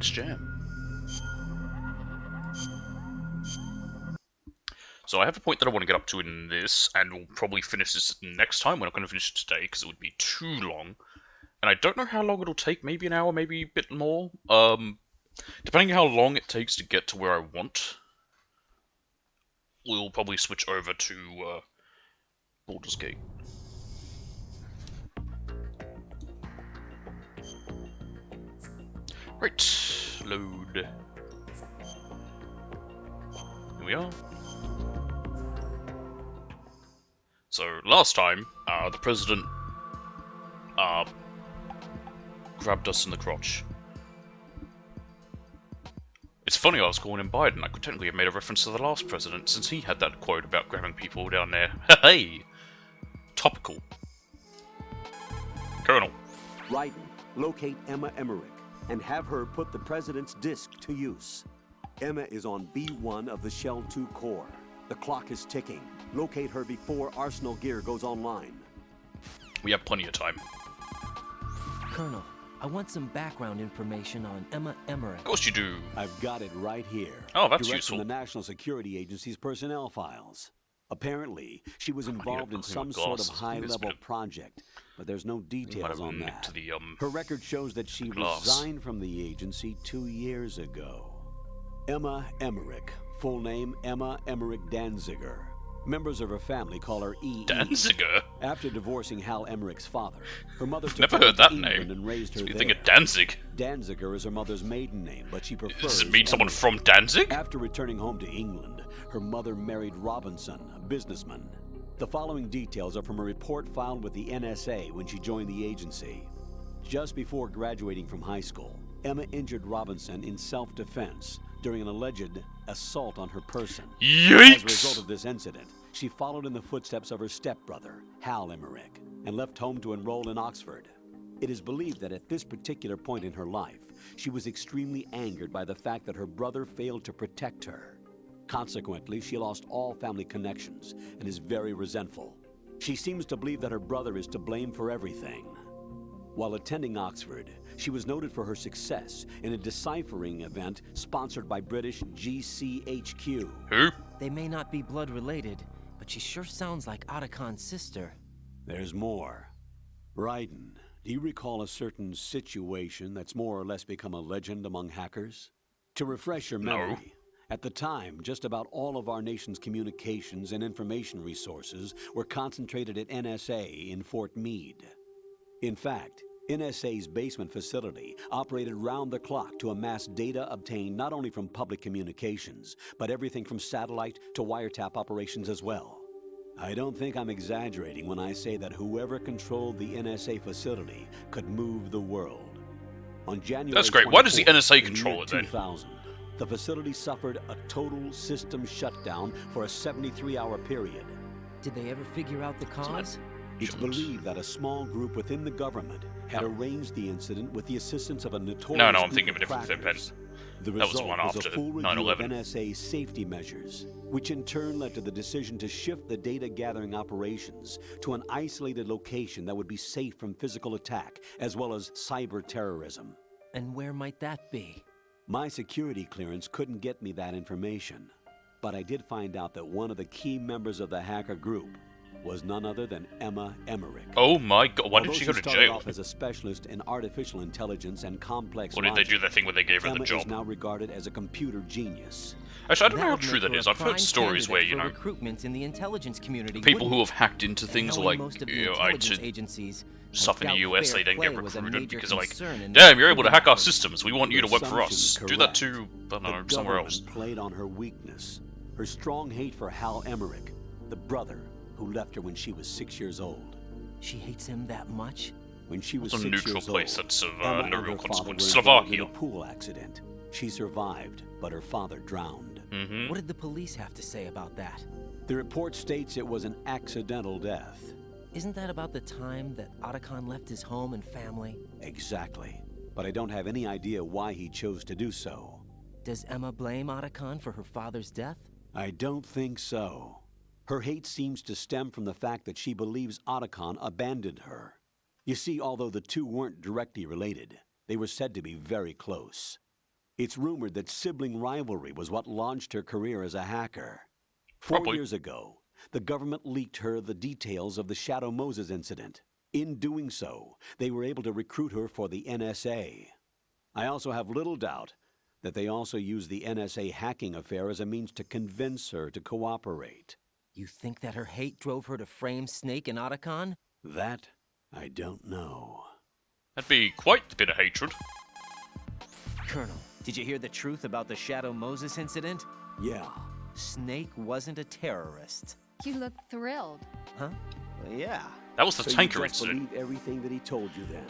let's jam. So I have a point that I want to get up to in this, and we'll probably finish this next time. We're not going to finish it today, because it would be too long. And I don't know how long it'll take, maybe an hour, maybe a bit more. Depending on how long it takes to get to where I want, we'll probably switch over to Baldur's Gate. Right, load. Here we are. So, last time, the President grabbed us in the crotch. It's funny I was calling him Biden. I could technically have made a reference to the last president, since he had that quote about grabbing people down there. Hey! Topical. Colonel. Raiden, locate Emma Emmerich and have her put the President's disc to use. Emma is on B1 of the Shell 2 core. The clock is ticking. Locate her before Arsenal gear goes online. We have plenty of time. Colonel, I want some background information on Emma Emmerich. Of course you do. I've got it right here. Oh, that's Direct useful. from the National Security Agency's personnel files. Apparently, she was involved in some sort of high-level project, but there's no details on that. Her record shows that she resigned from the agency 2 years ago. Emma Emmerich, full name Emma Emmerich Danziger. Members of her family call her E. Danziger? After divorcing Hal Emmerich's father, her mother took Never her heard to that England name. and raised her You there. think of Danzig? Danziger is her mother's maiden name, but she prefers Does it mean someone Emmerich. from Danzig? After returning home to England, her mother married Robinson, a businessman. The following details are from a report filed with the NSA when she joined the agency. Just before graduating from high school, Emma injured Robinson in self-defense during an alleged assault on her person. Yikes! As a result of this incident, she followed in the footsteps of her stepbrother, Hal Emmerich, and left home to enroll in Oxford. It is believed that at this particular point in her life, she was extremely angered by the fact that her brother failed to protect her. Consequently, she lost all family connections and is very resentful. She seems to believe that her brother is to blame for everything. While attending Oxford, she was noted for her success in a deciphering event sponsored by British GCHQ. Who? They may not be blood related, but she sure sounds like Otachan's sister. There's more. Raiden, do you recall a certain situation that's more or less become a legend among hackers? To refresh your memory, at the time, just about all of our nation's communications and information resources were concentrated at NSA in Fort Meade. In fact, NSA's basement facility operated round the clock to amass data obtained not only from public communications, but everything from satellite to wiretap operations as well. I don't think I'm exaggerating when I say that whoever controlled the NSA facility could move the world. On January That's great. Why does the 24th, NSA in the control year it then? 2000, the facility suffered a total system shutdown for a 73-hour period. Did they ever figure out the cause? It's believed that a small group within the government had arranged the incident with the assistance of a notorious No, I'm group thinking of a different crackers. event. The That was the result one was after a full review of 9/11. NSA's safety measures, which in turn led to the decision to shift the data-gathering operations to an isolated location that would be safe from physical attack, as well as cyber terrorism. And where might that be? My security clearance couldn't get me that information, but I did find out that one of the key members of the hacker group was none other than Emma Emmerich. Oh my god, why did Although she go to started jail? off as a specialist in artificial intelligence and complex Or did they logic, do that thing where they gave her Emma the is job? now regarded as a computer genius. Actually, I don't know how would true make that her is. a I've heard prime stories where, candidate you for know, recruitment in the intelligence community. people who wouldn't have hacked into it? things Knowing like, most of the you know, intelligence to agencies, I stuff in the doubt US, fair they then get play was a recruited major because they're like, concern in damn, you're able to recruiting hack our efforts. systems. We want you to Your work for us. assumption is Do that correct. to, I don't know, The somewhere government else. played on her weakness, her strong hate for Hal Emmerich, the brother who left her when she was 6 years old. She hates him that much? When she was It's a 6 neutral years place old, that's of Emma no and real her father consequence. were involved in Slovakia. a pool accident. She survived, but her father drowned. Mm-hmm. What did the police have to say about that? The report states it was an accidental death. Isn't that about the time that Otachan left his home and family? Exactly. But I don't have any idea why he chose to do so. Does Emma blame Otachan for her father's death? I don't think so. Her hate seems to stem from the fact that she believes Otachan abandoned her. You see, although the two weren't directly related, they were said to be very close. It's rumored that sibling rivalry was what launched her career as a hacker. 4 Probably. years ago, the government leaked her the details of the Shadow Moses incident. In doing so, they were able to recruit her for the NSA. I also have little doubt that they also used the NSA hacking affair as a means to convince her to cooperate. You think that her hate drove her to frame Snake and Otacon? That, I don't know. That'd be quite a bit of hatred. Colonel, did you hear the truth about the Shadow Moses incident? Yeah. Snake wasn't a terrorist. You look thrilled. Huh? Well, yeah. That was the So you tanker just incident. believe everything that he told you then?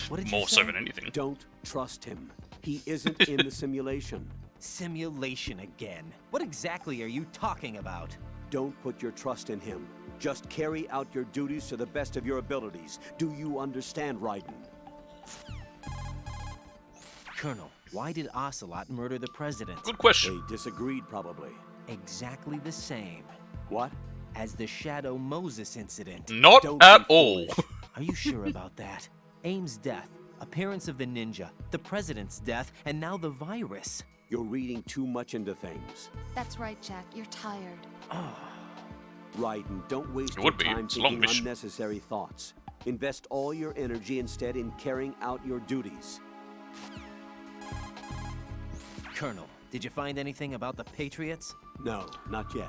What did you More say? so than anything. Don't trust him. He isn't in the simulation. Simulation again. What exactly are you talking about? Don't put your trust in him. Just carry out your duties to the best of your abilities. Do you understand, Raiden? Colonel, why did Ocelot murder the president? Good question. They disagreed, probably. Exactly the same What? as the Shadow Moses incident. Not Don't at be all. foolish. Are you sure about that? Aim's death, appearance of the ninja, the president's death, and now the virus. You're reading too much into things. That's right, Jack. You're tired. Raiden, don't waste It your would be. time It's a long thinking mission. unnecessary thoughts. Invest all your energy instead in carrying out your duties. Colonel, did you find anything about the Patriots? No, not yet.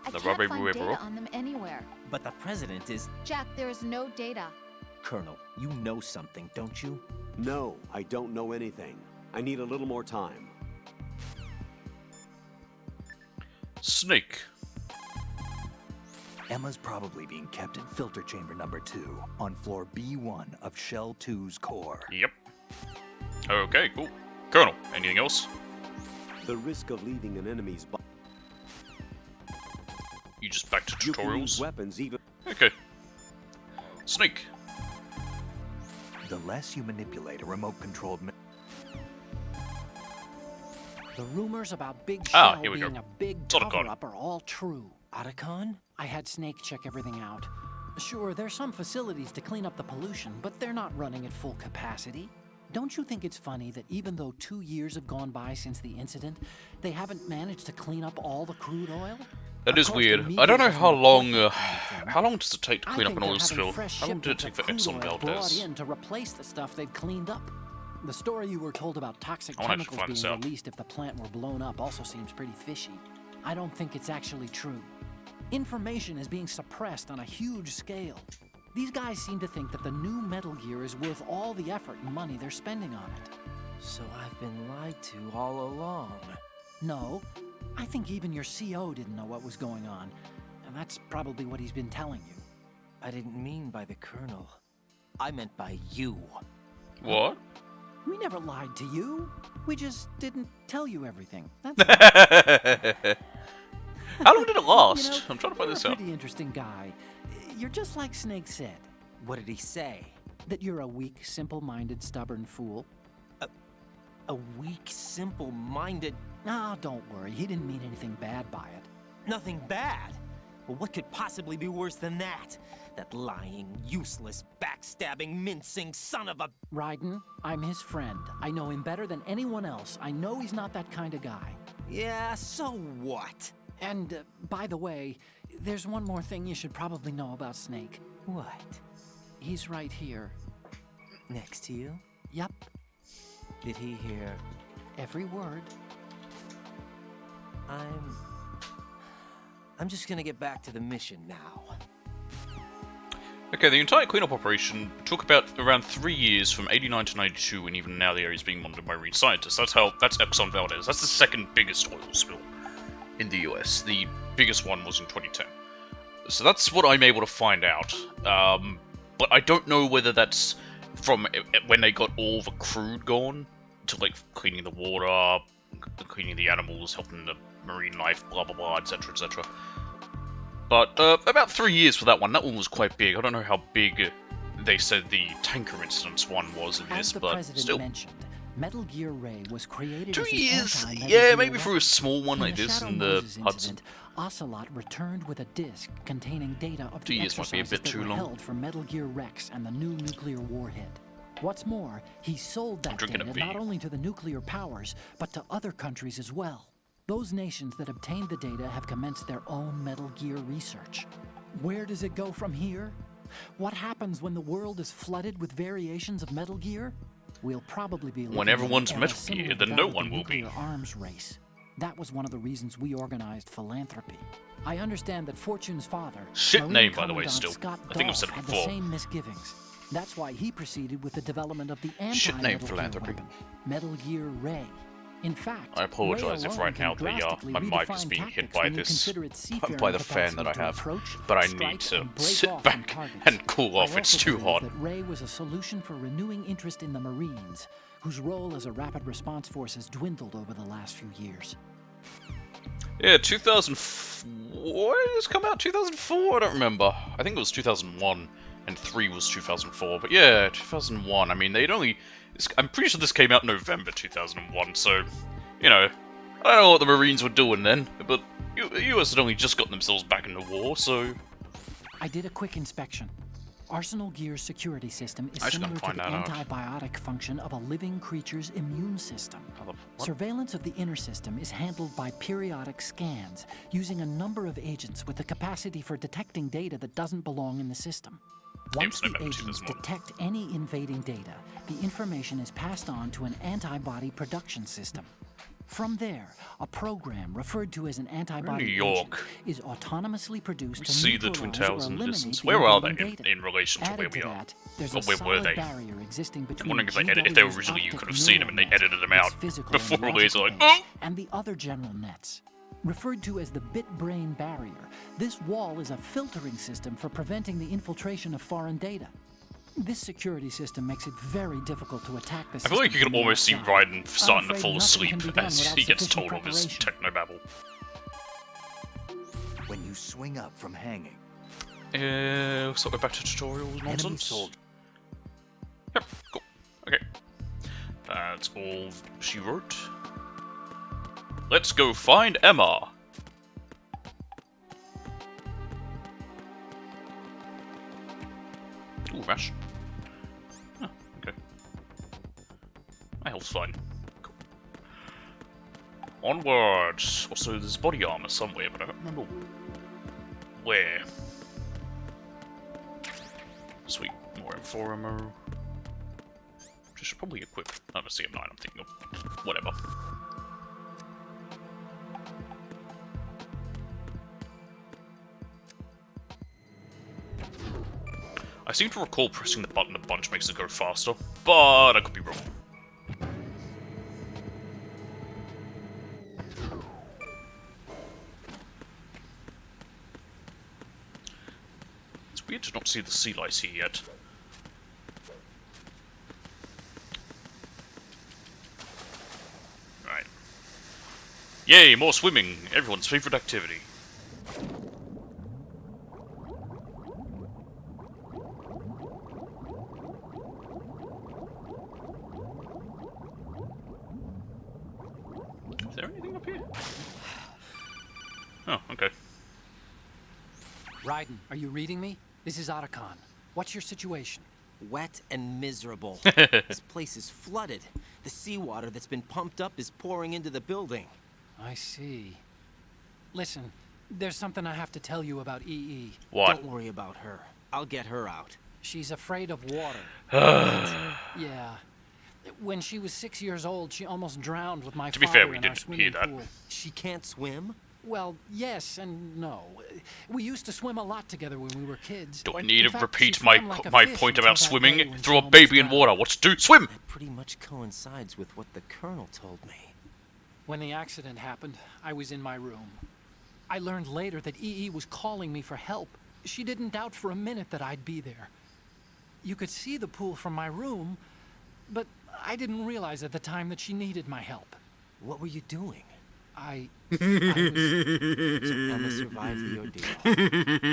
I The can't rubber find river. data on them anywhere. But the president is... Jack, there is no data. Colonel, you know something, don't you? No, I don't know anything. I need a little more time. Snake. Emma's probably being kept in filter chamber number 2 on floor B1 of Shell 2's core. Yep. Okay, cool. Colonel, anything else? The risk of leaving an enemy's body. You just back to You can use tutorials? weapons even. Okay. Snake. The less you manipulate a remote-controlled... The rumors about Big Ah, Shell here we go. being a big Otacon. cover-up are all true. Otacon? I had Snake check everything out. Sure, there's some facilities to clean up the pollution, but they're not running at full capacity. Don't you think it's funny that even though 2 years have gone by since the incident, they haven't managed to clean up all the crude oil? That Of is course, the weird. media I don't know doesn't how report long. that kind of thing. How long does it take to I clean up think an oil they're having spill? fresh How long did it shipments take for of crude Exxon oil brought Valdez? in to replace the stuff they'd cleaned up. The story you were told about toxic I wanna actually chemicals find this being out. released if the plant were blown up also seems pretty fishy. I don't think it's actually true. Information is being suppressed on a huge scale. These guys seem to think that the new Metal Gear is worth all the effort and money they're spending on it. So I've been lied to all along. No, I think even your CO didn't know what was going on, and that's probably what he's been telling you. I didn't mean by the Colonel. I meant by you. What? We never lied to you. We just didn't tell you everything. That's How long did it last? You know, I'm trying to find you're this a out. pretty interesting guy. You're just like Snake said, What did he say? that you're a weak, simple-minded, stubborn fool. A weak, simple-minded... Ah, don't worry. He didn't mean anything bad by it. Nothing bad. Well, what could possibly be worse than that? That lying, useless, backstabbing, mincing son of a... Raiden, I'm his friend. I know him better than anyone else. I know he's not that kind of guy. Yeah, so what? And, by the way, there's one more thing you should probably know about Snake. What? He's right here. Next to you? Yup, Did he hear... every word. I'm just gonna get back to the mission now. Okay, the entire cleanup operation took about around 3 years, from 89 to 92, and even now the area is being monitored by marine scientists. That's Exxon Valdez. That's the second biggest oil spill in the US. The biggest one was in 2010. So that's what I'm able to find out. But I don't know whether that's from when they got all the crude gone, to like cleaning the water, cleaning the animals, helping the marine life, blah blah blah, etc, etc. But about 3 years for that one. That one was quite big. I don't know how big they said the tanker incidents one was in As this, the but president still. mentioned, Metal Gear Ray was created 2 as an years? anti-Metal Yeah, Gear maybe for a weapon. small one In like the this Shadow in the Moses Hudson. incident, Ocelot returned with a disc containing data of 2 the years might be a exercises bit that too were long. held for Metal Gear Rex and the new nuclear warhead. What's more, he sold that drinking a data beer. not only to the nuclear powers, but to other countries as well. Those nations that obtained the data have commenced their own Metal Gear research. Where does it go from here? What happens when the world is flooded with variations of Metal Gear? We'll probably be looking When at everyone's an era Metal similar Gear, to then that no of the one will be. nuclear arms race. That was one of the reasons we organized philanthropy. I understand that Fortune's father, Shit Marine name, by the way, Commandant still. Scott I think I've said Dolph, it had the before. same misgivings. That's why he proceeded with the development of the Shit name, anti-Metal Gear philanthropy. weapon, Metal Gear Ray. In fact, I apologize Ray if alone right can now drastically my mic is redefine being hit tactics by when you this consider its seafaring by the fan that I capacity to have, approach, but I strike, need to and break sit off from back targets. and cool off. I It's also too believe hot. that Ray was a solution for renewing interest in the Marines, whose role as a rapid response force has dwindled over the last few years. Yeah, 2004. What did this come out? 2004? I don't remember. I think it was 2001, and 3 was 2004. But yeah, 2001. I mean, they'd only. I'm pretty sure this came out in November 2001. So, you know, I don't know what the Marines were doing then, but the US had only just gotten themselves back in the war. So, I did a quick inspection. Arsenal Gear's security system is I just similar gotta to the find that out. antibiotic function of a living creature's immune system. what? Surveillance of the inner system is handled by periodic scans, using a number of agents with the capacity for detecting data that doesn't belong in the system. Once the November agents 2001. detect any invading data, the information is passed on to an antibody production system. From there, a program referred to as an antibody New York. agent is autonomously produced We to see the neutralize Twin or Towers in the eliminate distance. the Where are they invading data. in relation to where Added we to are? that, there's Or a where were solid they? barrier existing between I'm wondering if there originally you GW's could have seen them and they optic edited them neural out net, its physical before and release. logical Like, base, oh! and the other general nets. Referred to as the bit-brain barrier, this wall is a filtering system for preventing the infiltration of foreign data. This security system makes it very difficult to attack the I system. feel like you can from the almost see outside. Raiden starting to afraid fall nothing asleep can be done as without he gets sufficient told all this preparation. technobabble. When you swing up from hanging, So we're back to tutorials enemy nonsense. soldier. Yep, cool. Okay. That's all she wrote. Let's go find Emma. Ooh, rash. Oh, okay. My health's fine. Cool. Onwards. Also, there's body armor somewhere, but I don't remember where. Sweet, more M4 ammo. Which I should probably equip. Oh, the CM9 I'm thinking of. Whatever. I seem to recall pressing the button a bunch makes it go faster, but I could be wrong. It's weird to not see the sea lice here yet. Right. Yay, more swimming! Everyone's favorite activity. Is there anything up here? Oh, okay. Raiden, are you reading me? This is Otacon. What's your situation? Wet and miserable. This place is flooded. The seawater that's been pumped up is pouring into the building. I see. Listen, there's something I have to tell you about EE. What? Don't worry about her. I'll get her out. She's afraid of water. Yeah. When she was 6 years old, she almost drowned with my To be father fair, we in our didn't swimming hear that. pool. She can't swim? Well, yes and no. We used to swim a lot together when we were kids. Do I need In to fact, repeat she my swam like a my fish point until about that day swimming? when Throw a she baby in almost water. What to do? Swim! That pretty much coincides with what the Colonel told me. When the accident happened, I was in my room. I learned later that EE was calling me for help. She didn't doubt for a minute that I'd be there. You could see the pool from my room, but I didn't realize at the time that she needed my help. What were you doing? I So Emma survived the ordeal.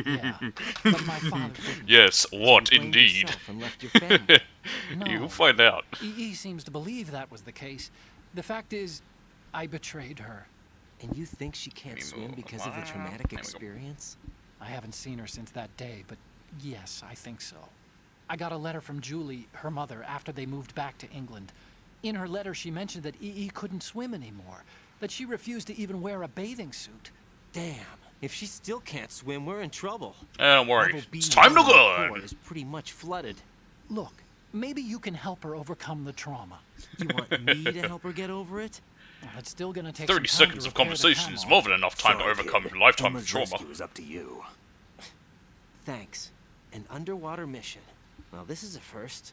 yeah, but my father didn't. Yes, what You blamed indeed? yourself and left your family. No. You'll find out. EE seems to believe that was the case. The fact is, I betrayed her. And you think she can't me swim move. because of the There traumatic we go. experience? I haven't seen her since that day, but yes, I think so. I got a letter from Julie, her mother, after they moved back to England. In her letter, she mentioned that EE couldn't swim anymore, that she refused to even wear a bathing suit. Damn. If she still can't swim, we're in trouble. Don't worry. Level It's time to B1 of the learn. core is pretty much flooded. Look, maybe you can help her overcome the trauma. You want me to help her get over it? Well, it's still gonna take 30 some time seconds to of repair the conversation is camel. more than enough time to Sorry, overcome kid. your lifetime of Emma's trauma. rescue is up to you. Thanks. An underwater mission. Well, this is a first.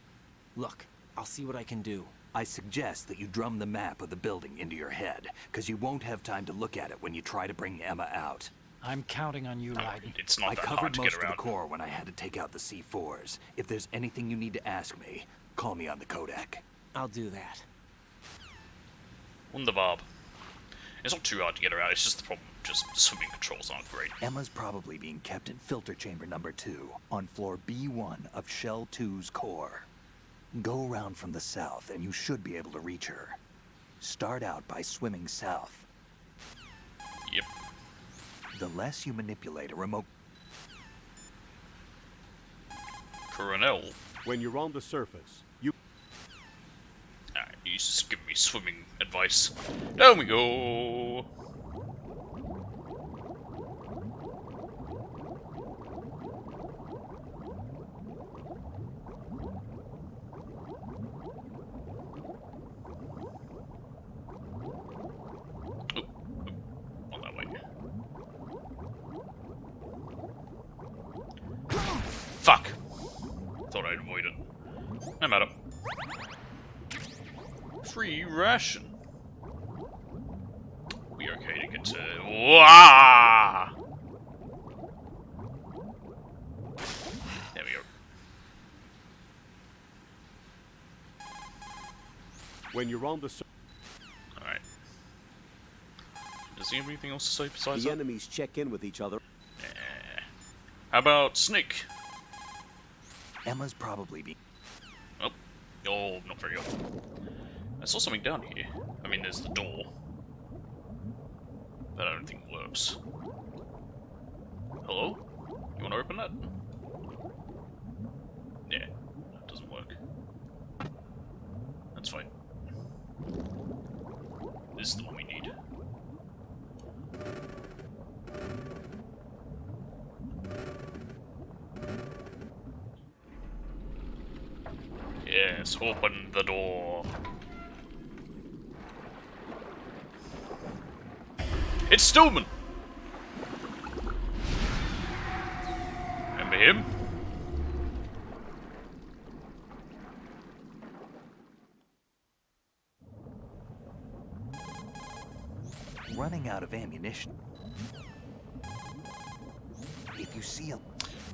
Look, I'll see what I can do. I suggest that you drum the map of the building into your head, because you won't have time to look at it when you try to bring Emma out. I'm counting on you, Raiden. It's not I that hard covered to most get of the around. core when I had to take out the C4s. If there's anything you need to ask me, call me on the Kodak. I'll do that. Wunderbar. It's not too hard to get around, it's just the problem. Just the swimming controls aren't great. Emma's probably being kept in filter chamber number 2 on floor B1 of Shell 2's core. Go around from the south and you should be able to reach her. Start out by swimming south. Yep. The less you manipulate a remote... Coronel. When you're on the surface, you Alright, he's just giving me swimming advice. Down we go! Oh, not that way. Fuck! Thought I'd avoid it. No matter. Free ration. We okay to get to... Wah! There we go. when you're on the Alright. Does he have anything else to say besides The that? enemies check in with each other. How about Snake? Emma's probably being... Oh. Oh, not very often. I saw something down here. I mean, there's the door. That I don't think works. Hello? You want to open that? Yeah, that doesn't work. That's fine. This is the one we need. Yes, open the door. It's Stillman! Remember him? running out of ammunition. If you see a...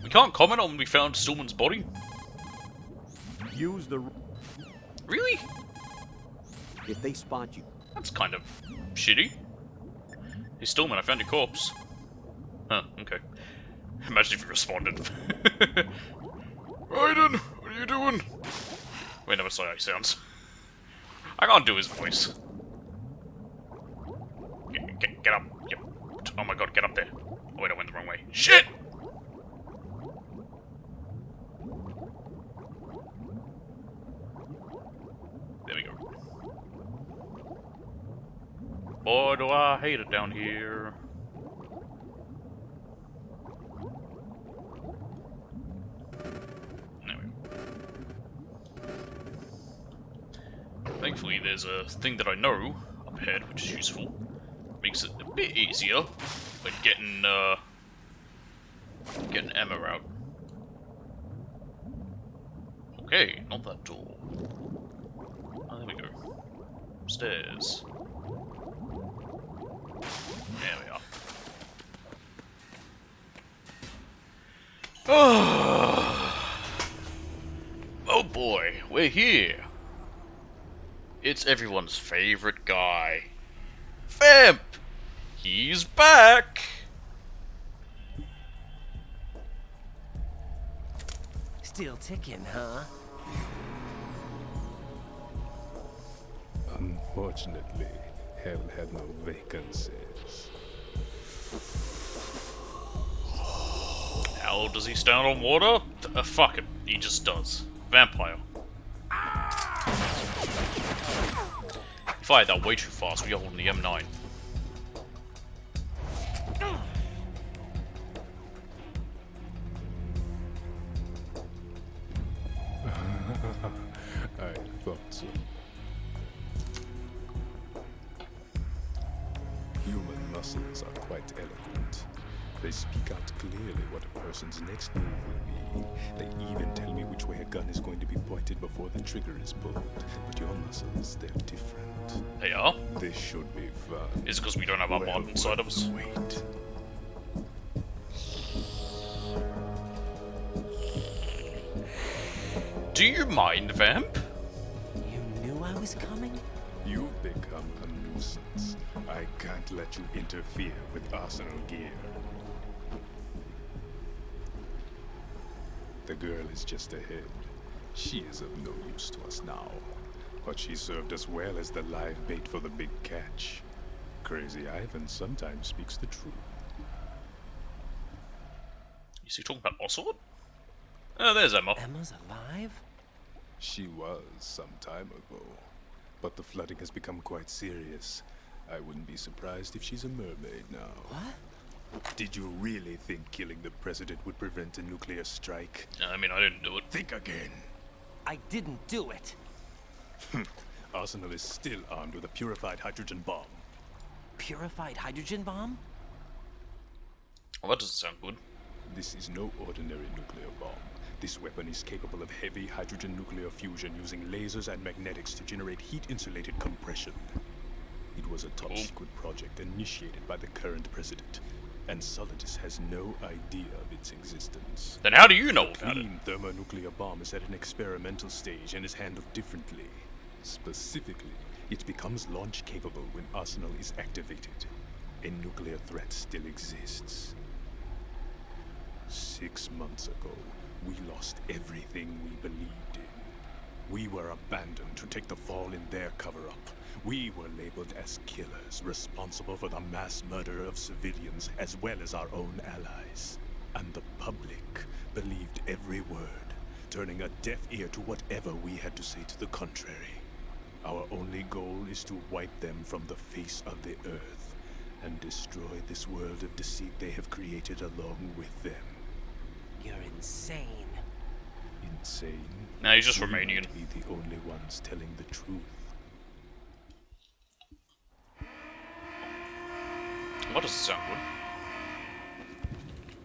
We can't comment on when we found Stillman's body? use the Really? If they spot you, That's kind of shitty. Hey Stillman, I found your corpse. Huh, okay. Imagine if you responded. Raiden, what are you doing? Wait, no, that's not how he sounds. I can't do his voice. Get up. Yep. Oh my god, get up there. Oh wait, I went the wrong way. Shit! There we go. Boy, do I hate it down here. There we go. Thankfully, there's a thing that I know up ahead, which is useful. Makes it a bit easier when getting Emma out. Okay, not that door. Oh, there we go. Stairs. There we are. Oh boy, we're here. It's everyone's favorite guy. Vamp! He's back! Still ticking, huh? Unfortunately, hell had no vacancies. How does he stand on water? Fuck him. He just does. Vampire. He fired that way too fast. We are holding the M9. I thought so. Human muscles are quite eloquent. They speak out clearly what a person's next move will be. They even tell me which way a gun is going to be pointed before the trigger is pulled. But your muscles, they're different. They are? This should be fun. Is it because we don't have our mod inside of us? Wait. Do you mind, Vamp? You knew I was coming? You've become a nuisance. I can't let you interfere with Arsenal gear. The girl is just ahead. She is of no use to us now. But she served us well as the live bait for the big catch. Crazy Ivan sometimes speaks the truth. Is he talking about Ocelot? Oh, there's Emma. Emma's alive? She was some time ago. But the flooding has become quite serious. I wouldn't be surprised if she's a mermaid now. What? Did you really think killing the president would prevent a nuclear strike? I mean, I didn't do it. Think again. I didn't do it. Arsenal is still armed with a purified hydrogen bomb. Purified hydrogen bomb? Well, that doesn't sound good. This is no ordinary nuclear bomb. This weapon is capable of heavy hydrogen nuclear fusion using lasers and magnetics to generate heat-insulated compression. It was a top-secret project initiated by the current president, and Solidus has no idea of its existence. Then how do you know The about it? clean thermonuclear bomb is at an experimental stage and is handled differently. Specifically, it becomes launch-capable when Arsenal is activated. A nuclear threat still exists. 6 months ago, we lost everything we believed in. We were abandoned to take the fall in their cover-up. We were labeled as killers, responsible for the mass murder of civilians as well as our own allies. And the public believed every word, turning a deaf ear to whatever we had to say to the contrary. Our only goal is to wipe them from the face of the earth and destroy this world of deceit they have created along with them. You're insane. Insane? Nah, he's just We Romanian. might be the only ones telling the truth. What doesn't sound good?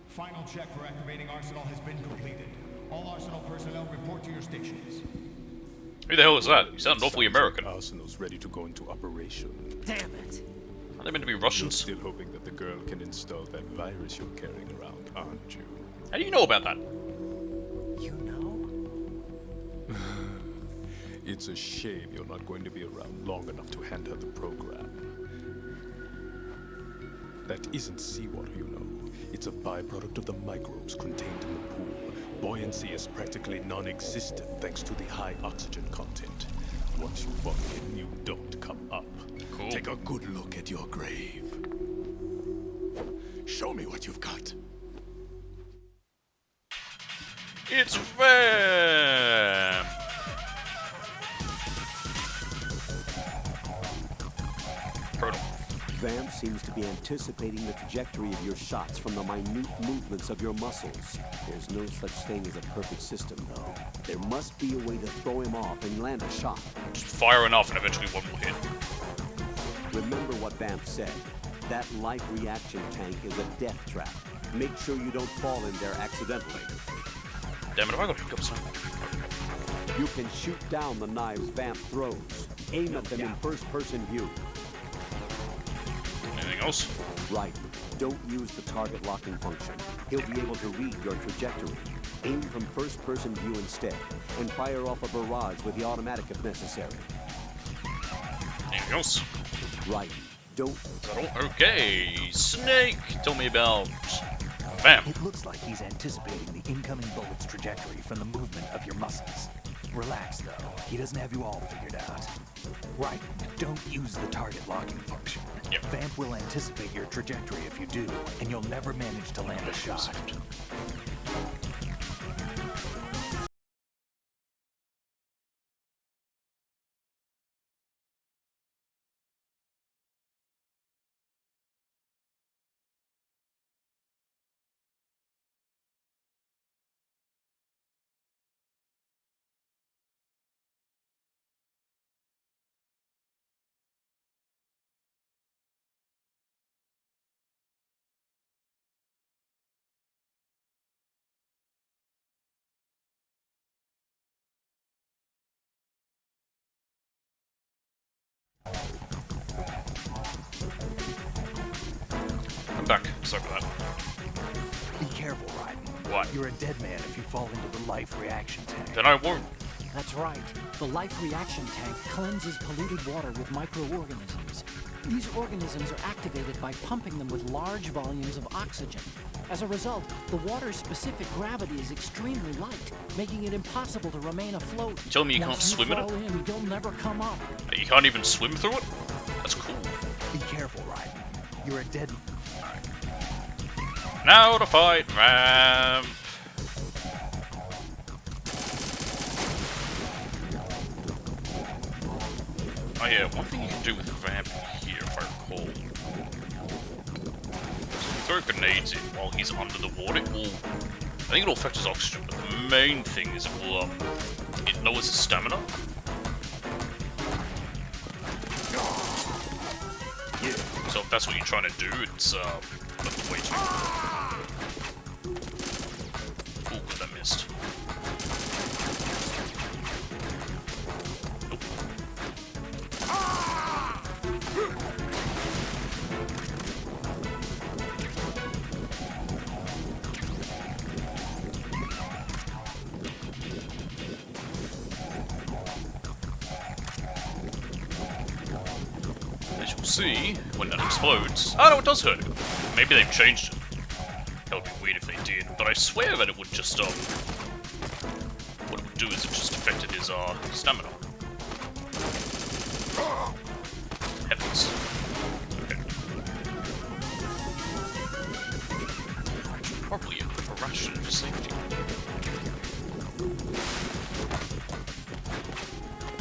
Final check for activating Arsenal has been completed. All Arsenal personnel report to your stations. Who the hell is that? He sounded awfully Sounds like American. Arsenal's ready to go into operation. Damn it. Are they meant to be You're Russians? still hoping that the girl can install that virus you're carrying around, aren't you? How do you know about that? You know? It's a shame you're not going to be around long enough to hand her the program. That isn't seawater, you know. It's a byproduct of the microbes contained in the pool. Buoyancy is practically non-existent thanks to the high oxygen content. Once you fall in, you don't come up. Cool. Take a good look at your grave. Show me what you've got. It's Vamp! Brutal. Vamp seems to be anticipating the trajectory of your shots from the minute movements of your muscles. There's no such thing as a perfect system, though. There must be a way to throw him off and land a shot. Just fire enough and eventually one will hit. Remember what Vamp said. That life reaction tank is a death trap. Make sure you don't fall in there accidentally. Damn it, have I got hiccups now? You can shoot down the knives Vamp throws. Aim at them in first-person view. Anything else? Right. Don't use the target locking function. He'll be able to read your trajectory. Aim from first-person view instead, and fire off a barrage with the automatic if necessary. Anything else? Right. Don't... Is that all? Okay, Snake! Tell me about Vamp. It looks like he's anticipating the incoming bullet's trajectory from the movement of your muscles. Relax, though. He doesn't have you all figured out. Right. Don't use the target locking function. Yep. Vamp will anticipate your trajectory if you do, and you'll never manage to land a shot. back. Sorry for that. Be careful, Raiden. What? You're a dead man if you fall into the life reaction tank. Then I won't. That's right. The life reaction tank cleanses polluted water with microorganisms. These organisms are activated by pumping them with large volumes of oxygen. As a result, the water's specific gravity is extremely light, making it impossible to remain afloat. You telling me you can't Once swim in fall it? in, you'll never come up. You can't even swim through it? That's cool. Be careful, Raiden. You're a dead... Now to fight Ramp. Oh yeah, one thing you can do with Ramp here, if I recall. So you throw grenades in while he's under the water, it will... I think it'll affect his oxygen, but the main thing is it will, it lowers his stamina. So if that's what you're trying to do, it's, that's the way to... Oh, good, I missed. Nope. As you'll see, when that explodes... Oh no, it does hurt him. Maybe they've changed it. That would be weird if they did, but I swear that it would just, what it would do is it just affected his, stamina. Heavens. Okay. I should probably equip a ration for safety.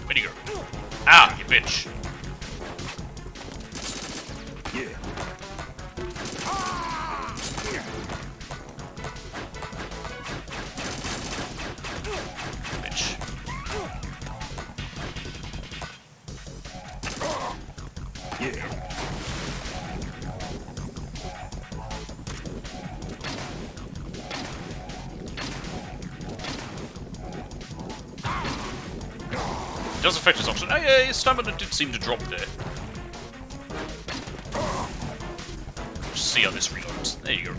Where'd he go? Ah, you bitch. Bitch. It does affect his oxygen. Oh yeah, his stamina did seem to drop there. Just see how this reloads. There you go.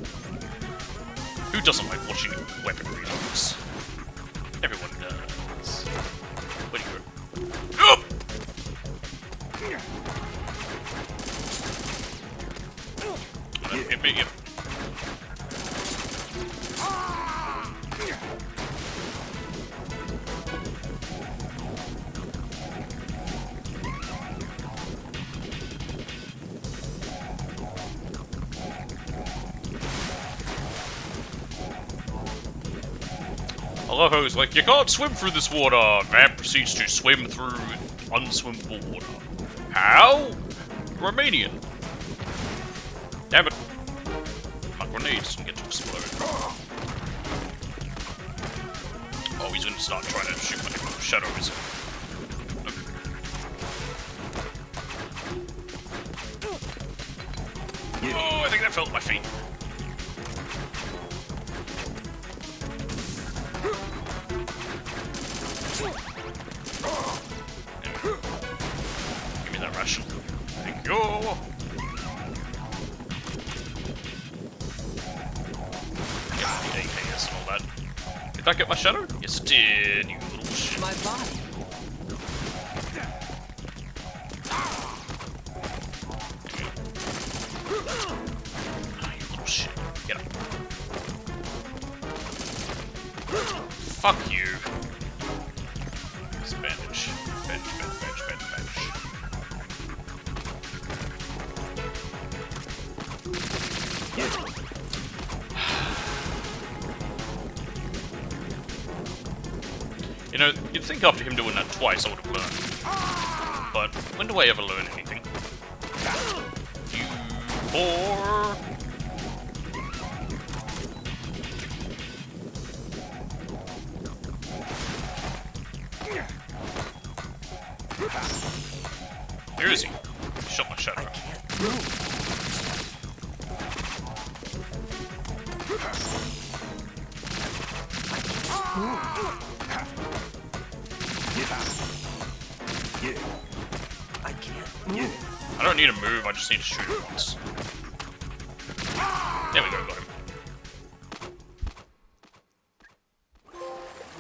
Who doesn't like watching weapon reloads? Everyone does. Where'd you go? Up! Yep. I love how he's like, you can't swim through this water. Man proceeds to swim through unswimmable water. How? Romanian. Damn it. My grenade doesn't get to explode. Oh, he's gonna start trying to shoot my shadow, is it? Okay. Oh, I think that felt my feet. Give me that ration. Thank you. Yeah, the AKS and all that. Did that get my shadow? Yes, it did, you little shit. My body. Ah, you little shit. Get up. Fuck you. It's bandage. Bandage. You know, you'd think after him doing that twice I would have learned. But when do I ever learn anything? You whore! Where is he? He shot my shadow. I can't move. I don't need to move, I just need to shoot it once. There we go, got him.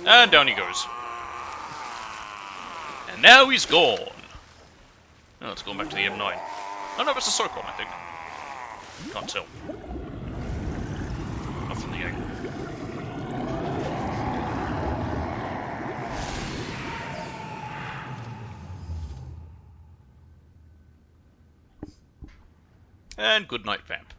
And down he goes. And now he's gone. Oh, let's go back to the M9. Oh no, that's a Socon, I think. Can't tell. Not from the angle. And good night, Vamp.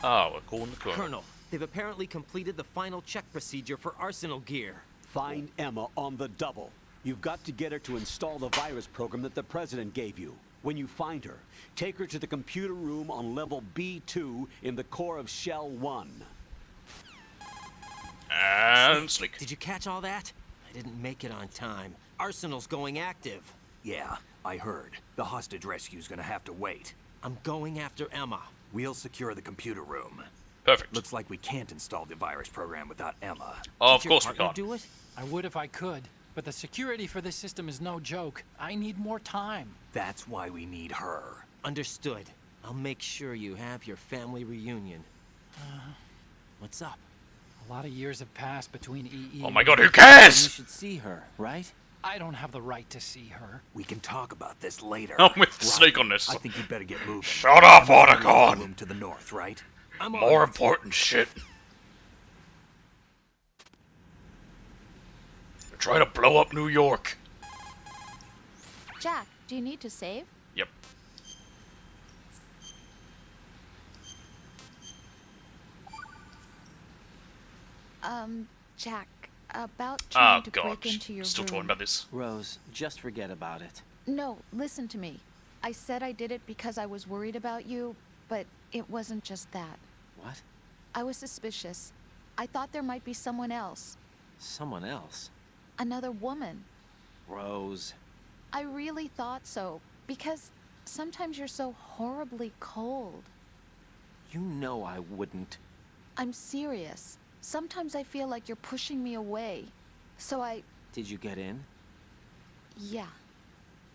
Ah, we're calling the Colonel. Colonel, they've apparently completed the final check procedure for arsenal gear. Find Emma on the double. You've got to get her to install the virus program that the President gave you. When you find her, take her to the computer room on level B2 in the core of Shell 1. And Slick. Did you catch all that? I didn't make it on time. Arsenal's going active. Yeah, I heard. The hostage rescue's gonna have to wait. I'm going after Emma. We'll secure the computer room. Perfect. Looks like we can't install the virus program without Emma. Of Did your course we partner can't. do it? I would if I could, but the security for this system is no joke. I need more time. That's why we need her. Understood. I'll make sure you have your family reunion. What's up? A lot of years have passed between EE. Oh my god, who You cares? should see her, right? I don't have the right to see her. We can talk about this later. I'm with the Right. Snake on this. I think you'd better get moving. Shut up, Emma's in the Otacon! room to the north, right? I'm on More it. important shit. They're trying to blow up New York. Jack, do you need to save? Yep. Jack, about Oh trying to god. break into your Still room. talking about this. Rose, just forget about it. No, listen to me. I said I did it because I was worried about you, but it wasn't just that. What? I was suspicious. I thought there might be someone else. Someone else? Another woman. Rose. I really thought so, because sometimes you're so horribly cold. You know I wouldn't. I'm serious. Sometimes I feel like you're pushing me away. So Did you get in? yeah.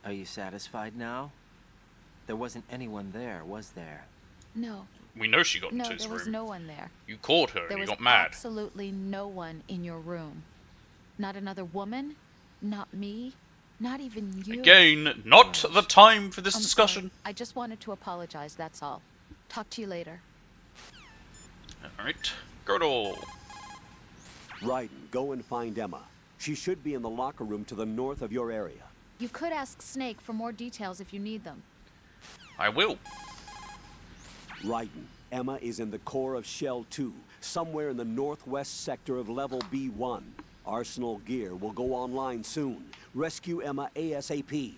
Are you satisfied now? There wasn't anyone there, was there? No, We know she got no, into his there was room. no one there. You called her There and you was got mad. absolutely no one in your room. Not another woman, not me, not even you. Again, not the time for this I'm discussion. sorry. I just wanted to apologize, that's all. Talk to you later. Alright. Girdle. Raiden, go and find Emma. She should be in the locker room to the north of your area. You could ask Snake for more details if you need them. I will. Raiden, Emma is in the core of Shell 2, somewhere in the northwest sector of level B1. Arsenal gear will go online soon. Rescue Emma ASAP.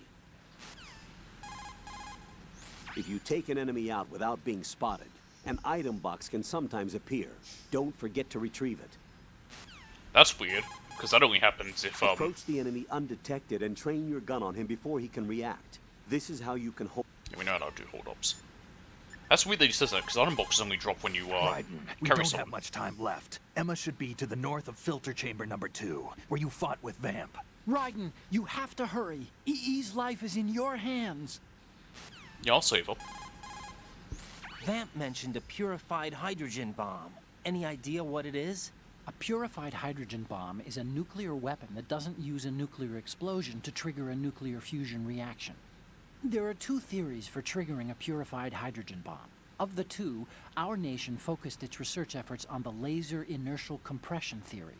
If you take an enemy out without being spotted, an item box can sometimes appear. Don't forget to retrieve it. That's weird, because that only happens if, Approach the enemy undetected and train your gun on him before he can react. This is how you can hold. we know how to do hold-ups. That's weird that he says that, because item boxes only drop when you, Raiden, we carry don't someone. have much time left. Emma should be to the north of filter chamber number 2, where you fought with Vamp. Raiden, you have to hurry. EE's life is in your hands. Yeah, I'll save her. Vamp mentioned a purified hydrogen bomb. Any idea what it is? A purified hydrogen bomb is a nuclear weapon that doesn't use a nuclear explosion to trigger a nuclear fusion reaction. There are two theories for triggering a purified hydrogen bomb. Of the two, our nation focused its research efforts on the laser inertial compression theory.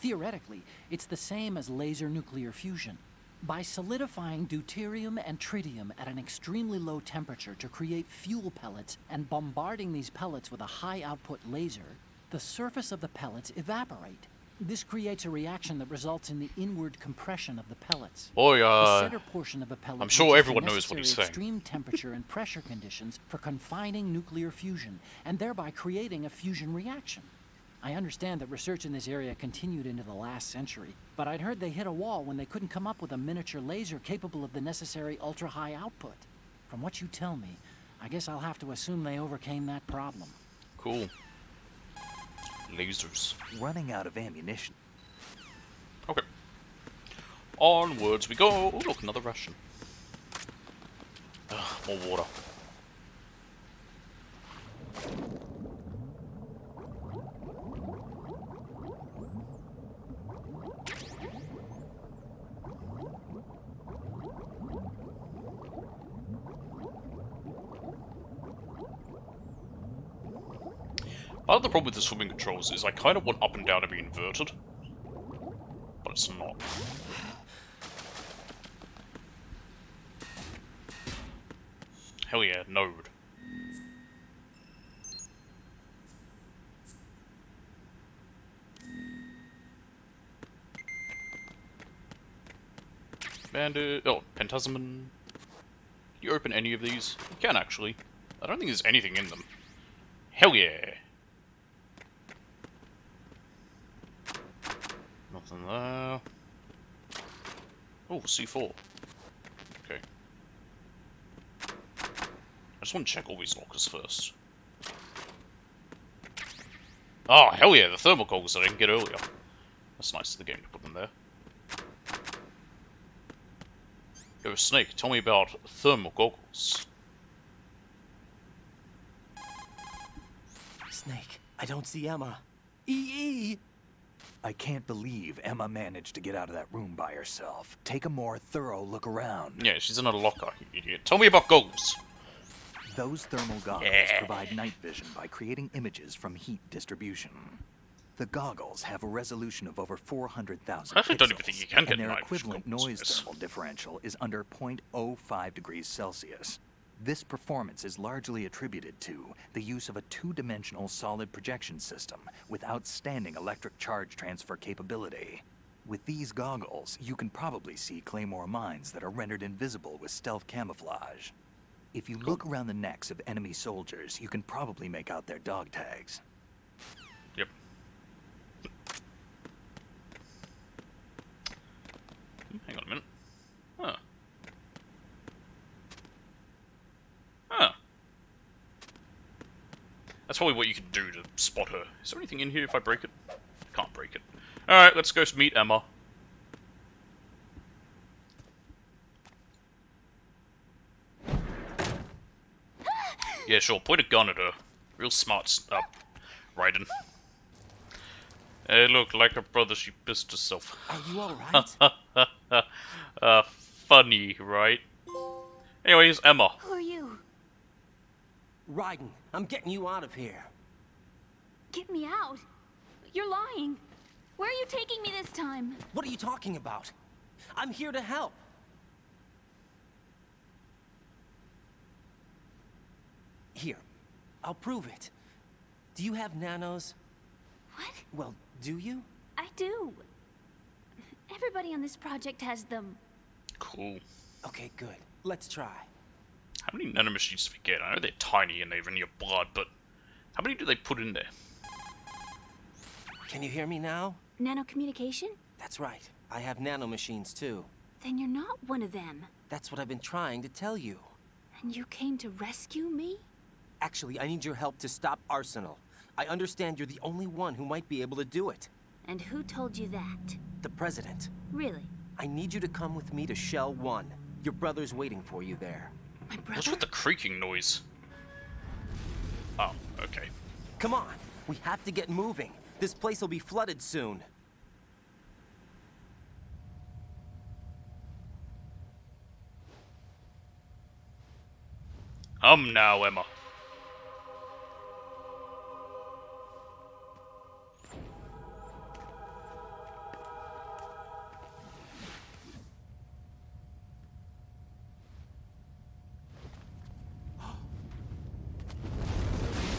Theoretically, it's the same as laser nuclear fusion. By solidifying deuterium and tritium at an extremely low temperature to create fuel pellets and bombarding these pellets with a high output laser, the surface of the pellets evaporate. This creates a reaction that results in the inward compression of the pellets. Boy, The center portion of a pellet I'm sure reaches the everyone knows what he's necessary saying. extreme temperature and pressure conditions for confining nuclear fusion, and thereby creating a fusion reaction. I understand that research in this area continued into the last century, but I'd heard they hit a wall when they couldn't come up with a miniature laser capable of the necessary ultra-high output. From what you tell me, I guess I'll have to assume they overcame that problem. Cool. Lasers. Running out of ammunition. Okay. Onwards we go. Oh, look, another ration. Ugh, more water. Part of the problem with the swimming controls is I kind of want up and down to be inverted, but it's not. Hell yeah, node. Bandit. Oh, Pentasman. Can you open any of these? You can actually. I don't think there's anything in them. Hell yeah! Nothing there. Oh, C4. Okay. I just want to check all these lockers first. Oh, hell yeah, the thermal goggles that I didn't get earlier. That's nice of the game to put them there. Yo, Snake, tell me about thermal goggles. Snake, I don't see Emma. EE! I can't believe Emma managed to get out of that room by herself. Take a more thorough look around. Yeah, she's in a locker, you idiot. Tell me about goggles. Those thermal goggles provide night vision by creating images from heat distribution. The goggles have a resolution of over 400,000 I actually don't even pixels, think you can get and their night vision equivalent goggles, noise yes. thermal differential is under 0.05 degrees Celsius. This performance is largely attributed to the use of a two-dimensional solid projection system with outstanding electric charge transfer capability. With these goggles, you can probably see Claymore mines that are rendered invisible with stealth camouflage. If you look around the necks of enemy soldiers, you can probably make out their dog tags. Yep. Hang on a minute. Huh. Huh. That's probably what you can do to spot her. Is there anything in here if I break it? I can't break it. Alright, let's go meet Emma. Yeah, sure, point a gun at her. Real smart Raiden. Hey, look, like her brother, she pissed herself. Are you alright? Funny, right? Anyways, Emma. Who are you? Raiden, I'm getting you out of here. Get me out. You're lying. Where are you taking me this time? What are you talking about? I'm here to help. Here, I'll prove it. Do you have nanos? What? Well, do you? I do. Everybody on this project has them. Cool. Okay, good. Let's try. How many nanomachines do we get? I know they're tiny and they're in your blood, but how many do they put in there? Can you hear me now? Nanocommunication? That's right. I have nanomachines too. Then you're not one of them. That's what I've been trying to tell you. And you came to rescue me? Actually, I need your help to stop Arsenal. I understand you're the only one who might be able to do it. And who told you that? The President. Really? I need you to come with me to Shell 1. Your brother's waiting for you there. My brother? What's with the creaking noise? Oh, okay. Come on! We have to get moving. This place will be flooded soon. Now, Emma.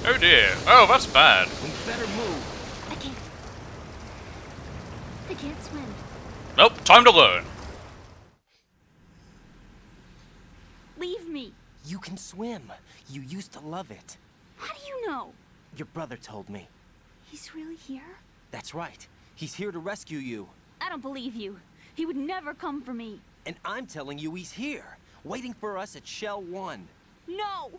Oh dear. Oh, that's bad. We better move. I can't. I can't swim. Nope, time to learn. Leave me. You can swim. You used to love it. How do you know? Your brother told me. He's really here? That's right. He's here to rescue you. I don't believe you. He would never come for me. And I'm telling you he's here, waiting for us at Shell 1. No!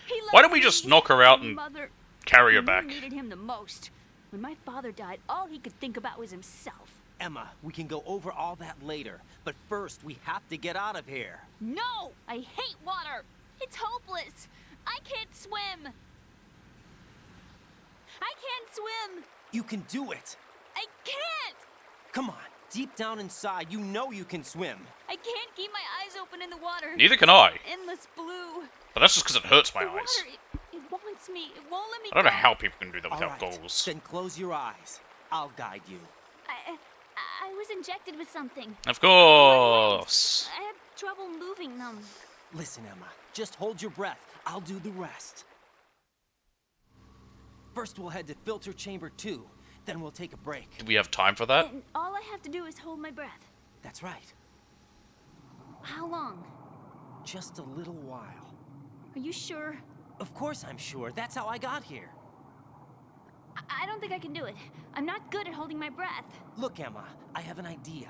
He Why don't left we me just with knock her out my and mother. carry her When back? I needed him the most. When my father died, all he could think about was himself. Emma, we can go over all that later. But first, we have to get out of here. No! I hate water! It's hopeless! I can't swim! I can't swim! You can do it! I can't! Come on, deep down inside, you know you can swim. I can't keep my eyes open in the water. Neither can I. Endless blue. But that's just because it hurts my The eyes. water, it wants me. It won't let me I don't know go. how people can do that All without right, goggles. then close your eyes. I'll guide you. I was injected with something. Of course. I have trouble moving them. Listen, Emma, just hold your breath. I'll do the rest. First, we'll head to filter chamber 2. Then we'll take a break. Do we have time for that? And all I have to do is hold my breath. That's right. How long? Just a little while. Are you sure? Of course I'm sure. That's how I got here. I don't think I can do it. I'm not good at holding my breath. Look, Emma, I have an idea.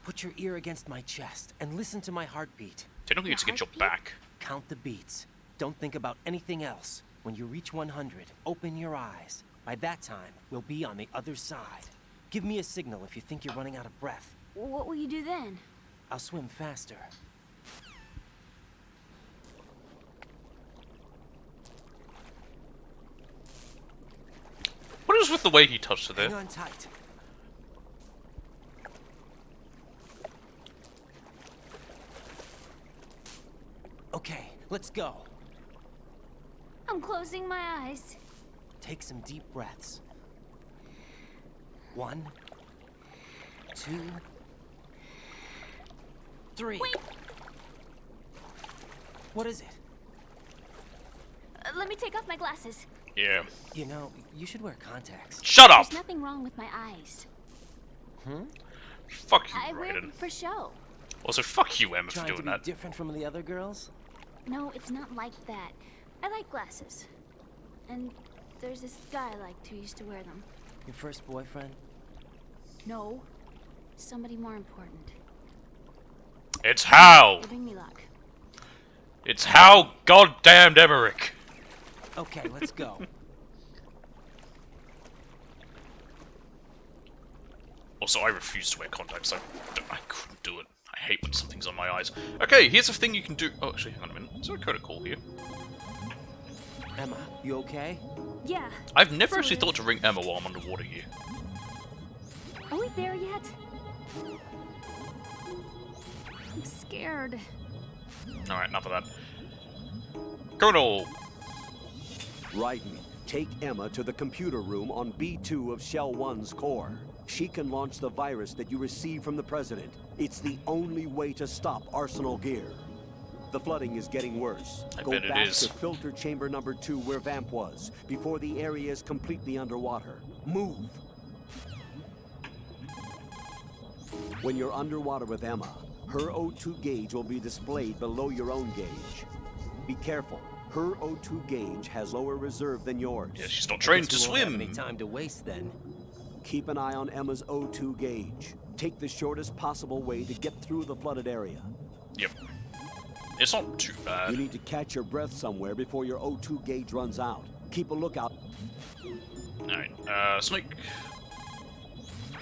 Put your ear against my chest and listen to my heartbeat. Technically, it's against your back. Count the beats. Don't think about anything else. When you reach 100, open your eyes. By that time, we'll be on the other side. Give me a signal if you think you're running out of breath. What will you do then? I'll swim faster. What is with the way he touched it there? Hang on tight. Okay, let's go. I'm closing my eyes. Take some deep breaths. 1, 2, 3. Wait. What is it? Let me take off my glasses. Yeah. You know, you should wear contacts. Shut up! There's nothing wrong with my eyes. Fuck you, I wear Raiden. them for show. Also, fuck you, Emma, for Trying doing to be that. different from the other girls? No, it's not like that. I like glasses. And there's this guy I liked who used to wear them. Your first boyfriend? No. Somebody more important. It's Hal! They bring me luck. It's Hal goddamned Emmerich! Okay, let's go. Also, I refuse to wear contacts. I couldn't do it. I hate when something's on my eyes. Okay, here's a thing you can do. Oh, actually, hang on a minute. Is there a code call here? Emma, you okay? Yeah. I've never Sort actually of. thought to ring Emma while I'm underwater here. Are we there yet? I'm scared. Alright, enough of that. Colonel! Raiden, take Emma to the computer room on B2 of Shell 1's core. She can launch the virus that you received from the President. It's the only way to stop Arsenal Gear. The flooding is getting worse. I Go bet it back is. to filter chamber number 2 where Vamp was, before the area is completely underwater. Move! When you're underwater with Emma, her O2 gauge will be displayed below your own gauge. Be careful. Her O2 gauge has lower reserve than yours. Yeah, she's not trained to Guess we won't have swim! any time to waste then. Keep an eye on Emma's O2 gauge. Take the shortest possible way to get through the flooded area. Yep. It's not too You bad. need to catch your breath somewhere before your O2 gauge runs out. Keep a lookout. Alright, Snake.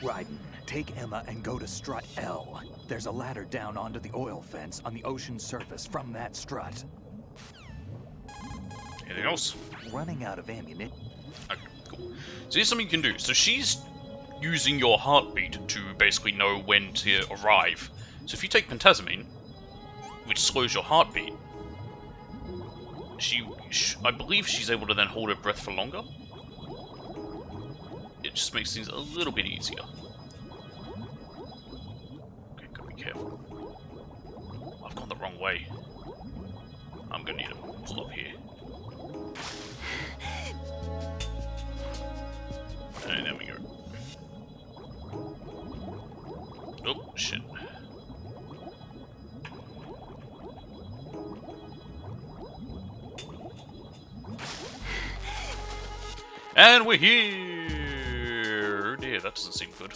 Raiden, take Emma and go to strut L. There's a ladder down onto the oil fence on the ocean surface from that strut. Anything else? Running out of ammunition. Okay, cool. So here's something you can do. So she's using your heartbeat to basically know when to arrive. So if you take pentazamine, which slows your heartbeat, I believe she's able to then hold her breath for longer. It just makes things a little bit easier. Okay, gotta be careful. I've gone the wrong way. I'm gonna need to pull up here. And there we go. Oh, shit. And we're here! Dear, that doesn't seem good.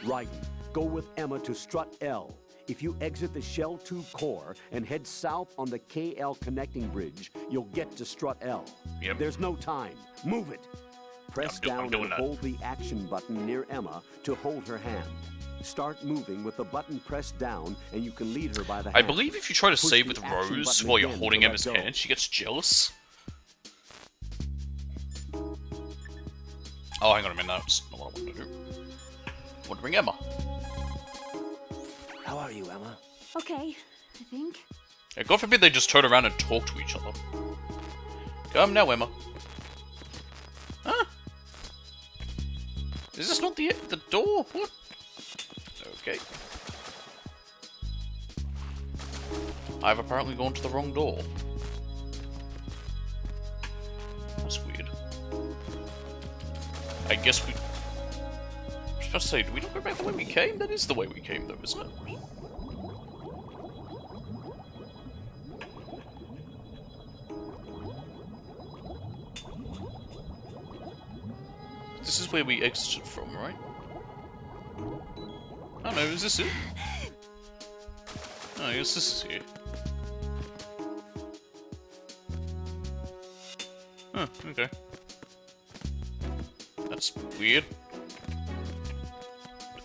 Raiden, go with Emma to strut L. If you exit the Shell 2 core and head south on the KL connecting bridge, you'll get to Strut L. Yep. There's no time. Move it. Press I'm down doing and that. hold the action button near Emma to hold her hand. Start moving with the button pressed down, and you can lead her by the hand. I believe if you try to Push save the with action Rose button while you're again holding to let Emma's go. hand, she gets jealous. Oh, hang on a minute, that's not what I wanted to do. I want to bring Emma. How are you, Emma? Okay, I think. Yeah, God forbid they just turn around and talk to each other. Come now, Emma. Huh? Is this not the door? What? Okay. I've apparently gone to the wrong door. That's weird. I guess we... I was supposed to say, do we not go back the way we came? That is the way we came, though, isn't it? This is where we exited from, right? Oh no, is this it? Oh, I guess this is here. Huh, okay. That's weird.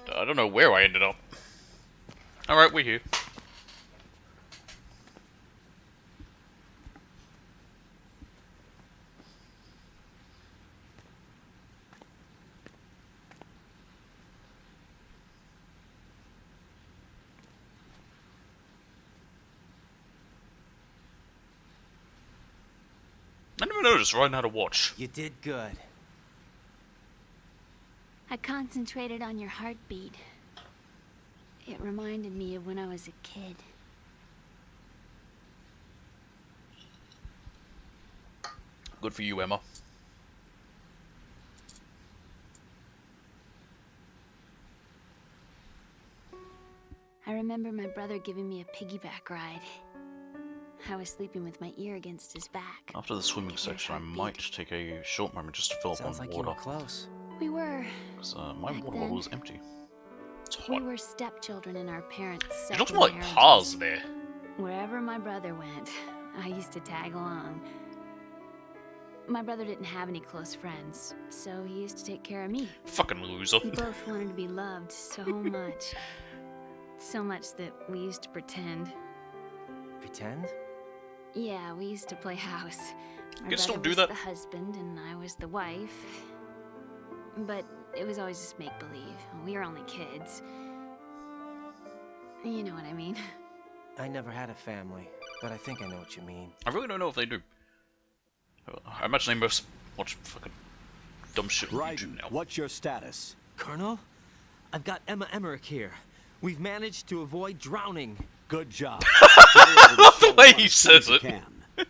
But, I don't know where I ended up. Alright, we're here. I never noticed riding how to watch. You did good. I concentrated on your heartbeat. It reminded me of when I was a kid. Good for you, Emma. I remember my brother giving me a piggyback ride. I was sleeping with my ear against his back. After the swimming Could hear his section, I heartbeat. might take a short moment just to fill up Sounds on like water. you were close. We were. Because my back water then. bottle is empty. It's We hot. were stepchildren in our parents' You second don't smell like marriages. paws there. Wherever my brother went, I used to tag along. My brother didn't have any close friends, so he used to take care of me. Fucking loser. We both wanted to be loved so much. So much that we used to pretend. Pretend? Yeah, we used to play house. My Kids brother don't do was that. the husband and I was the wife. But it was always just make-believe. We were only kids. You know what I mean. I never had a family, but I think I know what you mean. I really don't know if they do. I imagine they must watch fucking dumb shit on Right. YouTube now. What's your status? Colonel, I've got Emma Emmerich here. We've managed to avoid drowning. Good job. The way he says it.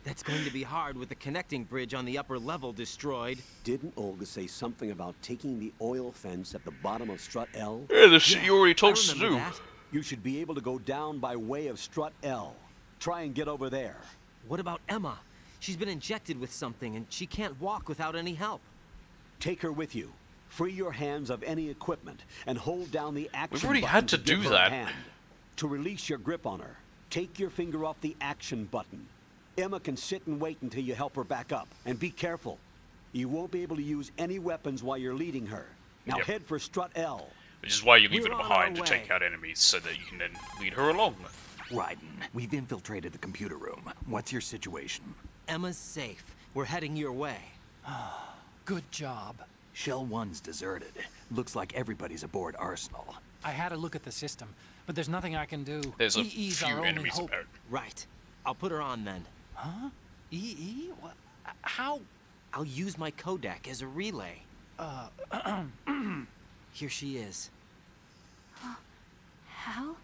That's going to be hard with the connecting bridge on the upper level destroyed. Didn't Olga say something about taking the oil fence at the bottom of Strut L? Yeah, the shit you already told us to remember do. that. You should be able to go down by way of Strut L. Try and get over there. What about Emma? She's been injected with something and she can't walk without any help. Take her with you. Free your hands of any equipment and hold down the action We've already button had to give do her a that. hand. To release your grip on her, take your finger off the action button. Emma can sit and wait until you help her back up. And be careful. You won't be able to use any weapons while you're leading her. Now Yep. head for Strut L. Which is why you leave We're it on behind to our take way. out enemies so that you can then lead her along. Raiden, we've infiltrated the computer room. What's your situation? Emma's safe. We're heading your way. Good job. Shell 1's deserted. Looks like everybody's aboard Arsenal. I had a look at the system, but there's nothing I can do. There's a EE's few our only enemies hope. about. Right. I'll put her on then. Huh? EE? What? How? I'll use my Kodak as a relay. Here she is. How?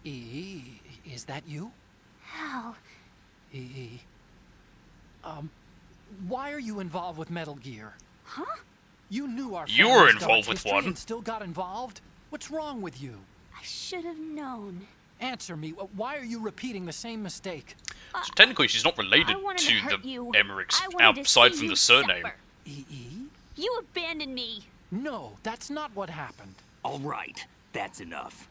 EE, is that you? How? EE. Why are you involved with Metal Gear? Huh? You knew our You were family's involved dark with history one. and still got involved? What's wrong with you? I should have known. Answer me. Why are you repeating the same mistake? So technically, she's not related I wanted to to hurt the you. Emmerichs I wanted to outside see from you the surname. suffer. EE? You abandoned me. No, that's not what happened. All right, that's enough.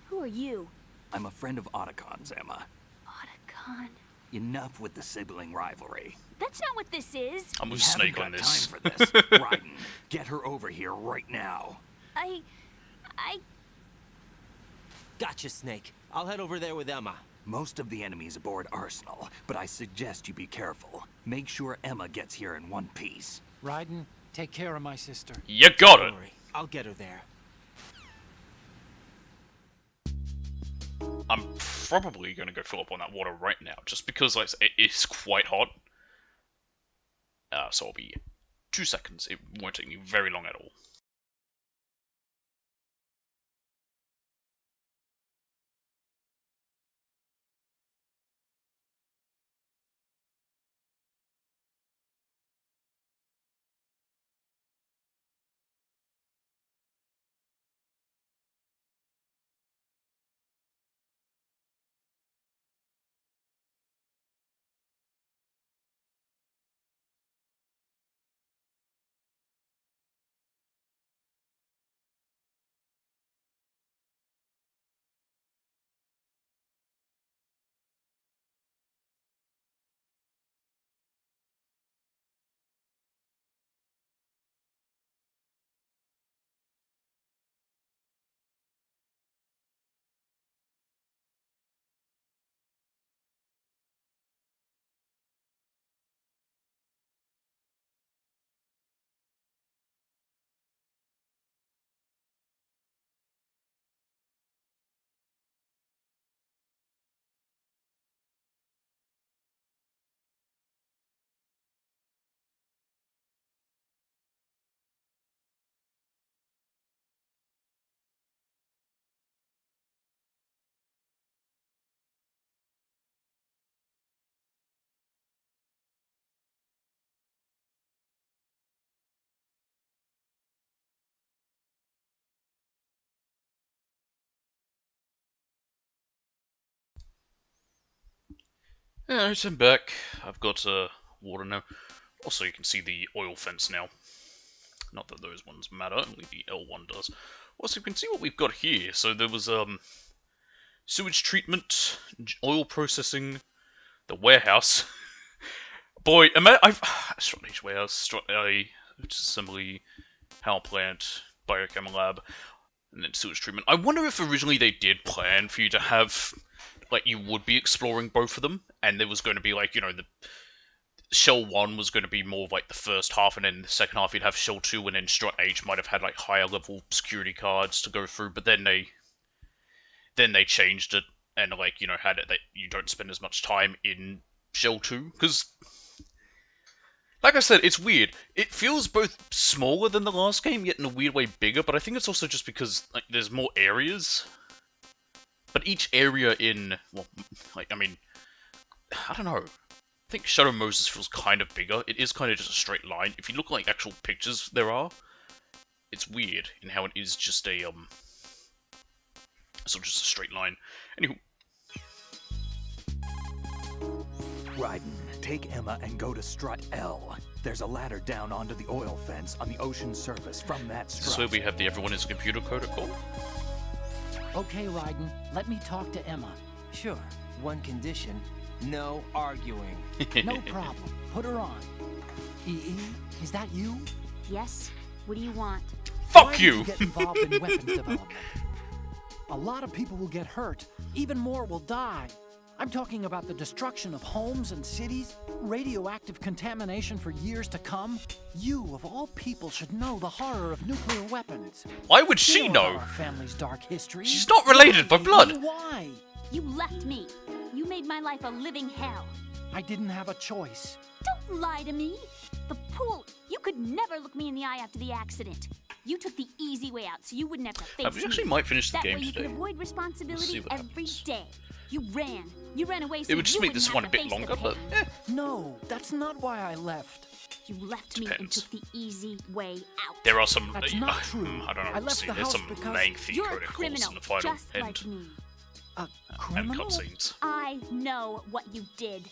Who are you? I'm a friend of Otacon's, Emma. Otacon. Enough with the sibling rivalry. That's not what this is. I'm with We haven't Snake on got this. time for this. Raiden, get her over here right now. I... Gotcha, Snake. I'll head over there with Emma. Most of the enemies aboard Arsenal, but I suggest you be careful. Make sure Emma gets here in one piece. Raiden, take care of my sister. You got it. Don't worry, I'll get her there. I'm probably going to go fill up on that water right now, just because like, it is quite hot. So I'll be 2 seconds. It won't take me very long at all. Alright, I'm back. I've got water now. Also, you can see the oil fence now. Not that those ones matter, only the L1 does. Also, you can see what we've got here. So there was sewage treatment, oil processing, the warehouse. Boy, Stratton warehouse, Stratton assembly, power plant, biochem lab, and then sewage treatment. I wonder if originally they did plan for you to have, like, you would be exploring both of them, and there was going to be, like, you know, the Shell 1 was going to be more of, like, the first half, and then the second half you'd have Shell 2, and then Strat H might have had, like, higher level security cards to go through, but then they changed it, and, like, you know, had it that you don't spend as much time in Shell 2, because, like I said, it's weird. It feels both smaller than the last game, yet in a weird way bigger, but I think it's also just because, like, there's more areas. But each area in, well, like, I mean, I don't know. I think Shadow Moses feels kind of bigger. It is kind of just a straight line. If you look at, like, actual pictures there are, it's weird in how it is just a, sort of just a straight line. Anywho. Raiden, take Emma and go to Strut L. There's a ladder down onto the oil fence on the ocean surface from that strut. This way we have the everyone is a computer protocol. Okay, Raiden, let me talk to Emma. Sure. One condition. No arguing. No problem. Put her on. EE, is that you? Yes? What do you want? Why Fuck did you! Get involved in weapons development. A lot of people will get hurt. Even more will die. I'm talking about the destruction of homes and cities, radioactive contamination for years to come. You, of all people, should know the horror of nuclear weapons. Why would she You know know? our family's dark history. She's not related by blood. Why? You left me. You made my life a living hell. I didn't have a choice. Don't lie to me. The pool, you could never look me in the eye after the accident. You took the easy way out so you wouldn't have to face We me. actually might finish the That game way you today. could avoid see responsibility what every happens. day. You ran away so It would just you make this wouldn't one a have to bit face the longer, but pain. No, that's not why I left. You left me and Depends. took the easy way out. There are some, That's not true. I don't know, I left see, the there's house some because lengthy You're a protocols criminal, in the final just end like me. A and criminal? cutscenes. I know what you did.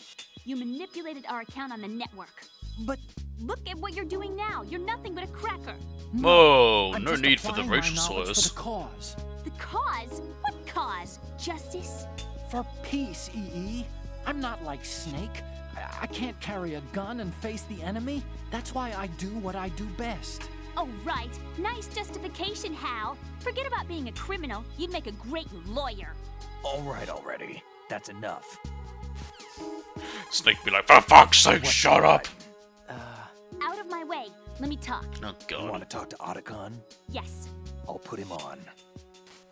You manipulated our account on the network. But Look at what you're doing now. You're nothing but a cracker. Whoa, I'm no just need for the applying my racial knowledge slurs. For the cause. The cause? What cause? Justice? For peace, EE. I'm not like Snake. I can't carry a gun and face the enemy. That's why I do what I do best. Oh, right. Nice justification, Hal. Forget about being a criminal. You'd make a great lawyer. All right already. That's enough. Snake be like, for fuck's sake, shut up! Out of my way. Let me talk. Oh, You God. want to talk to Otacon? Yes. I'll put him on.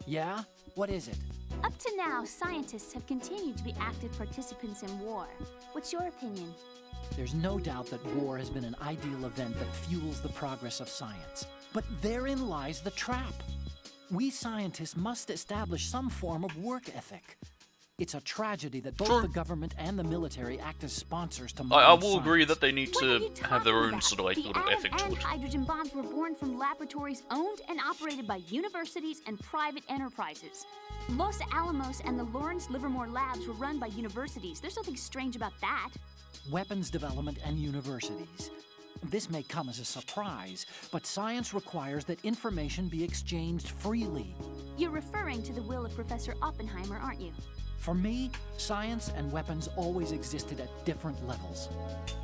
Yeah? What is it? Up to now, scientists have continued to be active participants in war. What's your opinion? There's no doubt that war has been an ideal event that fuels the progress of science. But therein lies the trap. We scientists must establish some form of work ethic. It's a tragedy that both the government and the military act as sponsors to modern I will science. agree that they need What are to you have their talking own about? sort of like The little atom ethic to and it. hydrogen bombs were born from laboratories owned and operated by universities and private enterprises. Los Alamos and the Lawrence Livermore labs were run by universities. There's nothing strange about that. Weapons development and universities. This may come as a surprise, but science requires that information be exchanged freely. You're referring to the will of Professor Oppenheimer, aren't you? For me, science and weapons always existed at different levels.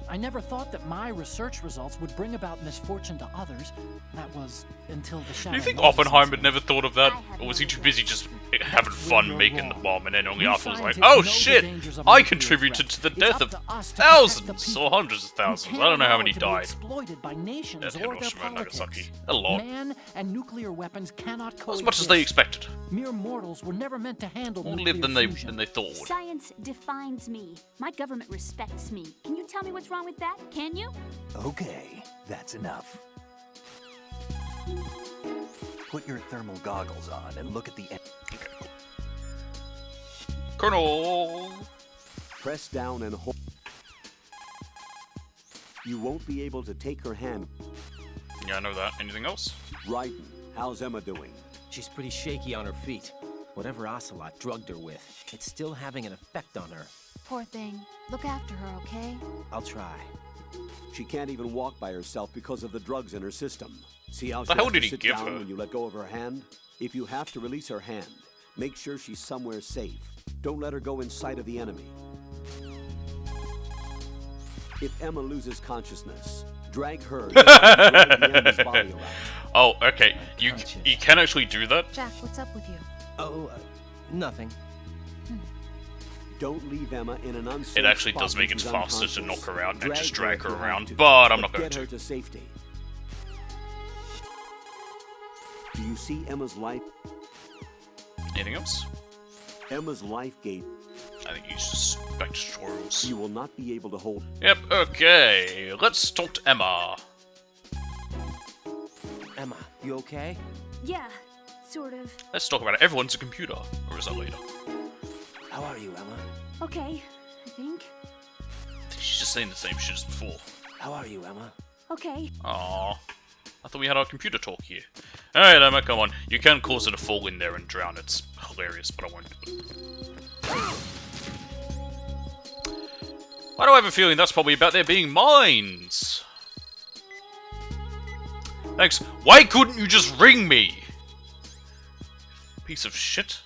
I never thought that my research results would bring about misfortune to others. That was until the Shadow Do you think Moses Oppenheimer incident. never thought of that? I have Or was he no too idea. busy just having fun you're making the wrong. bomb and then only We afterwards like, scientists oh know the shit, dangers of I nuclear contributed threat. to the It's death up of to us to protect the thousands people. or hundreds of We thousands. can't I don't know how allow many it to be died. exploited by nations At or their Hiroshima and politics. Nagasaki. A lot. Man and nuclear weapons cannot coexist. As much as they expected. Mere mortals were never meant to handle More nuclear lived than fusion. they thought would. Science defines me. My government respects me. Can you tell me what's wrong with that? Can you? Okay, that's enough. Put your thermal goggles on and look at the end. Colonel! Press down and hold. You won't be able to take her hand. Yeah, I know that. Anything else? Raiden, how's Emma doing? She's pretty shaky on her feet. Whatever Ocelot drugged her with, it's still having an effect on her. Poor thing. Look after her, okay? I'll try. She can't even walk by herself because of the drugs in her system. See how The she hell has did to he sit give down her? when you let go of her hand? If you have to release her hand, make sure she's somewhere safe. Don't let her go in sight of the enemy. If Emma loses consciousness, drag her and drag the enemy's body around. Oh, okay. You can actually do that? Jack, what's up with you? Oh, nothing. Don't leave Emma in an unsafe It actually spot does make when it she's faster to unconscious. knock her out and just drag if her you have around, to, but I'm not going get to. her to safety. Do you see Emma's life? Anything else? Emma's life gate. I think he's just back to tutorials. You will not be able to hold. Yep, okay. Let's talk to Emma. Emma, you okay? Yeah, sort of. Let's talk about it. Everyone's a computer. Or is that later? How are you, Emma? Okay, I think. She's just saying the same shit as before. How are you, Emma? Okay. Aww. I thought we had our computer talk here. Alright, Emma, come on. You can cause her to fall in there and drown. It's hilarious, but I won't do it. Why do I have a feeling that's probably about there being mines? Thanks. Why couldn't you just ring me? Piece of shit.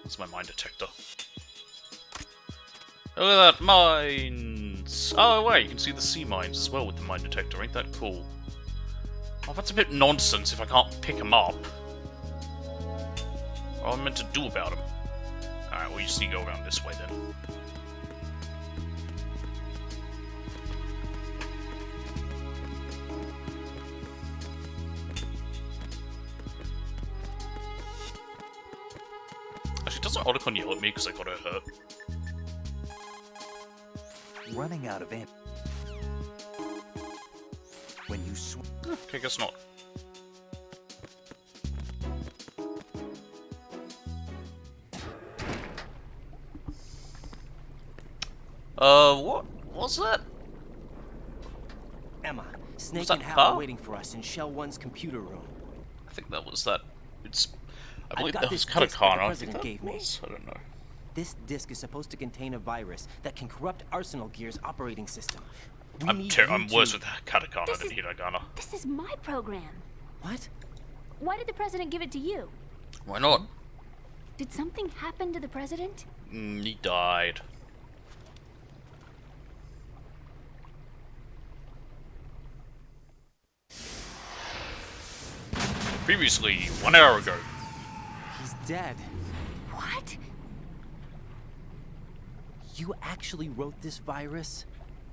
That's my mine detector. Look at that, mines! Oh wait, you can see the sea mines as well with the mine detector, ain't that cool? Oh, that's a bit nonsense if I can't pick them up. What am I meant to do about them? Alright, well you just need to go around this way then. Actually, doesn't Otacon yell at me because I got her hurt? Running out of amp. When you swim. Okay, guess not. What was that? Emma, Snake that and Hal car? are waiting for us in Shell 1's computer room. I think that was that. It's. I believe got that was this disc that the Katakana. I think president that gave me. was. I don't know. This disk is supposed to contain a virus that can corrupt Arsenal Gear's operating system. We I'm need I'm you worse to- with Katakana This than is- Hiragana. This is my program. What? Why did the president give it to you? Why not? Did something happen to the president? He died. Previously, 1 hour ago. He's dead. What? You actually wrote this virus?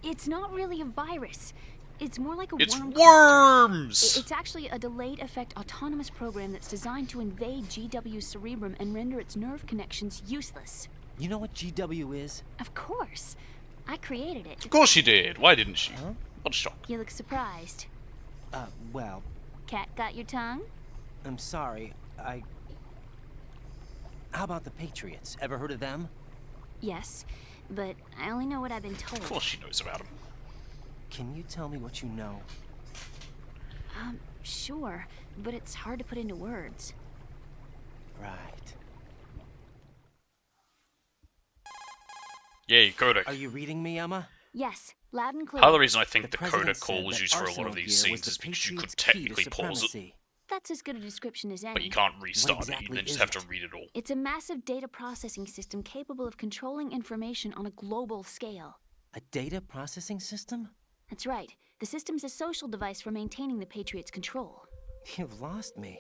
It's not really a virus. It's more like a It's worm. worms! It's actually a delayed effect autonomous program that's designed to invade GW's cerebrum and render its nerve connections useless. You know what GW is? Of course. I created it. Of course she did. Why didn't she? Huh? What a shock. You look surprised. Well, Cat got your tongue? I'm sorry. How about the Patriots? Ever heard of them? Yes, but I only know what I've been told. Of course she knows about him. Can you tell me what you know? Sure, but it's hard to put into words. Right. Yay, codec. Are you reading me, Emma? Yes, loud and clear. Part of the reason I think the president codec call said was that used for a lot Arsenal of these Gear was scenes the is because you could Patriots' key to technically pause it, supremacy. That's as good a description as any. but you can't restart What it. You exactly then just is have to it? read it all. It's a massive data processing system capable of controlling information on a global scale. A data processing system? That's right. The system's a social device for maintaining the Patriots' control. You've lost me.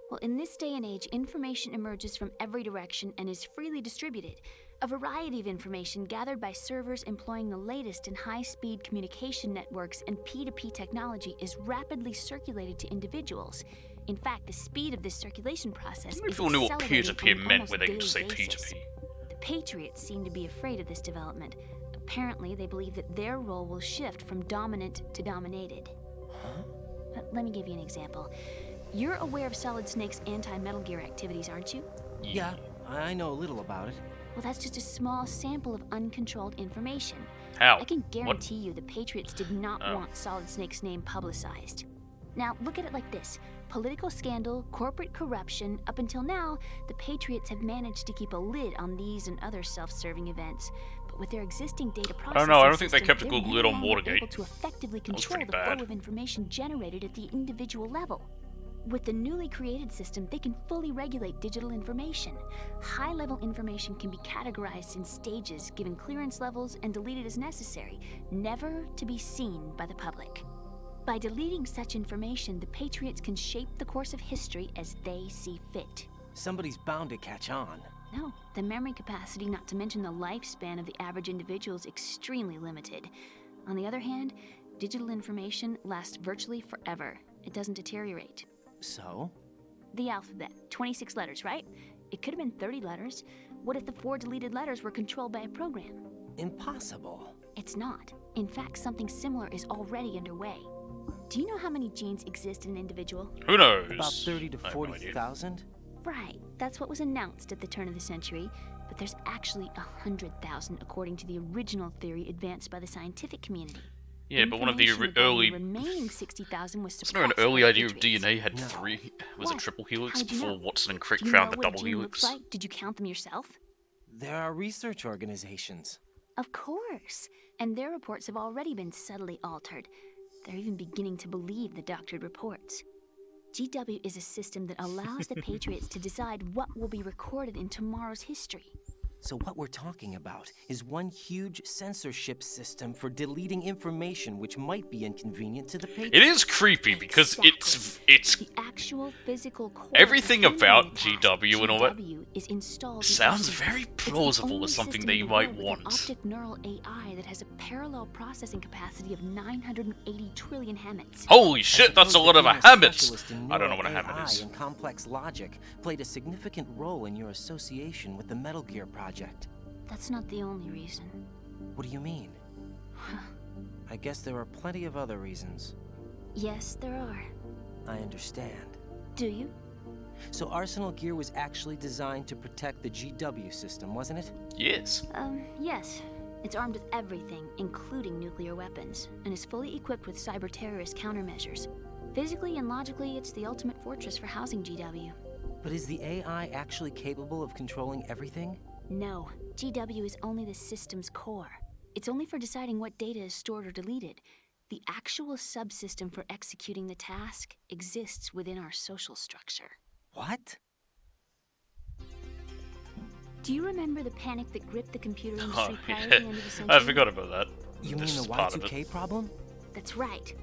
Well, in this day and age, information emerges from every direction and is freely distributed. A variety of information gathered by servers employing the latest in high-speed communication networks and P2P technology is rapidly circulated to individuals. In fact, the speed of this circulation process I don't know if is people knew what accelerating peer-to-peer on an meant almost when they could just say daily basis. P2P. The Patriots seem to be afraid of this development. Apparently, they believe that their role will shift from dominant to dominated. Huh? Let me give you an example. You're aware of Solid Snake's anti-Metal Gear activities, aren't you? Yeah, I know a little about it. Well, that's just a small sample of uncontrolled information. How? I can What? guarantee you the Patriots did not Oh. want Solid Snake's name publicized. Now, look at it like this. Political scandal, corporate corruption, up until now, the Patriots have managed to keep a lid on these and other self-serving events. But with their existing data processing know, I don't think they system, kept a they're good lid on no longer Watergate. able to effectively That was control pretty the bad. flow of information generated at the individual level. With the newly created system, they can fully regulate digital information. High-level information can be categorized in stages, given clearance levels, and deleted as necessary, never to be seen by the public. By deleting such information, the Patriots can shape the course of history as they see fit. Somebody's bound to catch on. No, the memory capacity, not to mention the lifespan of the average individual, is extremely limited. On the other hand, digital information lasts virtually forever. It doesn't deteriorate. So? The alphabet, 26 letters, right? It could have been 30 letters. What if the 4 deleted letters were controlled by a program? Impossible. It's not. In fact, something similar is already underway. Do you know how many genes exist in an individual? Who knows? About 30 to I have no idea. 40,000? Right, that's what was announced at the turn of the century, but there's actually 100,000 according to the original theory advanced by the scientific community. Yeah, but one of the Information regarding early... the remaining 60,000 was Wasn't there an suppressed by early the idea of Patriots. DNA had No. 3? Was it What? triple helix How'd you before know? Watson and Crick Do you found know the what a double gene helix? looks like? Did you count them yourself? There are research organizations. Of course. And their reports have already been subtly altered. They're even beginning to believe the doctored reports. GW is a system that allows the Patriots to decide what will be recorded in tomorrow's history. So what we're talking about is one huge censorship system for deleting information which might be inconvenient to the Patriots. It is creepy because it's The actual physical core everything of the about task, GW and all that GW is installed in sounds everything. very It's the plausible only as something system they in the might world with want. an optic neural AI that has a parallel processing capacity of 980 trillion hammets. Holy I shit, that's a suppose lot that of being a habits! specialist in I don't know what a neural habit AI is. and complex logic played a significant role in your association with the Metal Gear project. That's not the only reason. What do you mean? I guess there are plenty of other reasons. Yes, there are. I understand. Do you? So Arsenal Gear was actually designed to protect the GW system, wasn't it? Yes. Yes. It's armed with everything, including nuclear weapons, and is fully equipped with cyber-terrorist countermeasures. Physically and logically, it's the ultimate fortress for housing GW. But is the AI actually capable of controlling everything? No, GW is only the system's core. It's only for deciding what data is stored or deleted. The actual subsystem for executing the task exists within our social structure. What? Do you remember the panic that gripped the computer industry Oh, prior yeah. to the end of the century? I forgot about that. You This mean is the part of it. Y2K problem? That's right.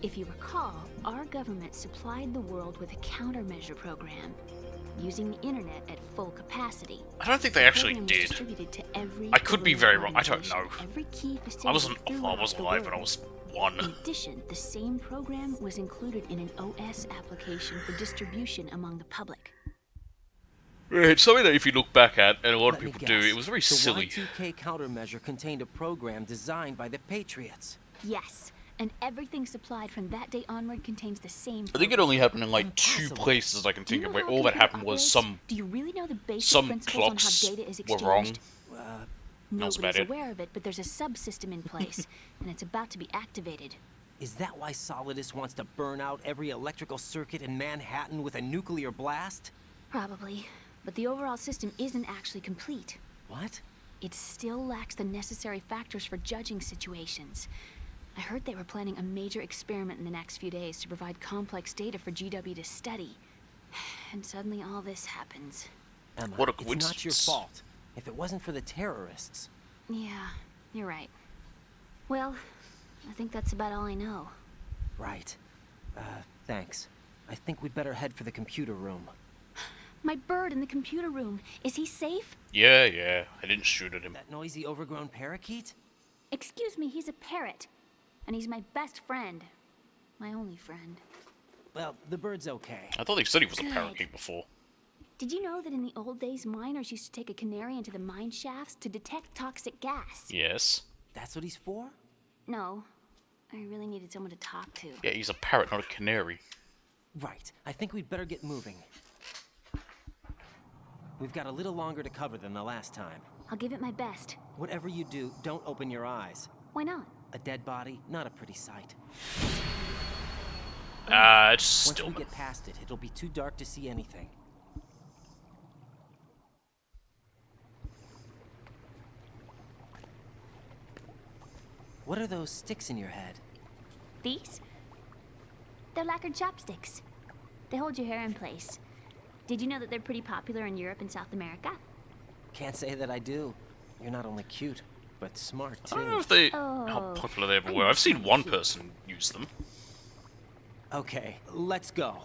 If you recall, our government supplied the world with a countermeasure program, using the internet at full capacity. I don't think they actually The program was did. distributed to every I could be government very wrong. I don't organization, know. Every key I facility wasn't throughout the alive when I world. was 1. In addition, the same program was included in an OS application for distribution among the public. It's something that if you look back at, and a lot of Let me people do, guess. it was very the silly. Y2K countermeasure contained a program designed by the Patriots. Yes, and everything supplied from that day onward contains the same I think it only happened in like 2 Impossible. places I can Do you think of know where how all that computer happened was operates? Do you really know the basic some principles on clocks how data is were exchanged? wrong. Uh, That's about Nobody's it. aware of it, but there's a subsystem in place, and it's about to be activated. is that why Solidus wants to burn out every electrical circuit in Manhattan with a nuclear blast? Probably, but the overall system isn't actually complete. What? It still lacks the necessary factors for judging situations. I heard they were planning a major experiment in the next few days to provide complex data for GW to study. And suddenly all this happens. Emma, What a it's not your coincidence. fault. If it wasn't for the terrorists. Yeah, you're right. Well, I think that's about all I know. Right. Thanks. I think we'd better head for the computer room. My bird in the computer room. Is he safe? Yeah, I didn't shoot at him. That noisy, overgrown parakeet? Excuse me, he's a parrot. And he's my best friend. My only friend. Well, the bird's okay. I thought they said he was a Good. parakeet before. Did you know that in the old days, miners used to take a canary into the mine shafts to detect toxic gas? Yes. That's what he's for? No. I really needed someone to talk to. Yeah, he's a parrot, not a canary. Right. I think we'd better get moving. We've got a little longer to cover than the last time. I'll give it my best. Whatever you do, don't open your eyes. Why not? A dead body, not a pretty sight. It's Once still. we get past it, it'll be too dark to see anything. What are those sticks in your head? These? They're lacquered chopsticks. They hold your hair in place. Did you know that they're pretty popular in Europe and South America? Can't say that I do. You're not only cute, but smart I too. don't know if they Oh, how popular they ever were. I've seen one person use them. Okay, let's go.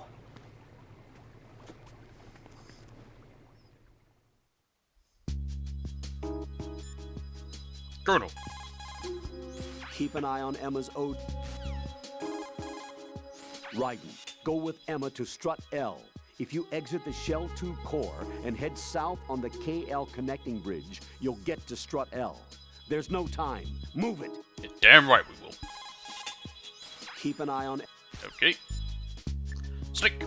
Colonel. Keep an eye on Emma's O. Raiden, go with Emma to Strut L. If you exit the Shell 2 core and head south on the KL connecting bridge, you'll get to Strut L. There's no time. Move it. You're damn right we will. Keep an eye on... Okay. Snake.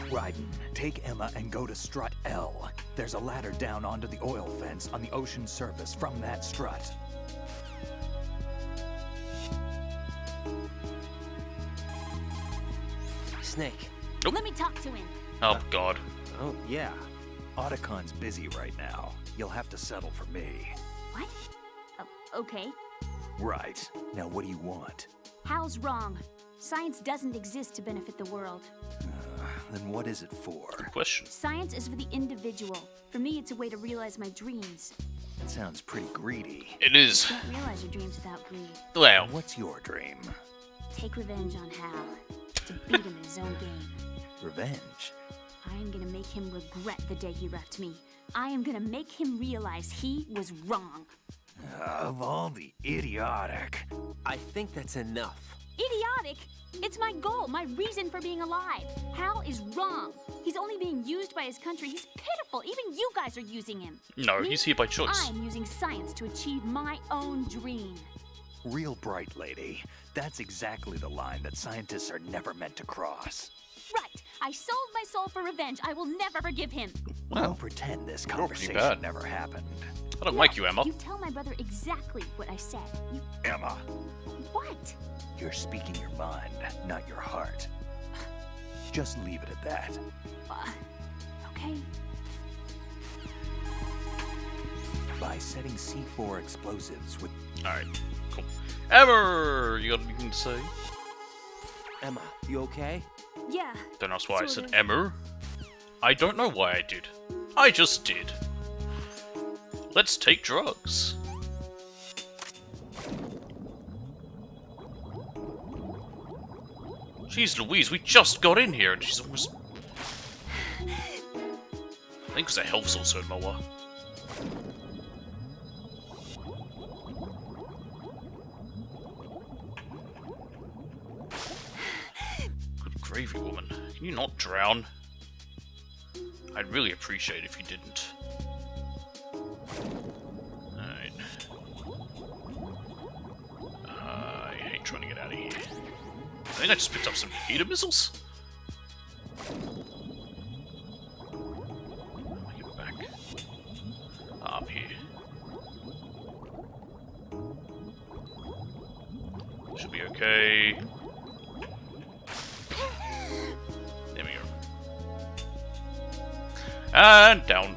Raiden, take Emma and go to Strut L. There's a ladder down onto the oil fence on the ocean surface from that strut. Snake. Nope. Let me talk to him. Oh god. Oh, yeah. Otacon's busy right now. You'll have to settle for me. What? Okay. Right. Now what do you want? Hal's wrong. Science doesn't exist to benefit the world. Then what is it for? Good question. Science is for the individual. For me, it's a way to realize my dreams. That sounds pretty greedy. It is. You can't realize your dreams without greed. Well, What's your dream? Take revenge on Hal. To beat him in his own game. Revenge? I am gonna make him regret the day he left me. I am gonna make him realize he was wrong. Of all the idiotic. I think that's enough. Idiotic? It's my goal, my reason for being alive. Hal is wrong. He's only being used by his country. He's pitiful. Even you guys are using him. no, Me? he's here by choice. I'm using science to achieve my own dream. Real bright lady. That's exactly the line that scientists are never meant to cross. Right. I sold my soul for revenge. I will never forgive him. Don't pretend this you're pretty conversation bad. never happened. I don't like you, Emma. You tell my brother exactly what I said. You... Emma, What? you're speaking your mind, not your heart. Just leave it at that. Okay. by setting C4 explosives with... Alright, cool. Emma, you got anything to say? Emma, you okay? Yeah. Don't ask why I sort said of. Emma. I don't know why I did. I just did. Let's take drugs. Jeez Louise, we just got in here and she's almost... I think it's a health source her mower. Good gravy, woman. Can you not drown? I'd really appreciate it if you didn't. Alright. I hate trying to get out of here. I think I just picked up some heater missiles? Get back. Up here. Should be okay. There we go. And down.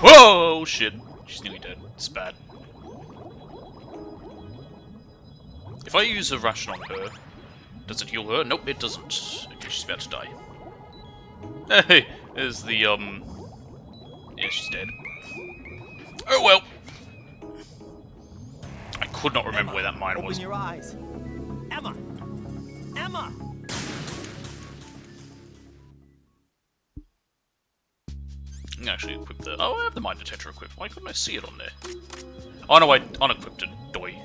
Whoa, shit. She's nearly dead. It's bad. If I use a ration on her, does it heal her? Nope, it doesn't. Okay, she's about to die. Hey, there's the, yeah, she's dead. Oh well. I could not remember where that mine was. Open your eyes. Emma! Emma! I can actually equip the... Oh, I have the mine detector equipped. Why couldn't I see it on there? Oh no, I unequipped it. Doy.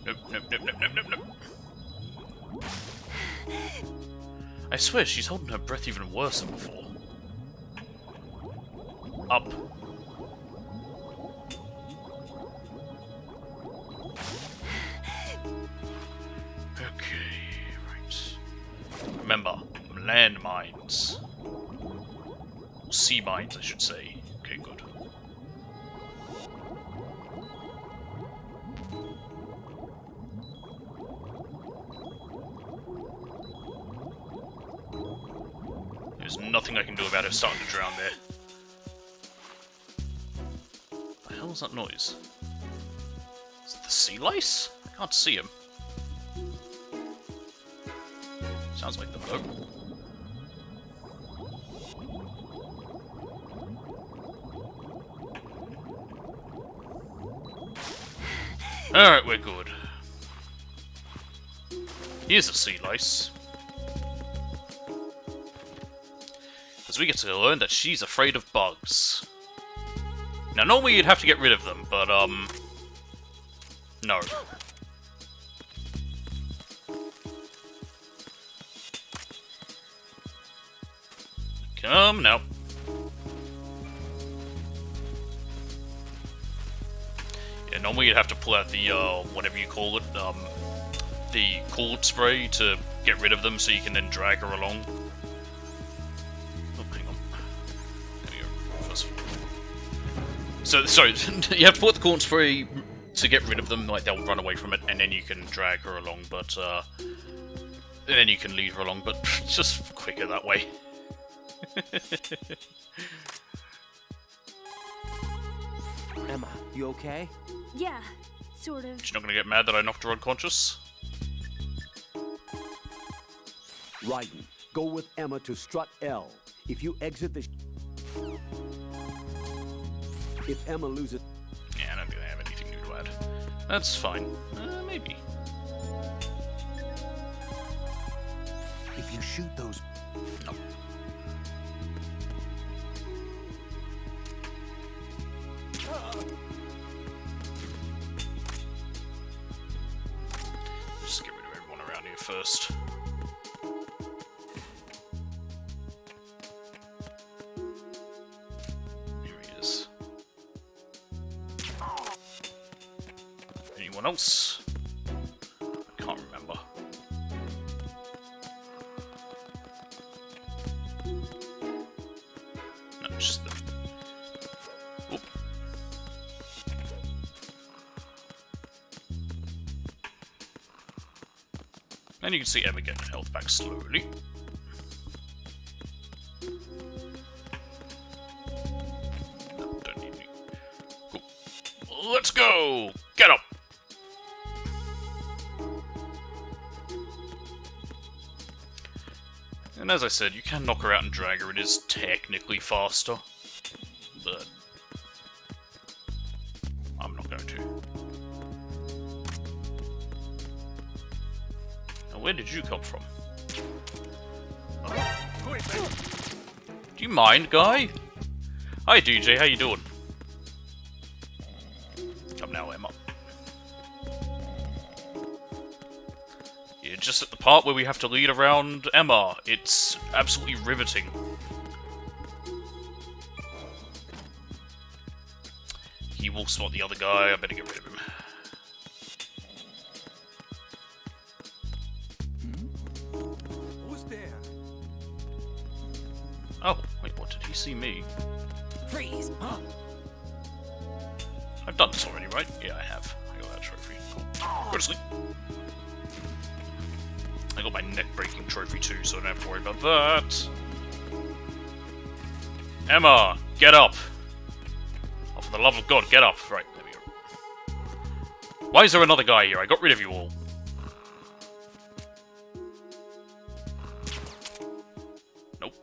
Nope, nope, nope, nope, nope, nope, nope. I swear she's holding her breath even worse than before. Up. Okay, right. Remember, landmines. Or sea mines, I should say. Okay, good. There's nothing I can do about her starting to drown there. What the hell was that noise? Is it the sea lice? I can't see him. Sounds like them though. Alright, we're good. Here's a sea lice. Because we get to learn that she's afraid of bugs. Now, normally you'd have to get rid of them, but, no. Come now. Yeah, normally you'd have to pull out the, whatever you call it, the coolant spray to get rid of them so you can then drag her along. Oh, hang on. There we go. First of all. So, sorry, you have to put the coolant spray to get rid of them, like they'll run away from it, and then you can drag her along, but, and then you can lead her along, but it's just quicker that way. Emma, you okay? Yeah, sort of. She's not gonna get mad that I knocked her unconscious? Raiden, go with Emma to strut L. If you exit the... If Emma loses... Yeah, I don't think I have anything new to add. That's fine. Maybe. If you shoot those... No. Just get rid of everyone around here first. Here he is. Anyone else? I can't remember. No, it's just them. And you can see Emma getting health back slowly. No, don't need me. Cool. Let's go! Get up! And as I said, you can knock her out and drag her. It is technically faster. But I'm not going to. Now, where did you come from? Do you mind, guy? Hi, DJ. How you doing? Come now, Emma. You're just at the part where we have to lead around Emma. It's absolutely riveting. He will spot the other guy. I better get rid of him. Who's there? Oh, wait, what? Did he see me? Freeze! Huh? I've done this already, right? Yeah, I have. I got that trophy. Cool. Go to sleep. I got my neck-breaking trophy too, so I don't have to worry about that. Emma, get up! Oh, for the love of God, get up! Right, there we go. Why is there another guy here? I got rid of you all. Nope.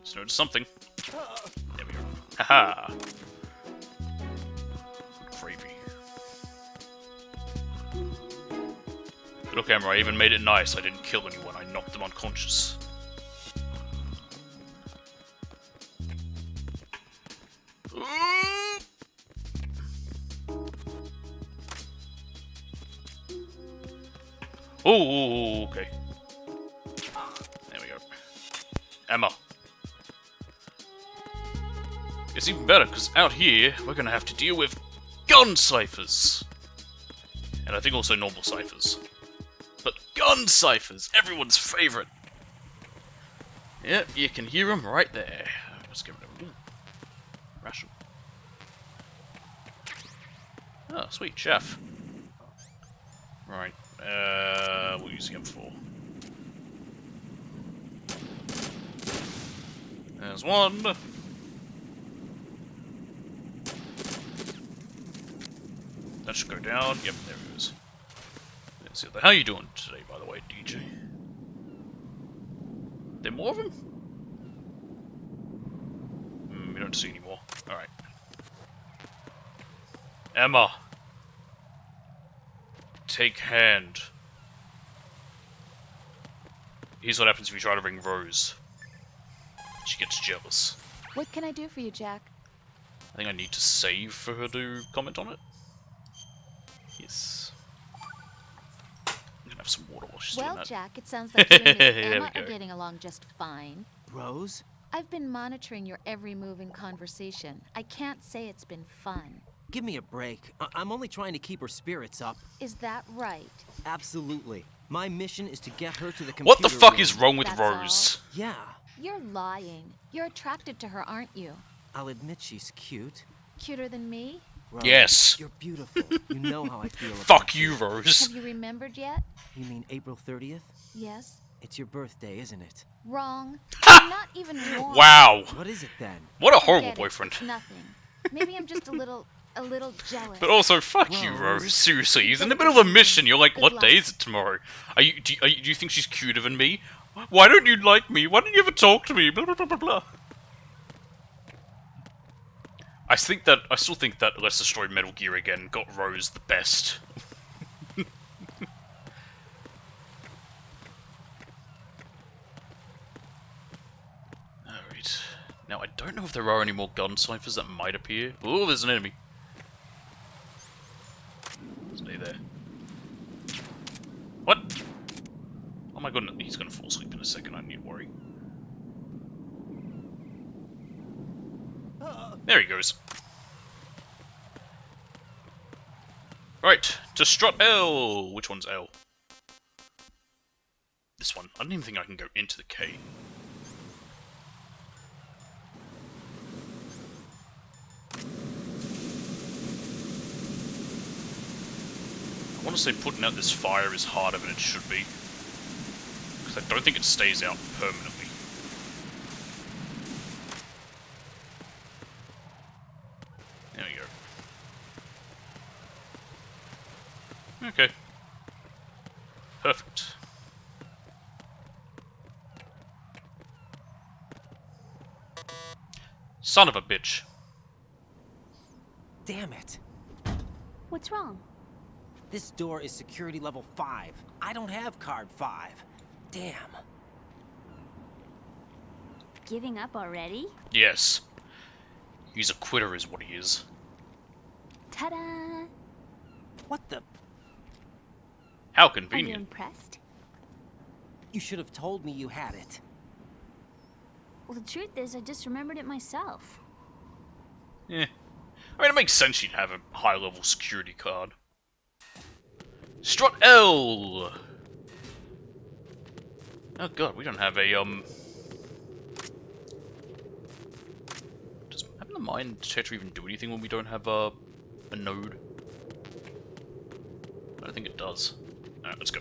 Just noticed something. There we go. Haha! Gravy. Look, Emma, I even made it nice. I didn't kill anyone. I knocked them unconscious. Oh, okay. There we go. Emma. It's even better, because out here, we're going to have to deal with gun ciphers. And I think also normal ciphers. But gun ciphers, everyone's favorite. Yep, you can hear them right there. Let's get rid of them. Ration. Oh, sweet, chef. Right, we'll use the M4. There's one. That should go down. Yep, there it is. There's the other. How are you doing today, by the way, DJ? There more of them? We don't see any more. Alright. Emma. Take hand. Here's what happens if you try to ring Rose. She gets jealous. What can I do for you, Jack? I think I need to save for her to comment on it. Yes. I'm gonna have some water while she's doing Well, that. Jack, it sounds like you and Miss There Emma we are go. getting along just fine. Rose? I've been monitoring your every move in conversation. I can't say it's been fun. Give me a break. I'm only trying to keep her spirits up. Is that right? Absolutely. My mission is to get her to the computer What the fuck room. is wrong with That's Rose? Yeah. You're lying. You're attracted to her, aren't you? I'll admit she's cute. Cuter than me? Rose, Yes. You're beautiful. You know how I feel about Fuck you, Rose. Have you remembered yet? You mean April 30th? Yes. It's your birthday, isn't it? Wrong. I'm not even warm. Wow. What is it then? What a horrible Forget it. boyfriend. It's nothing. Maybe I'm just a little jealous. But also, fuck you, Rose. Seriously, he's in the middle of a mission. You're like, what day is it tomorrow? Do you think she's cuter than me? Why don't you like me? Why don't you ever talk to me? Blah blah blah blah blah. I still think that Let's Destroy Metal Gear again got Rose the best. Alright. Now, I don't know if there are any more gun ciphers that might appear. Oh, there's an enemy. Stay there. What? Oh my goodness, he's gonna fall asleep in a second, I need to worry. There he goes. Right, to strut L. Which one's L? This one. I don't even think I can go into the K. I want to say putting out this fire is harder than it should be. Because I don't think it stays out permanently. There we go. Okay. Perfect. Son of a bitch. Damn it. What's wrong? This door is security level 5. I don't have card 5. Damn. Giving up already? Yes. He's a quitter is what he is. Ta-da! What the? How Are you convenient. impressed? You should have told me you had it. Well, the truth is, I just remembered it myself. Yeah. I mean, it makes sense you'd have a high-level security card. Strut L! Oh god, we don't have a, Does having the mine detector even do anything when we don't have a node? I don't think it does. Alright, let's go.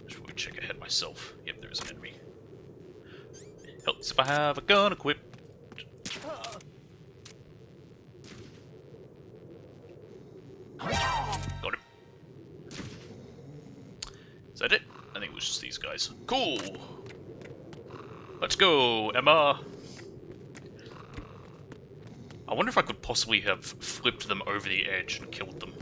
Just probably check ahead myself. Yep, there is an enemy. Helps if I have a gun equipped. Got him. Is that it? I think it was just these guys. Cool! Let's go, Emma! I wonder if I could possibly have flipped them over the edge and killed them.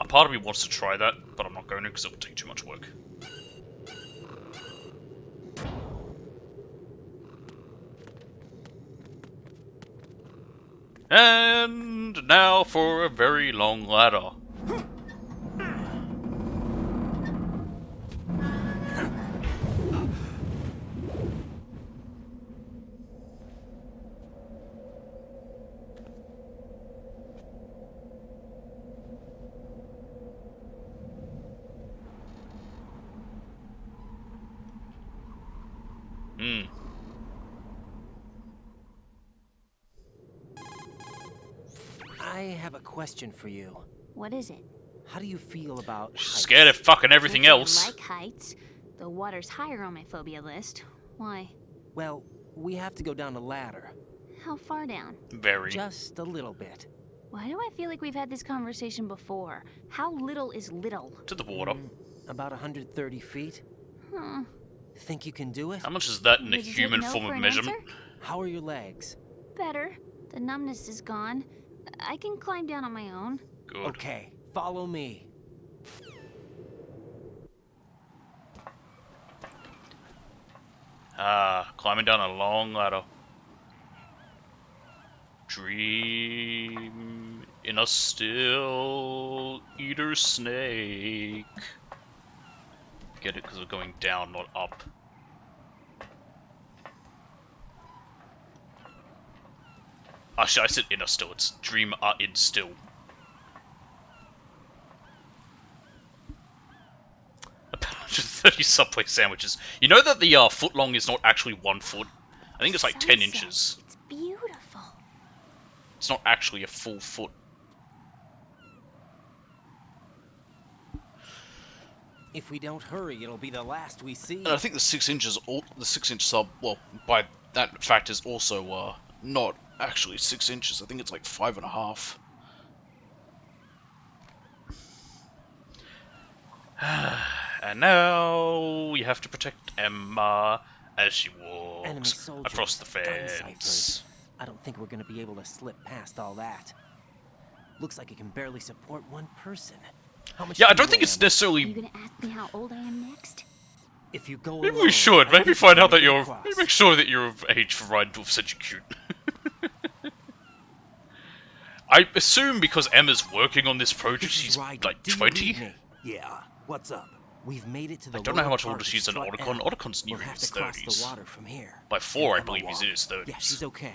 A part of me wants to try that, but I'm not going to because it would take too much work. And now for a very long ladder. I have a question for you. What is it? How do you feel about heights? Scared of fucking everything Can't else. say I like heights. The water's higher on my phobia list. Why? Well, we have to go down a ladder. How far down? Very. Just a little bit. Why do I feel like we've had this conversation before? How little is little? To the water. About 130 feet. Huh. Think you can do it? How much is that in a Would you take human no form for of an measurement? answer? How are your legs? Better. The numbness is gone. I can climb down on my own. Good. Okay, follow me. Ah, climbing down a long ladder. Dream in a still eater snake. Get it? Because we're going down, not up. Actually, I said inner still. It's dream in still. About 130 Subway sandwiches. You know that the foot long is not actually 1 foot? I think it's like 10 inches. It's beautiful. It's not actually a full foot. If we don't hurry, it'll be the last we see. And I think the 6 inches, the 6-inch sub, well, by that fact is also not actually 6 inches. I think it's like 5.5. And now we have to protect Emma as she Enemy walks soldiers, across the gun fence. ciphers. I don't think we're gonna be able to slip past all that. Looks like it can barely support one person. How much Yeah, do I you don't think weigh, it's Emma? Are necessarily. you gonna ask me how old I am next? If you go Maybe alone, we should. I Maybe think find you out can that make it you're. across. Maybe make sure that you're of age for Ryan Dwarf said you're cute. I assume because Emma's working on this project, This is she's Raiden. like Do you 20. read me? Yeah, what's up? We've made it to the I don't know how lower much older part of she is than Strut Otacon. L. Otacon's near We'll have his to cross 30s. the water from here. By 4, I Emma believe he's in walk. his 30s. Yeah, she's okay.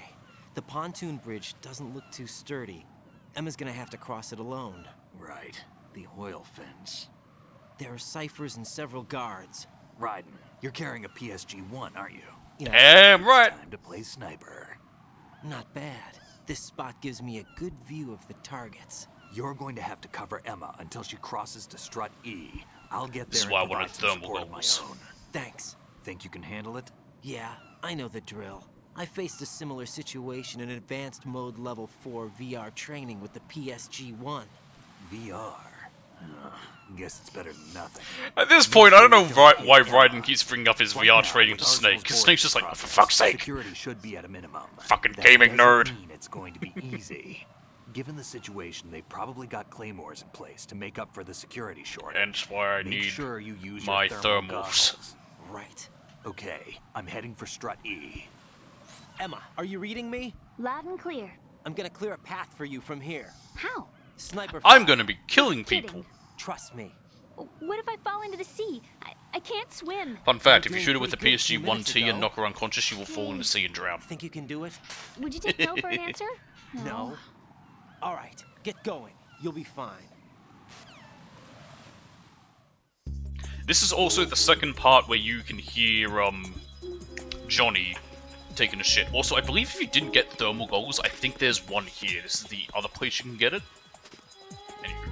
The pontoon bridge doesn't look too sturdy. Emma's gonna have to cross it alone. Right, the oil fence. There are ciphers and several guards. Raiden, you're carrying a PSG-1, aren't you? You know, Damn right! Time to play sniper. not bad. This spot gives me a good view of the targets. You're going to have to cover Emma until she crosses to strut E. I'll get there This is and why I provide wanted some thermal support of my goggles. own. Thanks. Think you can handle it? Yeah, I know the drill. I faced a similar situation in advanced mode level 4 VR training with the PSG-1. VR. Guess it's better than nothing. At this point, I don't know why Raiden keeps bringing up his VR training to Snake, because Snake's just like, oh, for fuck's sake! Security should be at a minimum. Fucking That gaming nerd. doesn't mean it's going to be easy. Given the situation, they probably got claymores in place to make up for the security shortage. Hence why I Make need sure you use my your thermal thermals. goggles. Right. Okay, I'm heading for strut E. Emma, are you reading me? Loud and clear. I'm gonna clear a path for you from here. How? Sniper I'm fire. gonna be killing people. Kidding. Trust me. What if I fall into the sea? I can't swim. Fun fact, if you doing shoot her with the pretty good a few minutes PSG-1T and ago. knock her unconscious, she will fall in the sea and drown. Think you can do it? Would you take no for an answer? No. All right, get going. You'll be fine. This is also the second part where you can hear, Johnny taking a shit. Also, I believe if you didn't get thermal goggles, I think there's one here. This is the other place you can get it. Anyway.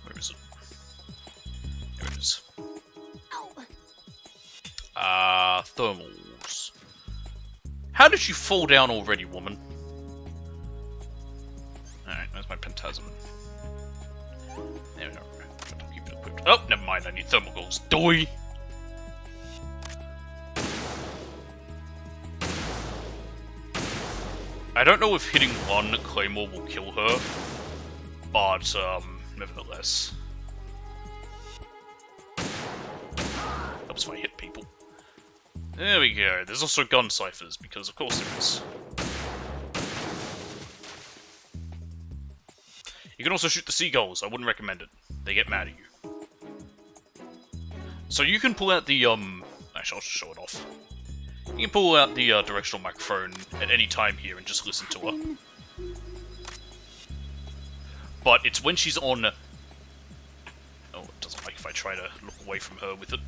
Where is it? There it is. Thermals. How did you fall down already, woman? Alright, there's my Pentasm. There we go. Keep it equipped. Oh, never mind, I need thermal goggles. Doi! I don't know if hitting one claymore will kill her, but, nevertheless. Helps if I hit people. There we go. There's also gun ciphers, because of course there is. You can also shoot the seagulls. I wouldn't recommend it. They get mad at you. So you can pull out the, actually, I'll just show it off. You can pull out the directional microphone at any time here and just listen to her. But it's when she's on... Oh, it doesn't like if I try to look away from her with it.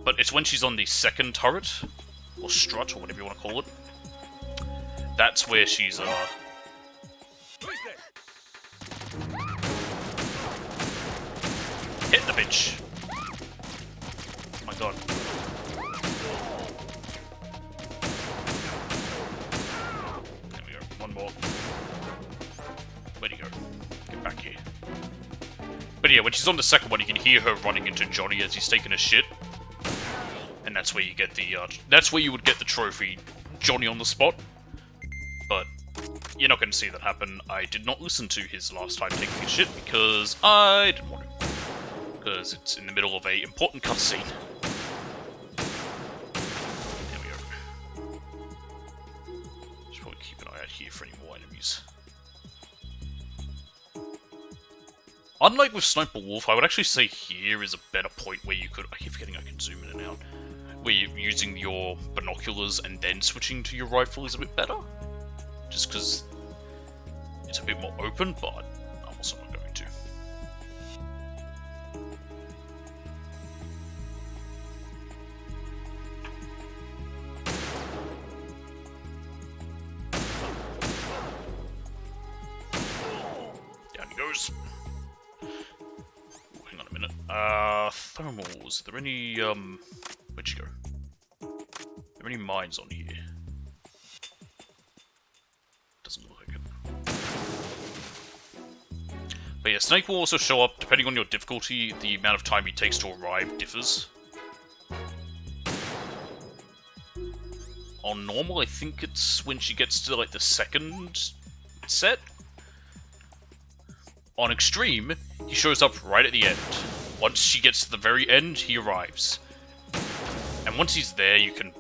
But it's when she's on the second turret, or strut, or whatever you want to call it. That's where she's, hit the bitch! Oh my god. There we go. One more. Where'd he go? Get back here. But yeah, when she's on the second one, you can hear her running into Johnny as he's taking a shit. And that's where you get the, that's where you would get the trophy, Johnny on the spot. But you're not going to see that happen. I did not listen to his last time taking a shit because I didn't want to. Because it's in the middle of a important cutscene. There we go. Should probably keep an eye out here for any more enemies. Unlike with Sniper Wolf, I would actually say here is a better point where you could... I keep forgetting I can zoom in and out. Where you're using your binoculars and then switching to your rifle is a bit better. Just because it's a bit more open, but I'm also not going to. Down he goes. Ooh, hang on a minute. Thermals. Are there any, where'd you go? Are there any mines on here? Doesn't look like it. But yeah, Snake will also show up, depending on your difficulty, the amount of time he takes to arrive differs. On normal, I think it's when she gets to, like, the second set. On extreme, he shows up right at the end. Once she gets to the very end, he arrives. And once he's there, you can...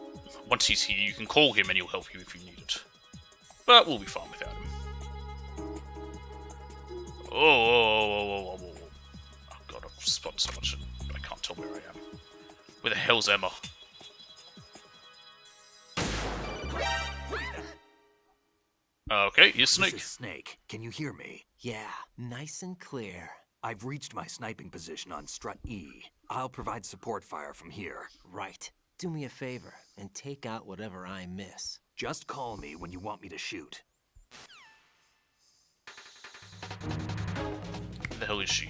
Once he's here, you can call him and he'll help you if you need it. But we'll be fine without him. Oh god, I've spotted so much and I can't tell where I am. Where the hell's Emma? Okay, here's Snake. This is Snake. Can you hear me? Yeah, nice and clear. I've reached my sniping position on strut E. I'll provide support fire from here. Right. Do me a favor and take out whatever I miss. Just call me when you want me to shoot. Where the hell is she?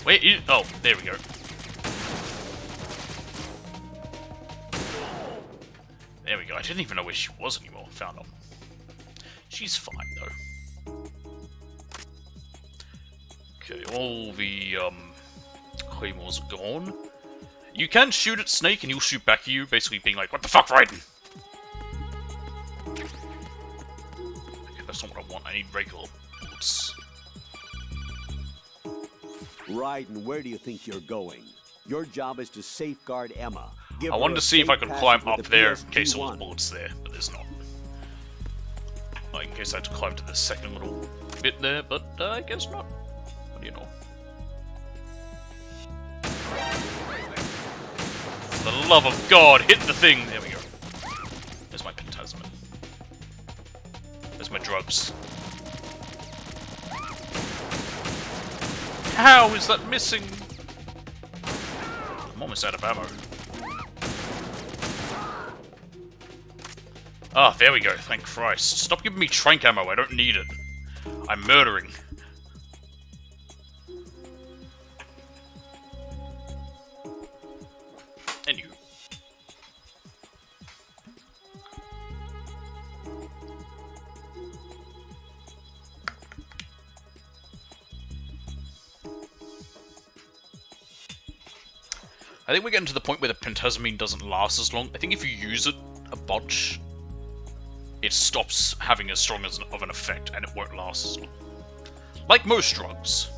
Wait, oh, there we go. There we go. I didn't even know where she was anymore. Found her. She's fine, though. Okay, all the, claymores are gone. You can shoot at Snake and he'll shoot back at you, basically being like, "What the fuck, Raiden?" Okay, that's not what I want. I need regular bullets. Raiden, where do you think you're going? Your job is to safeguard Emma. Give I her wanted a to see if I safe could passage climb with up the there in case there was PSG-1. bullets there, but there's not. Like, in case I had to climb to the second little bit there, but I guess not. What do you know? For the love of God, hit the thing! There we go. There's my Pentasmin. There's my drugs. How is that missing? I'm almost out of ammo. Ah, there we go, thank Christ. Stop giving me trank ammo, I don't need it. I'm murdering. Anywho. I think we're getting to the point where the Pentasmin doesn't last as long. I think if you use it a bunch, it stops having as strong of an effect, and it won't last as long. Like most drugs.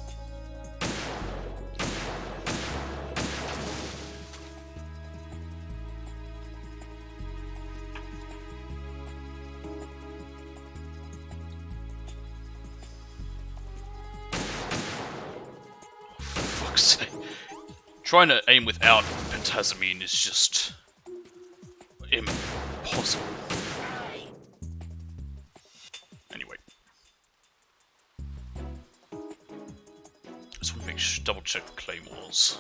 Oh, for fuck's sake. Trying to aim without Pentasmin is just impossible. Anyway. Just want to double check the claymores.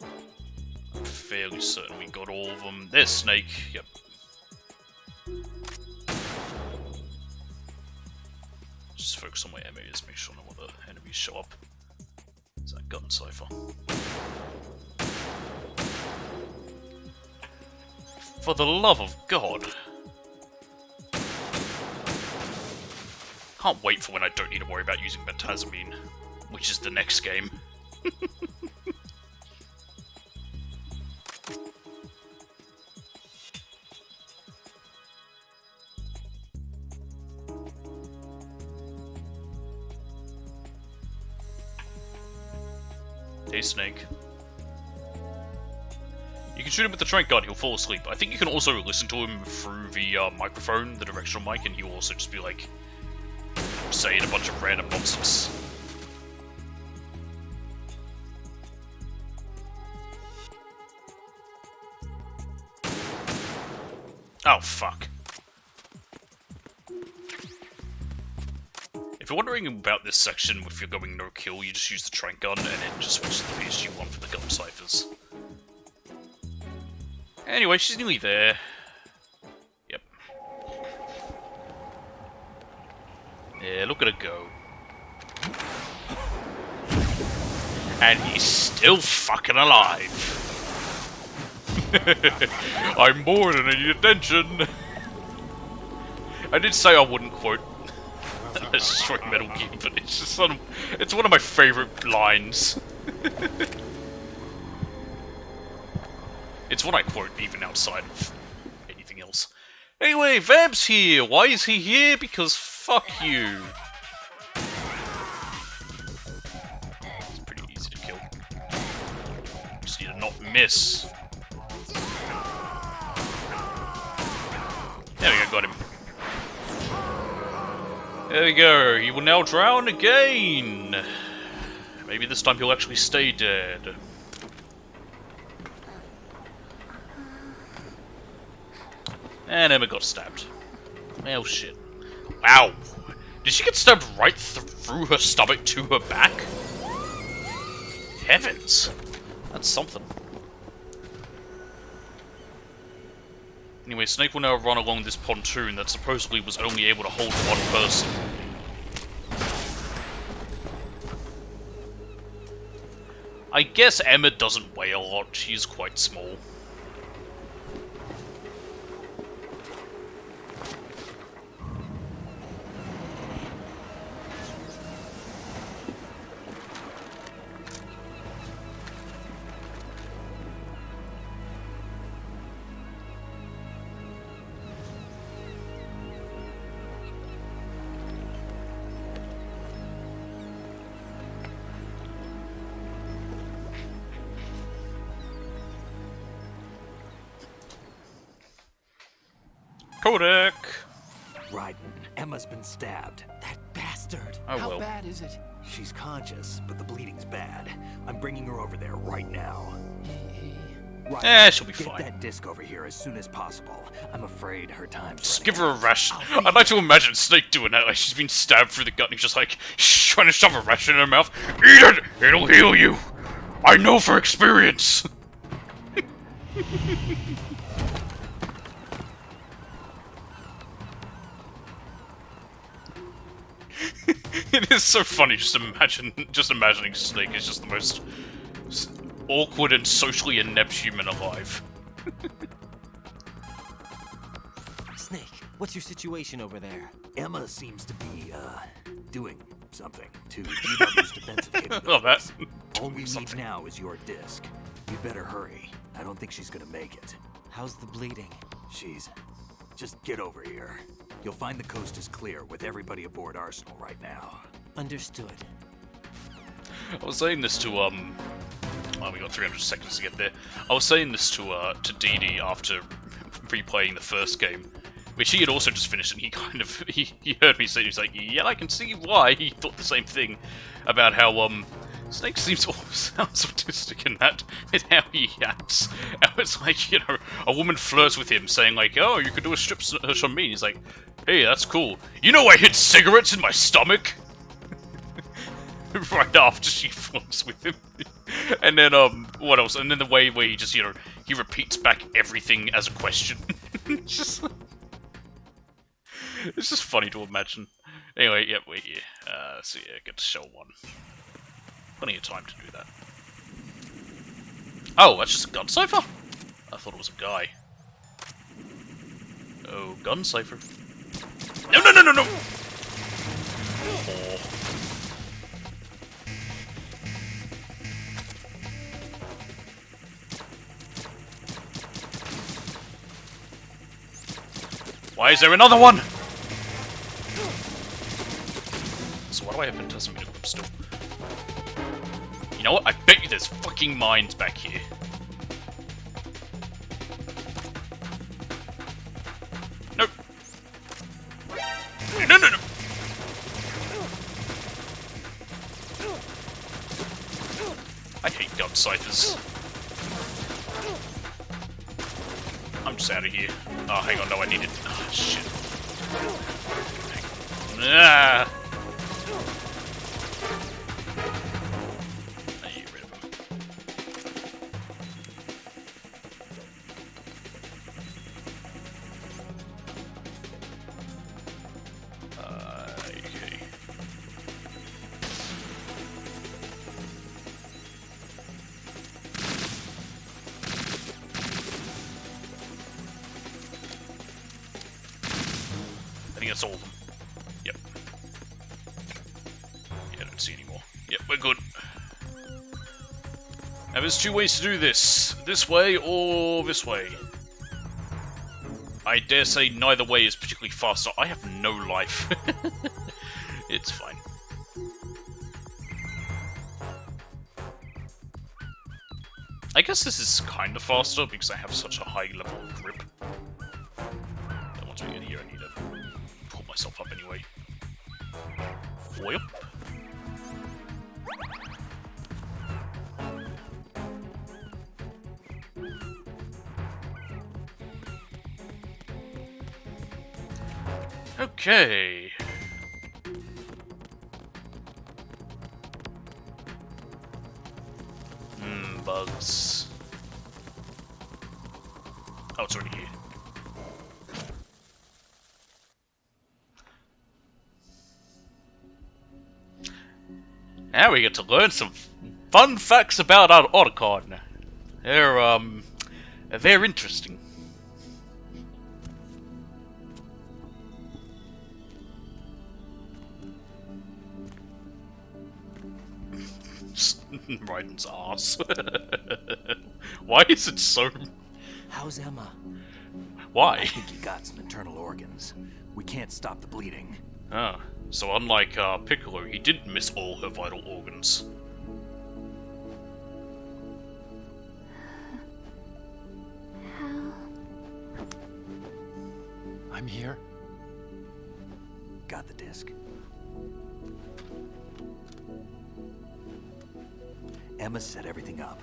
I'm fairly certain we got all of them. There's Snake, yep. Just focus on my enemies, make sure no other enemies show up. Is that Gun Cypher? For the love of God! Can't wait for when I don't need to worry about using Pentasmin, which is the next game. Hey, Snake. You can shoot him with the trank gun, he'll fall asleep. I think you can also listen to him through the microphone, the directional mic, and he'll also just be like, saying a bunch of random nonsense. Oh, fuck. If you're wondering about this section, if you're going no kill, you just use the trank gun and then just switch to the PSG-1 for the gun ciphers. Anyway, she's nearly there. Yep. Yeah, look at her go. And he's still fucking alive. I'm bored and I need attention. I did say I wouldn't quote Destroy Metal Gear, but it's just it's one of my favorite lines. It's what I quote even outside of anything else. Anyway, Vam's here! Why is he here? Because fuck you! It's pretty easy to kill. Just need to not miss. There we go, got him. There we go, he will now drown again! Maybe this time he'll actually stay dead. And Emma got stabbed. Well, shit. Wow. Did she get stabbed right through her stomach to her back? Heavens. That's something. Anyway, Snake will now run along this pontoon that supposedly was only able to hold one person. I guess Emma doesn't weigh a lot, she's quite small. Kodak! Raiden, Emma's been stabbed. That bastard! Oh, How well. bad is it? She's conscious, but the bleeding's bad. I'm bringing her over there right now. Raiden, She'll be get fine. that disc over here as soon as possible. I'm afraid her time's Just running give her a out. ration. I'd like to imagine Snake doing that, like she's been stabbed through the gut and he's just like, trying to shove a ration in her mouth. Eat it! It'll heal you! I know for experience! It is so funny just imagining Snake is just the most awkward and socially inept human alive. Snake, what's your situation over there? Emma seems to be, doing something to GW's defensive capabilities. Oh, that. All we need now is your disc. You better hurry. I don't think she's gonna make it. How's the bleeding? Just get over here. You'll find the coast is clear with everybody aboard Arsenal right now. Understood. I was saying this to well, we got 300 seconds to get there. I was saying this to Dee Dee after replaying the first game, which he had also just finished, and he kind of he heard me say, he was like, yeah, I can see why he thought the same thing about how Snake sounds autistic in that, with how he acts. How it's like, you know, a woman flirts with him, saying like, oh, you could do a strip search on me. And he's like, hey, that's cool. You know I hid cigarettes in my stomach? Right after she flirts with him. And then, what else? And then the way where he just, you know, he repeats back everything as a question. It's just funny to imagine. Anyway, yeah, we're here. So yeah, get to Shell 1. Plenty of time to do that. Oh, that's just a gun cipher? I thought it was a guy. Oh, gun cipher. No, no, no, no, no! Oh. Why is there another one? So why do I have Phantasm equipped still? You know what? I bet you there's fucking mines back here. Nope. No, no, no. I hate gun ciphers. I'm just out of here. Oh, hang on, no, I need it. Oh, shit. Hang on. Ah! I get rid of him. Okay. I think that's all of them. Yep. Yeah, I don't see any more. Yep, we're good. Now there's two ways to do this. This way or this way. I dare say neither way is particularly faster. I have no life. It's fine. I guess this is kind of faster because I have such a high level of grip. Then once we get here, I need to pull myself up anyway. Whoop. Okay. Bugs. Oh, it's already here. Now we get to learn some fun facts about our Otacon. They're interesting. Raiden's ass. Why is it so... How's Emma? Why? I think he got some internal organs. We can't stop the bleeding. Ah, so unlike Piccolo, he didn't miss all her vital organs. I'm here. Got the disc. Emma set everything up.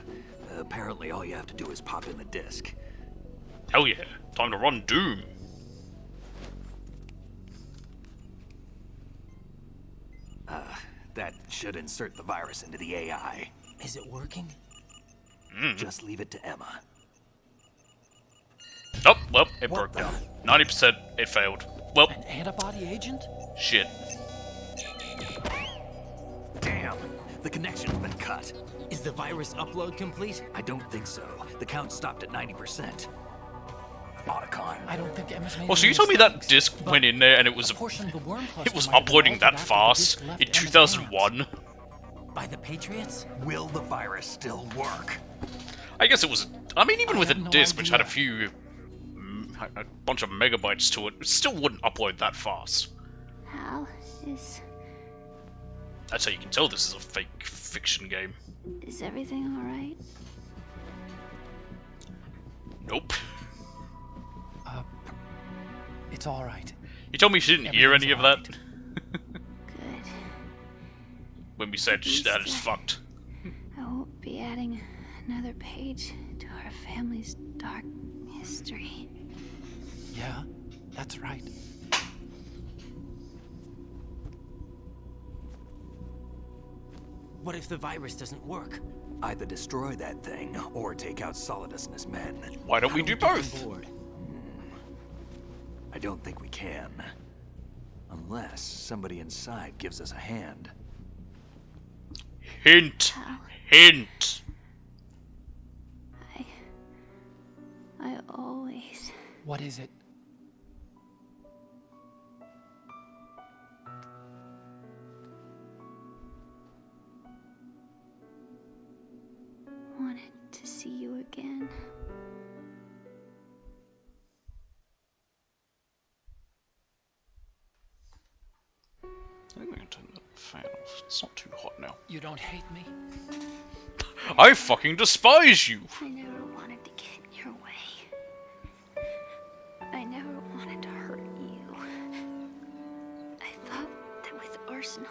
Apparently all you have to do is pop in the disc. Hell yeah, time to run Doom. That should insert the virus into the AI. Is it working? Just leave it to Emma. Oh, well, it broke down. 90%, it failed. Well, An antibody agent? shit. Damn, the connection's been cut. Is the virus upload complete? I don't think so. The count stopped at 90%. Otacon. I don't think Emma's made Oh, so any you told me that mistakes, disc but went in there and it was a portion of the worm it was cluster might have been uploading that altered after the fast disc left in Emma's 2001? By the Patriots? Will the virus still work? I guess it was. I mean, even I with a have no disc which had a idea. few, a bunch of megabytes to it, it still wouldn't upload that fast. Hal, That's how you can tell this is a fake fiction game. is everything alright? Nope. It's all right. You told me she didn't hear any of that Good. when we said Please that is say. fucked. I won't be adding another page to our family's dark history. Yeah, that's right. What if the virus doesn't work? Either destroy that thing, or take out Solidus and his men. Why don't we How do get on both? board? I don't think we can. Unless somebody inside gives us a hand. Hint. Hal, Hint. I always... What is it? wanted to see you again. I think we can turn the fan off. It's not too hot now. You don't hate me? I fucking despise you. I never wanted to get in your way. I never wanted to hurt you. I thought that with Arsenal,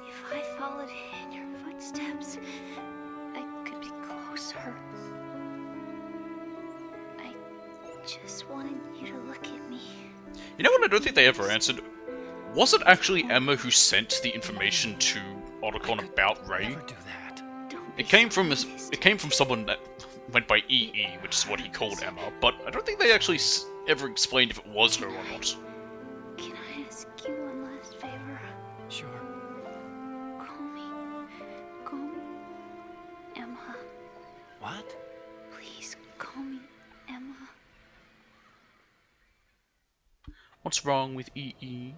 if I followed in your footsteps, I could be closer. I just wanted you to look at me. You know what I don't think they ever answered? Was it actually Emma who sent the information to Otacon about Ray? Never do that. Don't be It came from surprised. it came from someone that went by EE, which is what he called Emma. But I don't think they actually ever explained if it was her or not. Can I ask you one last favor? Sure. Call me Emma. What? Please call me Emma. What's wrong with EE?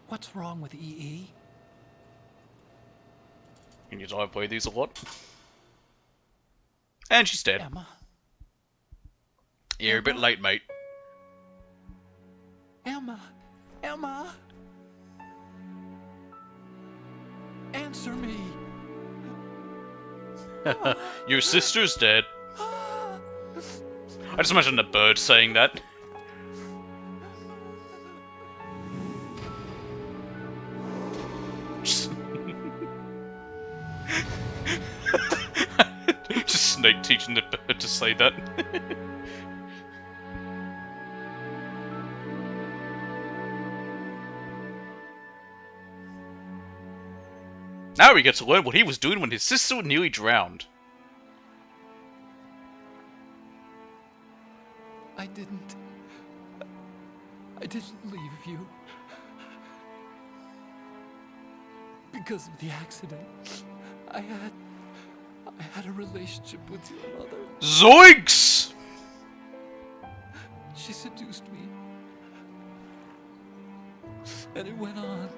What's wrong with EE? Can you I play these a lot? And she's dead. Emma? You're a bit late, mate. Emma? Emma? Answer me! Your sister's dead. I just imagine a bird saying that. Just Snake teaching the bird to say that. Now we get to learn what he was doing when his sister nearly drowned. I didn't leave you. Because of the accident, I had a relationship with your mother. Zoinks! She seduced me. And it went on.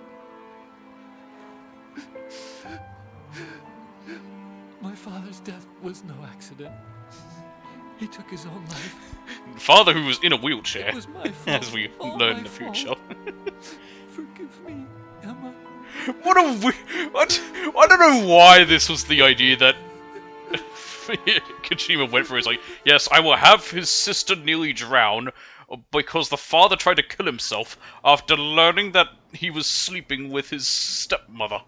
My father's death was no accident. He took his own life. Father who was in a wheelchair, It was my fault. as we All learn my in the fault. future. Forgive me, Emma. What a what? I don't know why this was the idea that Kojima went for. It's like, yes, I will have his sister nearly drown because the father tried to kill himself after learning that he was sleeping with his stepmother.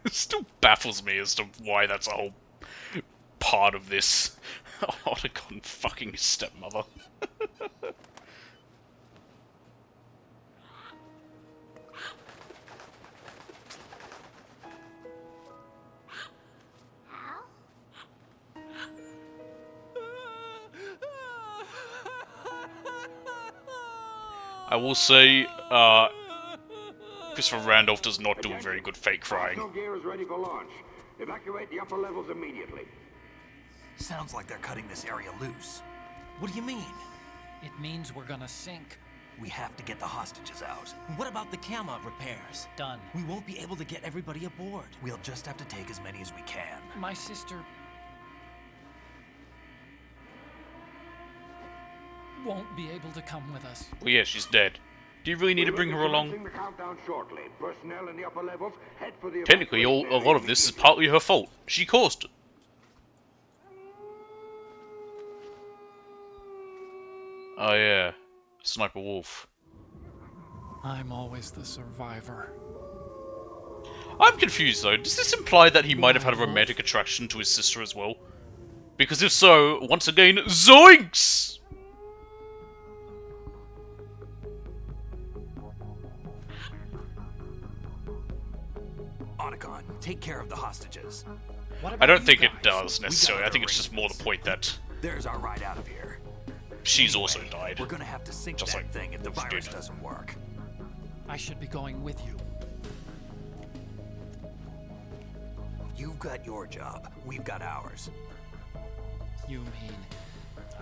It still baffles me as to why that's a whole part of this. Otacon fucking his stepmother. I will say, Christopher Randolph does not do a very good fake crying. Arsenal gear is ready for launch. Evacuate the upper levels immediately. Sounds like they're cutting this area loose. What do you mean? It means we're gonna sink. We have to get the hostages out. What about the Camov repairs? Done. We won't be able to get everybody aboard. We'll just have to take as many as we can. My sister won't be able to come with us. Well, yeah, she's dead. Do you really need to bring her along? The countdown shortly. Personnel in the upper levels, head for the Technically, a lot of this is partly her fault. She caused it. Oh yeah, Sniper Wolf. I'm always the survivor. I'm confused though. Does this imply that he might have had a romantic attraction to his sister as well? Because if so, once again, zoinks! Otacon, take care of the hostages. I don't think it does necessarily. I think it's just more the point that There's our ride out of here. she's also died. We're gonna have to sink Just that like thing if the Wolf virus did. doesn't work. I should be going with you. You've got your job. We've got ours. You mean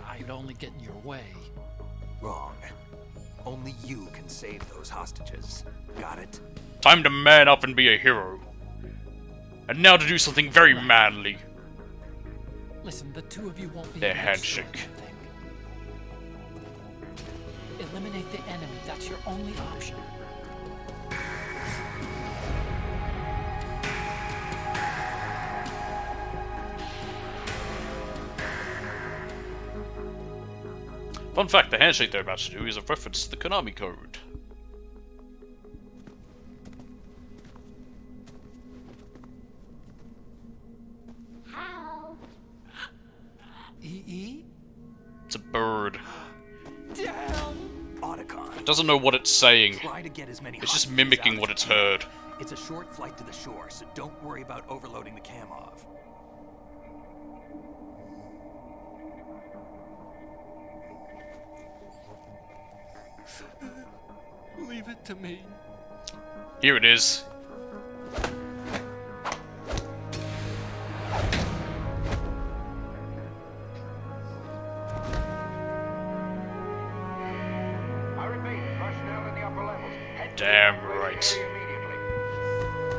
I'd only get in your way? Wrong. Only you can save those hostages. Got it? Time to man up and be a hero. And now to do something very manly. Listen, the two of you won't be Their able to destroy handshake. that thing. Eliminate the enemy. That's your only option. Fun fact, the handshake they're about to do is a reference to the Konami code. How? EE? It's a bird. Down! Otacon. It doesn't know what it's saying. Try to get as many It's just hostages mimicking out what as it's you can. heard. It's a short flight to the shore, so don't worry about overloading the Camov. Leave it to me. Here it is. I repeat, personnel in the upper levels, head for the Damn evacuation right. area immediately.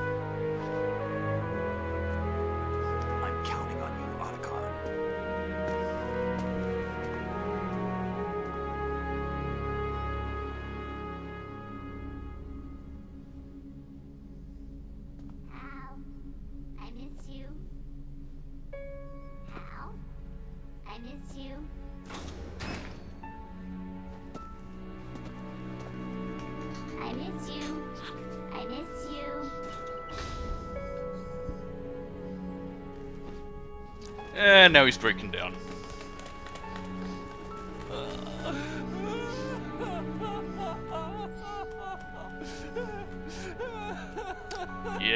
I'm counting on you, Otacon. Hal, I miss you. Hal, I miss you. I miss you. I miss you. And now he's breaking down.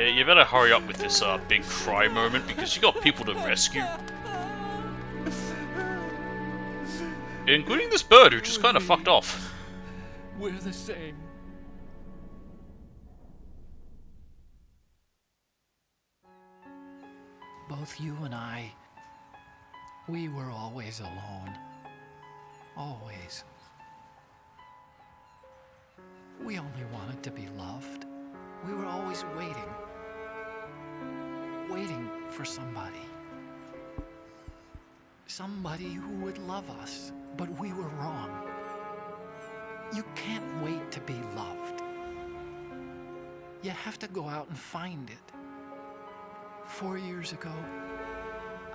Yeah, you better hurry up with this big cry moment because you got people to rescue. Including this bird who just kind of fucked off. We're the same. Both you and I, we were always alone. Always. We only wanted to be loved. We were always waiting. Waiting for somebody. Somebody who would love us, but we were wrong. You can't wait to be loved. You have to go out and find it. 4 years ago,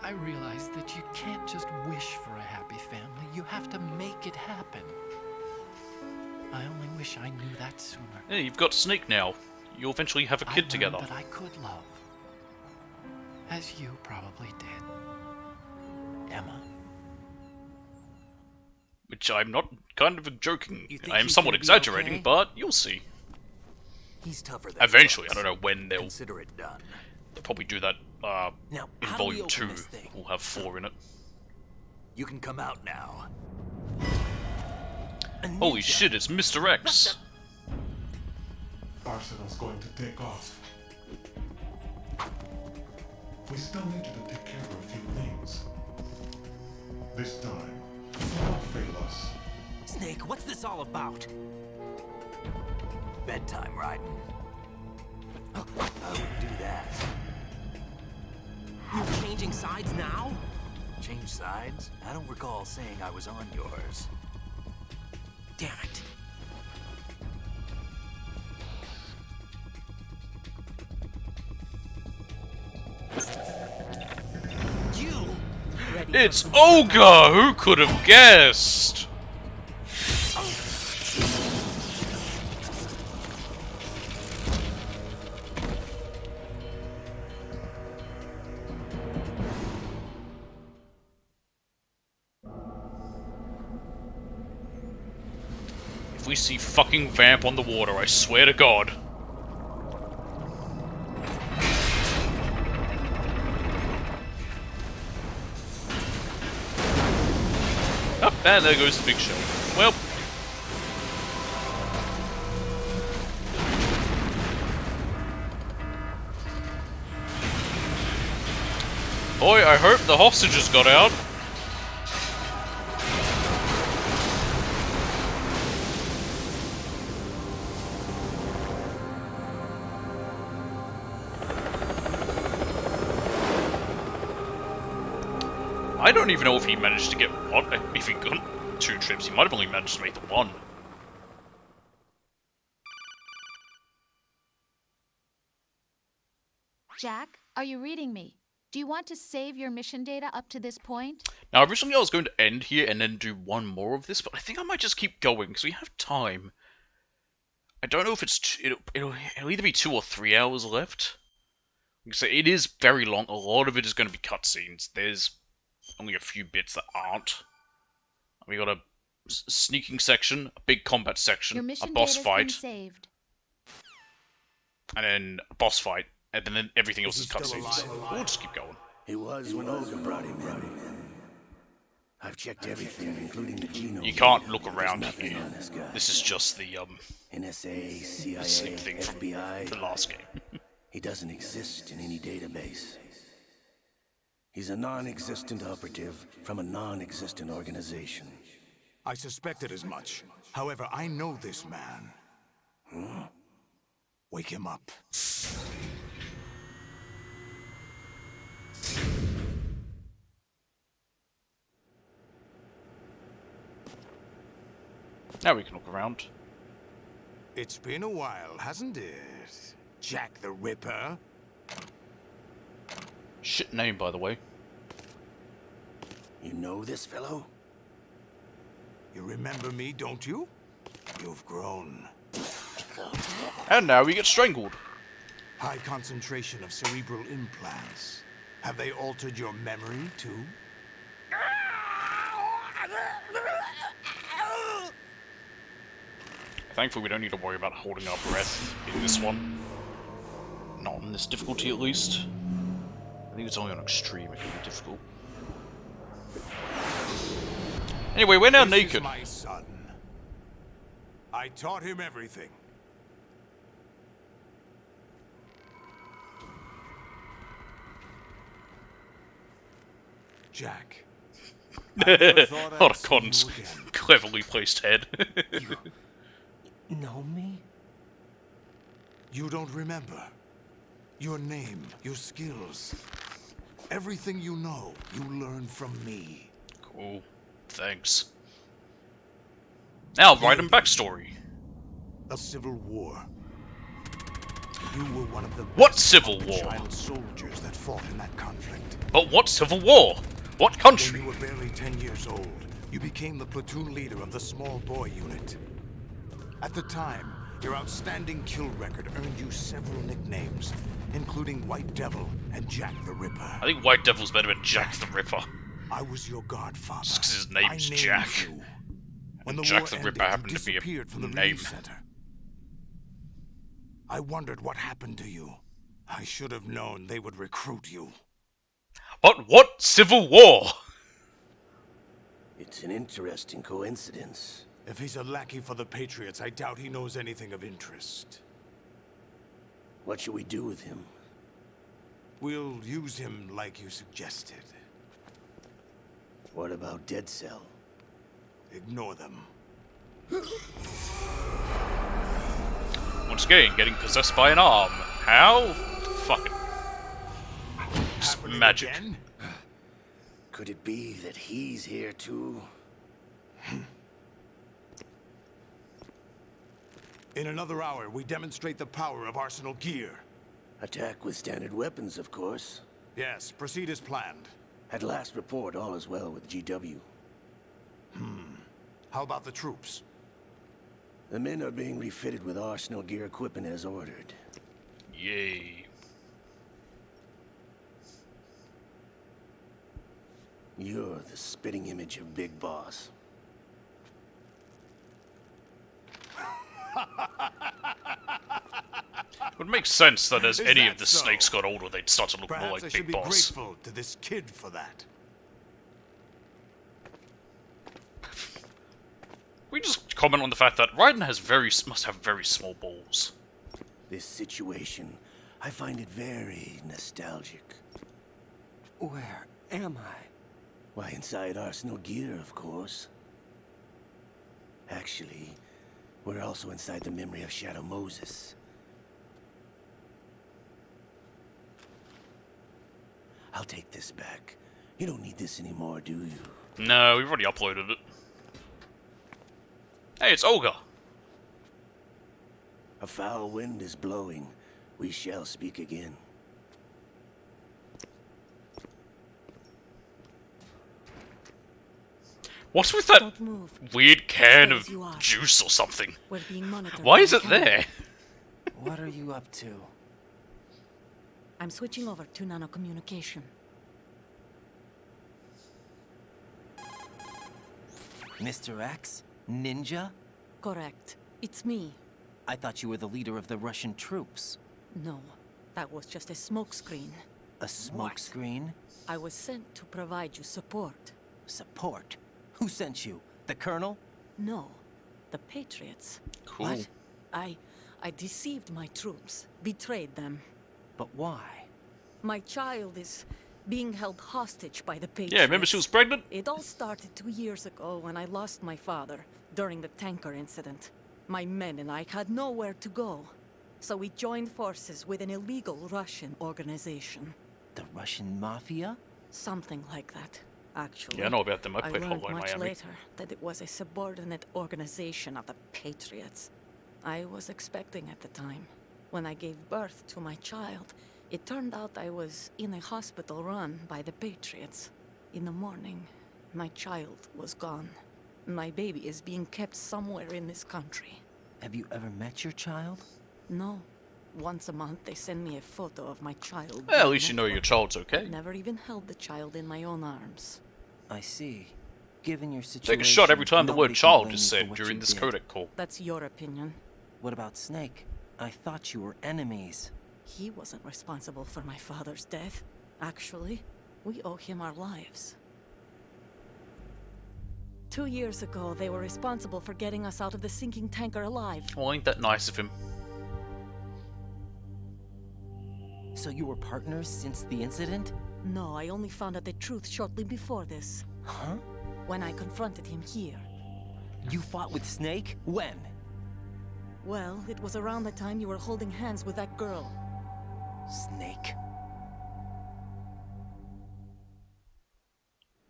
I realized that you can't just wish for a happy family. You have to make it happen. I only wish I knew that sooner. Yeah, you've got Snake now. You'll eventually have a kid together. That I could love. As you probably did. Emma. Which I'm not kind of joking. You think I am he's somewhat gonna be exaggerating, okay? but you'll see. He's tougher than Eventually, he I looks. don't know when they'll Consider it done. probably do that Now, in how do we Volume open 2. this thing? We'll have 4 in it. You can come out now. Holy shit, it's Mr. X! Arsenal's going to take off. We still need you to take care of a few things. This time, don't fail us. Snake, what's this all about? Bedtime, Raiden. I wouldn't do that. You're changing sides now? Change sides? I don't recall saying I was on yours. Damn it. You? It's Olga! Who could have guessed? If we see fucking Vamp on the water, I swear to God. Oh, and there goes the big show. Well. Boy, I hope the hostages got out. I don't even know if he managed to get one. If he got 2 trips, he might have only managed to make the 1. Jack, are you reading me? Do you want to save your mission data up to this point? Now, originally I was going to end here and then do 1 more of this, but I think I might just keep going because we have time. I don't know if it's it'll either be 2 or 3 hours left. Like I say, it is very long. A lot of it is going to be cutscenes. There's only a few bits that aren't. We got a sneaking section, a big combat section, Your mission a boss data's fight, been saved. and then a boss fight, and then everything else is he still cutscenes. alive? We'll just keep going. He was when Olga brought him in. I've checked everything, including the genome. You can't look around There's nothing here. on this guy. This is just the NSA, CIA, the same thing from FBI. the last game. He doesn't exist in any database. He's a non-existent operative from a non-existent organization. I suspected as much. However, I know this man. Wake him up. Now we can look around. It's been a while, hasn't it? Jack the Ripper? Shit name, by the way. You know this fellow? You remember me, don't you? You've grown. And now we get strangled. High concentration of cerebral implants. Have they altered your memory, too? Thankfully, we don't need to worry about holding our breath in this one. Not on this difficulty at least. I think it's only on extreme it can be difficult. Anyway, we're now naked. This is my son. I taught him everything. Jack. Not a Cotton's cleverly placed head. You know me? You don't remember. Your name, your skills. Everything you know, you learned from me. Cool. Thanks. Now, Raiden backstory. A civil war. You were one of the What civil war? child soldiers that fought in that conflict. But what civil war? What country? When you were barely 10 years old, you became the platoon leader of the small boy unit. At the time, your outstanding kill record earned you several nicknames, including White Devil and Jack the Ripper. I think White Devil's better than Jack the Ripper. I was your godfather. Just 'cause his name's Jack. You. When And the Jack war the ended, Ripper you happened to be a disappeared from the name. relief center. I wondered what happened to you. I should have known they would recruit you. But what civil war? It's an interesting coincidence. If he's a lackey for the Patriots, I doubt he knows anything of interest. What should we do with him? We'll use him like you suggested. What about Dead Cell? Ignore them. Once again, getting possessed by an arm. How? Fuck it. Just Happening magic. again? Could it be that he's here too? In another hour, we demonstrate the power of Arsenal gear. Attack with standard weapons, of course. Yes, proceed as planned. At last report, all is well with GW. How about the troops? The men are being refitted with Arsenal gear equipment as ordered. Yay. You're the spitting image of Big Boss. It would make sense that as Is any that of the so? snakes got older, they'd start to look Perhaps more like I should Big be Boss. grateful to this kid for that. We just comment on the fact that Raiden has must have very small balls. This situation, I find it very nostalgic. Where am I? Why, inside Arsenal gear, of course. Actually, we're also inside the memory of Shadow Moses. I'll take this back. You don't need this anymore, do you? No, we've already uploaded it. Hey, it's Olga. A foul wind is blowing. We shall speak again. What's with that Don't move. weird can Stay of as you are. juice or something? We're being monitored. Why by is the it camera. there? What are you up to? I'm switching over to nanocommunication. Mr. X? Ninja? Correct. It's me. I thought you were the leader of the Russian troops. No, that was just a smokescreen. A smokescreen? I was sent to provide you support. Support? Who sent you? The Colonel? No, the Patriots. Cool. What? I deceived my troops, betrayed them. But why? My child is being held hostage by the Patriots. Yeah, remember she was pregnant? It all started 2 years ago when I lost my father during the tanker incident. My men and I had nowhere to go, so we joined forces with an illegal Russian organization. The Russian Mafia? Something like that, actually. Yeah, I know about them. I played learned Hotline much Miami. later that it was a subordinate organization of the Patriots. I was expecting at the time. When I gave birth to my child, it turned out I was in a hospital run by the Patriots. In the morning, my child was gone. My baby is being kept somewhere in this country. Have you ever met your child? No. Once a month, they send me a photo of my child. Well, at least you know your child's okay. I've never even held the child in my own arms. I see. Given your situation, Take a shot every time the word nobody can child blame is you for said what during you this did. codec call. That's your opinion. What about Snake? I thought you were enemies. He wasn't responsible for my father's death. Actually, we owe him our lives. 2 years ago, they were responsible for getting us out of the sinking tanker alive. Well, ain't that nice of him? So you were partners since the incident? No, I only found out the truth shortly before this. Huh? When I confronted him here. You fought with Snake? When? Well, it was around the time you were holding hands with that girl. Snake.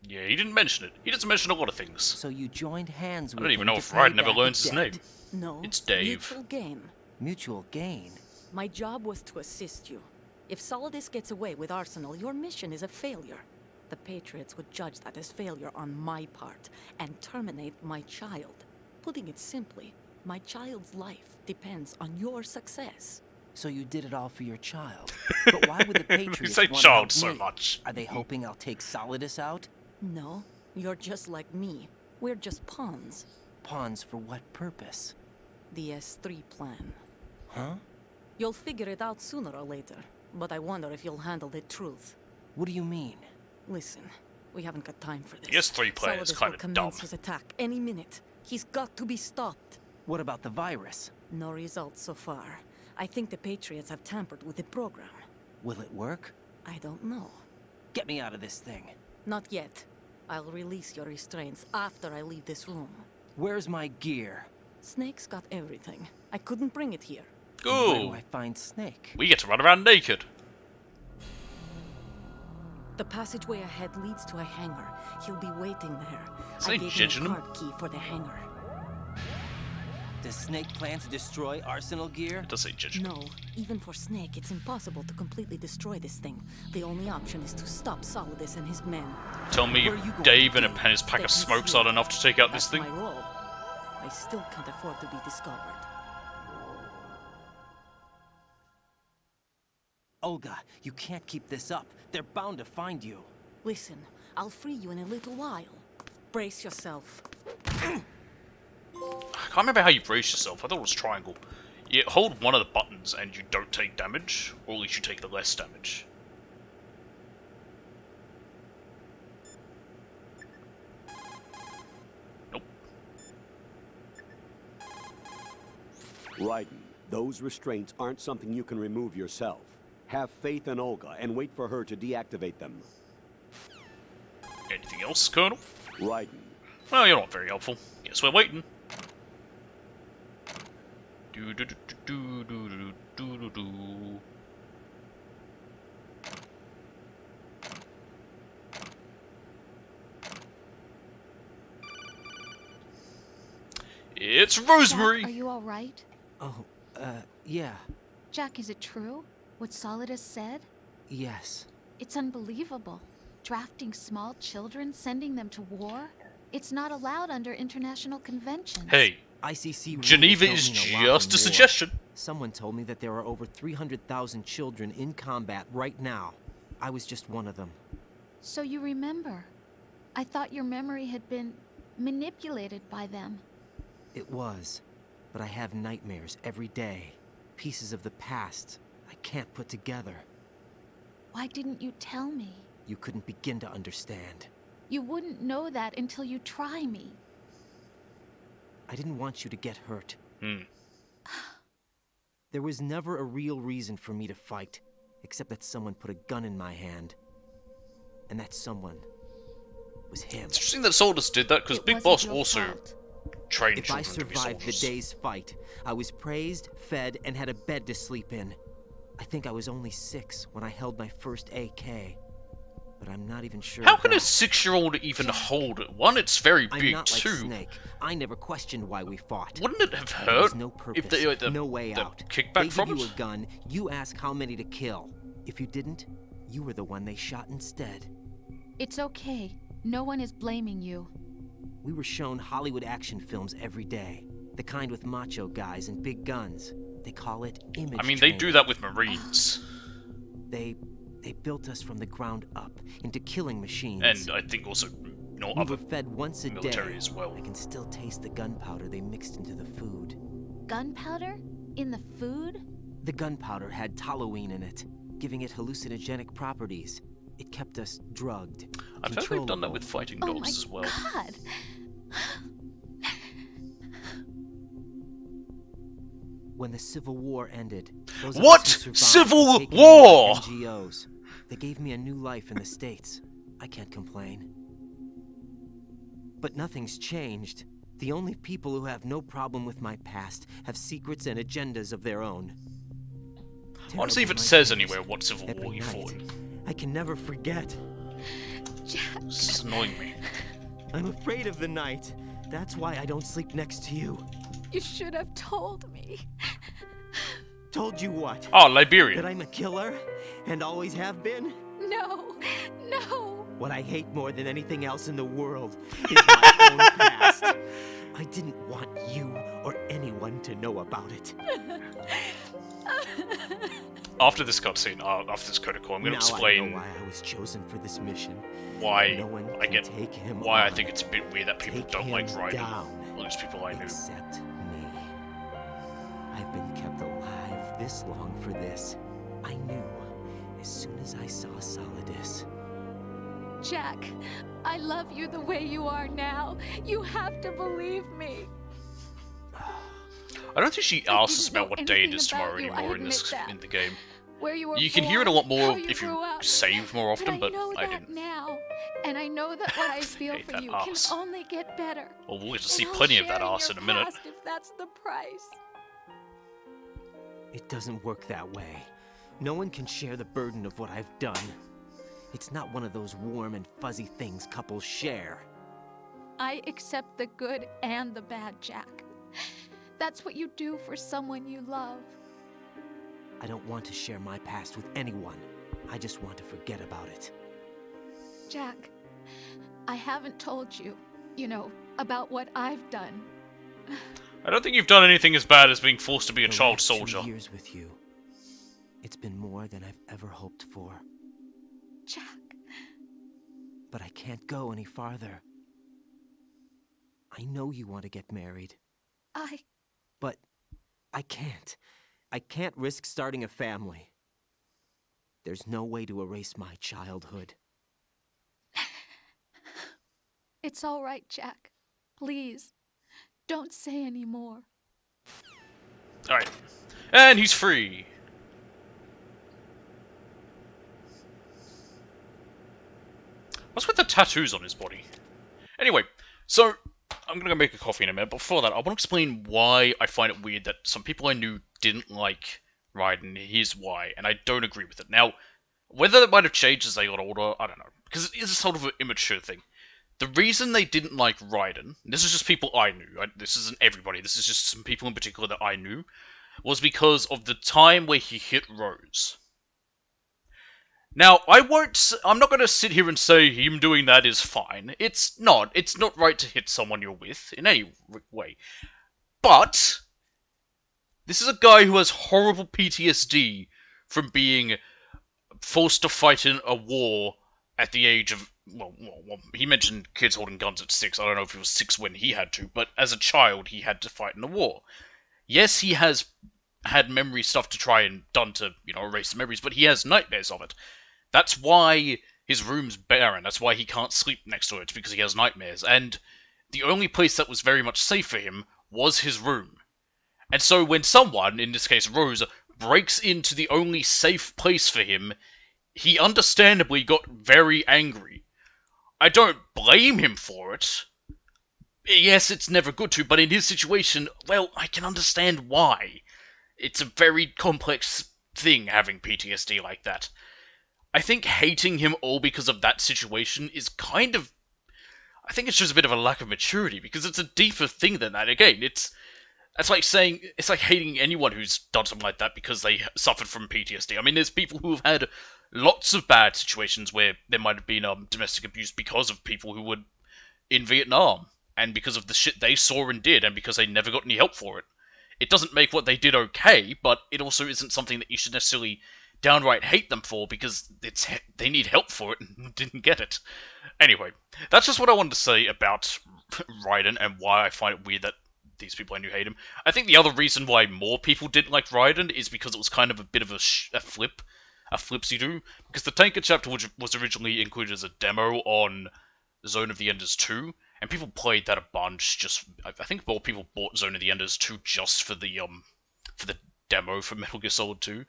Yeah, he didn't mention it. He doesn't mention a lot of things. So you joined hands with I don't even him know to if pay Raiden ever back learns the his name. debt? No. It's Dave. Mutual gain. Mutual gain? My job was to assist you. If Solidus gets away with Arsenal, your mission is a failure. The Patriots would judge that as failure on my part and terminate my child. Putting it simply, my child's life depends on your success. So you did it all for your child. But why would the Patriots You say want child to so help me? much. Are they hoping I'll take Solidus out? No, you're just like me. We're just pawns. Pawns for what purpose? The S3 plan. Huh? You'll figure it out sooner or later, but I wonder if you'll handle the truth. What do you mean? Listen, we haven't got time for this. The S3 player is Solidus kind will of commence dumb. his attack any minute. He's got to be stopped. What about the virus? No results so far. I think the Patriots have tampered with the program. Will it work? I don't know. Get me out of this thing. Not yet. I'll release your restraints after I leave this room. Where's my gear? Snake's got everything. I couldn't bring it here. Where do Ooh, I find Snake? we get to run around naked. The passageway ahead leads to a hangar. He'll be waiting there. Is I he gave him judging a him? card key for the hangar. Does Snake plan to destroy Arsenal gear? It does say judge. No, even for Snake, it's impossible to completely destroy this thing. The only option is to stop Solidus and his men. Tell me Where are you going Dave to and be? his pack of Stay smokes aren't concealed. enough to take out this That's thing? my role. I still can't afford to be discovered. Olga, you can't keep this up. They're bound to find you. Listen, I'll free you in a little while. Brace yourself. I can't remember how you brace yourself. I thought it was triangle. You hold one of the buttons and you don't take damage, or at least you take the less damage. Nope. Raiden, those restraints aren't something you can remove yourself. Have faith in Olga and wait for her to deactivate them. Anything else, Colonel? Raiden. Well, you're not very helpful. Guess we're waiting. Do do do do do do do do do. It's Rosemary. Jack, are you all right? Oh, yeah. Jack, is it true? What Solidus said? Yes. It's unbelievable. Drafting small children, sending them to war? It's not allowed under international conventions. Hey, ICC rules Geneva don't is mean a lot just in a war. suggestion. Someone told me that there are over 300,000 children in combat right now. I was just one of them. So you remember. I thought your memory had been manipulated by them. It was. But I have nightmares every day. Pieces of the past I can't put together. Why didn't you tell me? You couldn't begin to understand. You wouldn't know that until you try me. I didn't want you to get hurt. Hmm. There was never a real reason for me to fight, except that someone put a gun in my hand. And that someone was him. It's interesting that Soldiers did that, because Big Boss also trained If I children to be survived the soldiers. day's fight, I was praised, fed, and had a bed to sleep in. I think I was only 6 when I held my first AK. But I'm not even sure. How of can a that. 6-year-old even hold it? One, it's very I'm big. not like Two, Snake. I never questioned why we fought. wouldn't it have There was hurt no purpose, if they had the, no way the out. kickback They from give it? you a gun, you ask how many to kill. If you didn't, you were the one they shot instead. It's okay. No one is blaming you. We were shown Hollywood action films every day. The kind with macho guys and big guns. They call it image I mean, they do training. that with Marines. They built us from the ground up into killing machines. And I think also no we other were fed once a military day. as well. I can still taste the gunpowder they mixed into the food. Gunpowder? In the food? The gunpowder had toluene in it, giving it hallucinogenic properties. It kept us drugged. I've heard they've done that with fighting dogs as well. God. When the Civil War ended, those What? of us who survived Civil were taken War? into NGOs. They gave me a new life in the States. I can't complain. But nothing's changed. The only people who have no problem with my past have secrets and agendas of their own. I want to see if it Terrible says nightmares anywhere what Civil War every you fought night. in. I can never forget. Jack. This is annoying me. I'm afraid of the night. That's why I don't sleep next to you. You should have told me. Told you what? Oh, Liberian. That I'm a killer and always have been? No, no. What I hate more than anything else in the world is my own past. I didn't want you or anyone to know about it. After this cutscene, after this protocol, I'm going to explain I know why I was chosen for this mission. why No one I can get take him why I on. think it's a bit weird that people Take don't like him Raiden. down. Well, there's people I knew. Except me. I've been kept alive this long for this. I knew as soon as I saw Solidus. Jack, I love you the way you are now. You have to believe me. I don't think she asks us didn't know about what day it anything is about tomorrow you, I anymore in admit this that. in the game. Where you were You can hear it a born, lot how more you if you grew up. save more often, but I know I that didn't. now, and I know that what I feel hate for that you arse. can only get better. Well, we'll get to And see I'll plenty of share that arse in your a minute. past if that's the price. It doesn't work that way. No one can share the burden of what I've done. It's not one of those warm and fuzzy things couples share. I accept the good and the bad, Jack. That's what you do for someone you love. I don't want to share my past with anyone. I just want to forget about it. Jack, I haven't told you, about what I've done. I don't think you've done anything as bad as being forced to be a The child last soldier. 2 years with you. It's been more than I've ever hoped for. Jack. But I can't go any farther. I know you want to get married. But I can't. I can't risk starting a family. There's no way to erase my childhood. It's all right, Jack. Please, don't say any more. Alright. And he's free. What's with the tattoos on his body? Anyway, so I'm gonna go make a coffee in a minute, but before that, I want to explain why I find it weird that some people I knew didn't like Raiden. Here's why, and I don't agree with it. Now, whether it might have changed as they got older, I don't know, because it is a sort of an immature thing. The reason they didn't like Raiden, this is just people I knew, this isn't everybody, this is just some people in particular that I knew, was because of the time where he hit Rose. Now, I'm not going to sit here and say him doing that is fine. It's not right to hit someone you're with, in any way. But, this is a guy who has horrible PTSD from being forced to fight in a war at the age of, well, he mentioned kids holding guns at 6, I don't know if he was 6 when he had to, but as a child he had to fight in a war. Yes, he has had memory stuff to try and done to, erase the memories, but he has nightmares of it. That's why his room's barren. That's why he can't sleep next to it, because he has nightmares. And the only place that was very much safe for him was his room. And so when someone, in this case Rose, breaks into the only safe place for him, he understandably got very angry. I don't blame him for it. Yes, it's never good to, but in his situation, well, I can understand why. It's a very complex thing, having PTSD like that. I think hating him all because of that situation is kind of... I think it's just a bit of a lack of maturity, because it's a deeper thing than that. Again, it's like saying... It's like hating anyone who's done something like that because they suffered from PTSD. I mean, there's people who have had lots of bad situations where there might have been domestic abuse because of people who were in Vietnam, and because of the shit they saw and did, and because they never got any help for it. It doesn't make what they did okay, but it also isn't something that you should necessarily downright hate them for, because they need help for it and didn't get it. Anyway, that's just what I wanted to say about Raiden and why I find it weird that these people I knew hate him. I think the other reason why more people didn't like Raiden is because it was kind of a bit of a flipsy-do, because the Tanker chapter was originally included as a demo on Zone of the Enders 2, and people played that a bunch. I think more people bought Zone of the Enders 2 just for the demo for Metal Gear Solid 2.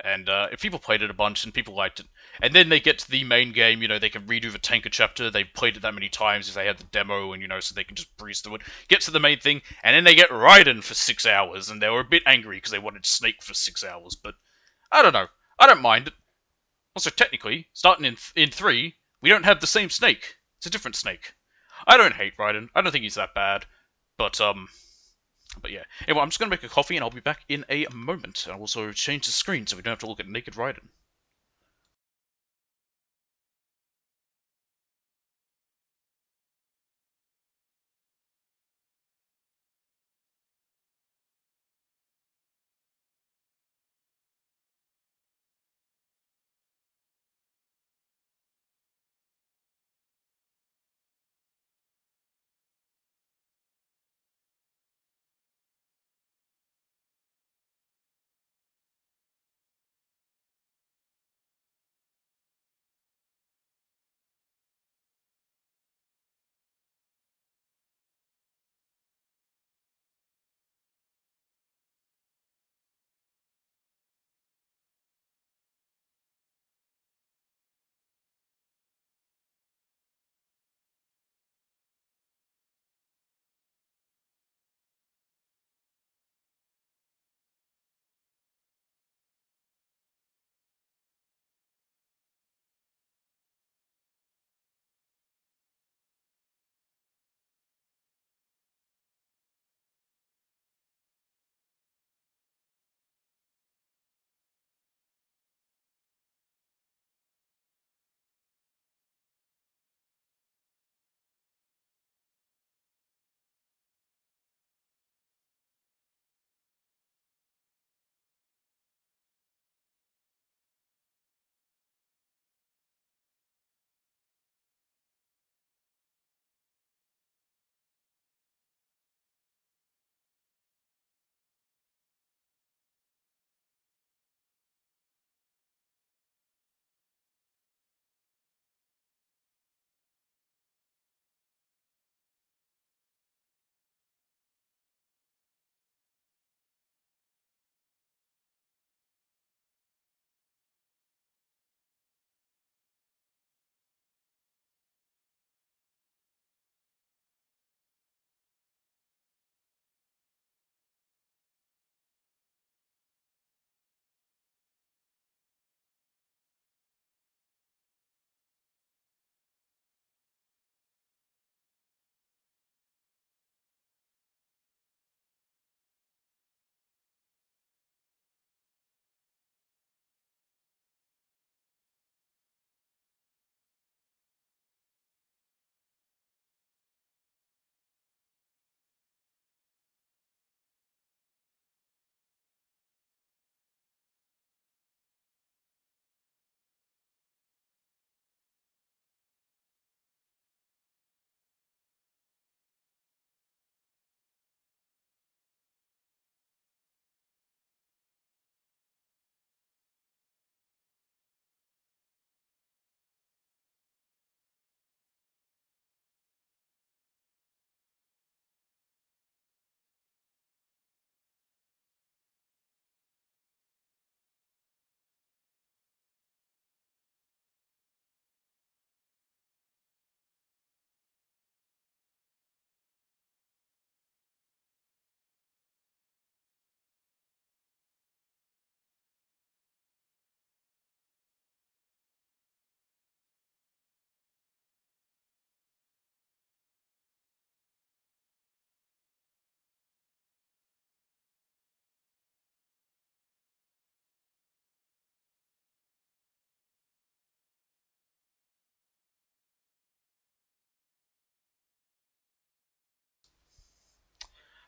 And if people played it a bunch and people liked it, and then they get to the main game, they can redo the Tanker chapter. They played it that many times if they had the demo, and so they can just breeze through it. Get to the main thing, and then they get Raiden for 6 hours, and they were a bit angry because they wanted Snake for 6 hours. But I don't know. I don't mind it. Also, technically, starting in 3, we don't have the same Snake. It's a different Snake. I don't hate Raiden. I don't think he's that bad. But yeah. Anyway, I'm just going to make a coffee and I'll be back in a moment. I'll also change the screen so we don't have to look at naked Raiden.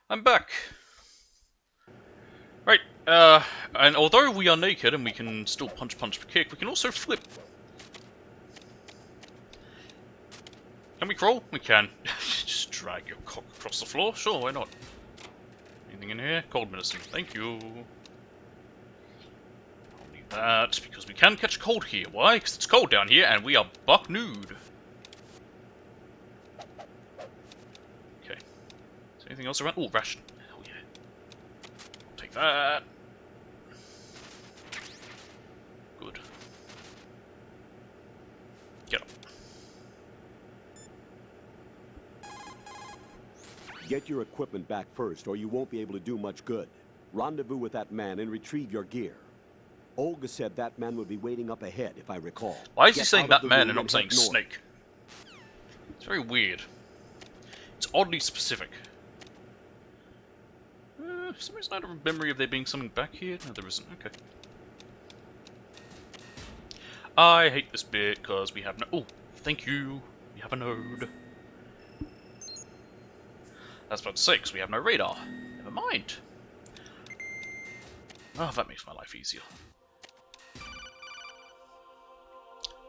I'm back. Right, and although we are naked and we can still punch, kick, we can also flip. Can we crawl? We can. Just drag your cock across the floor? Sure, why not? anything in here? Cold medicine. Thank you. I'll need that, because we can catch a cold here. Why? Because it's cold down here, and we are buck nude. Okay. Is there anything else around? Oh, ration. Hell yeah. I'll take that. Good. Get up. Get your equipment back first, or you won't be able to do much good. Rendezvous with that man and retrieve your gear. Olga said that man would be waiting up ahead, if I recall. Why is he Get saying out that of the man room and not head saying north. snake? It's very weird. It's oddly specific. For some reason I don't have a memory of there being something back here. No, there isn't. Okay. I hate this bit because we have no... Oh, thank you. We have a node. That's about to say, because we have no radar. Never mind. Oh, that makes my life easier.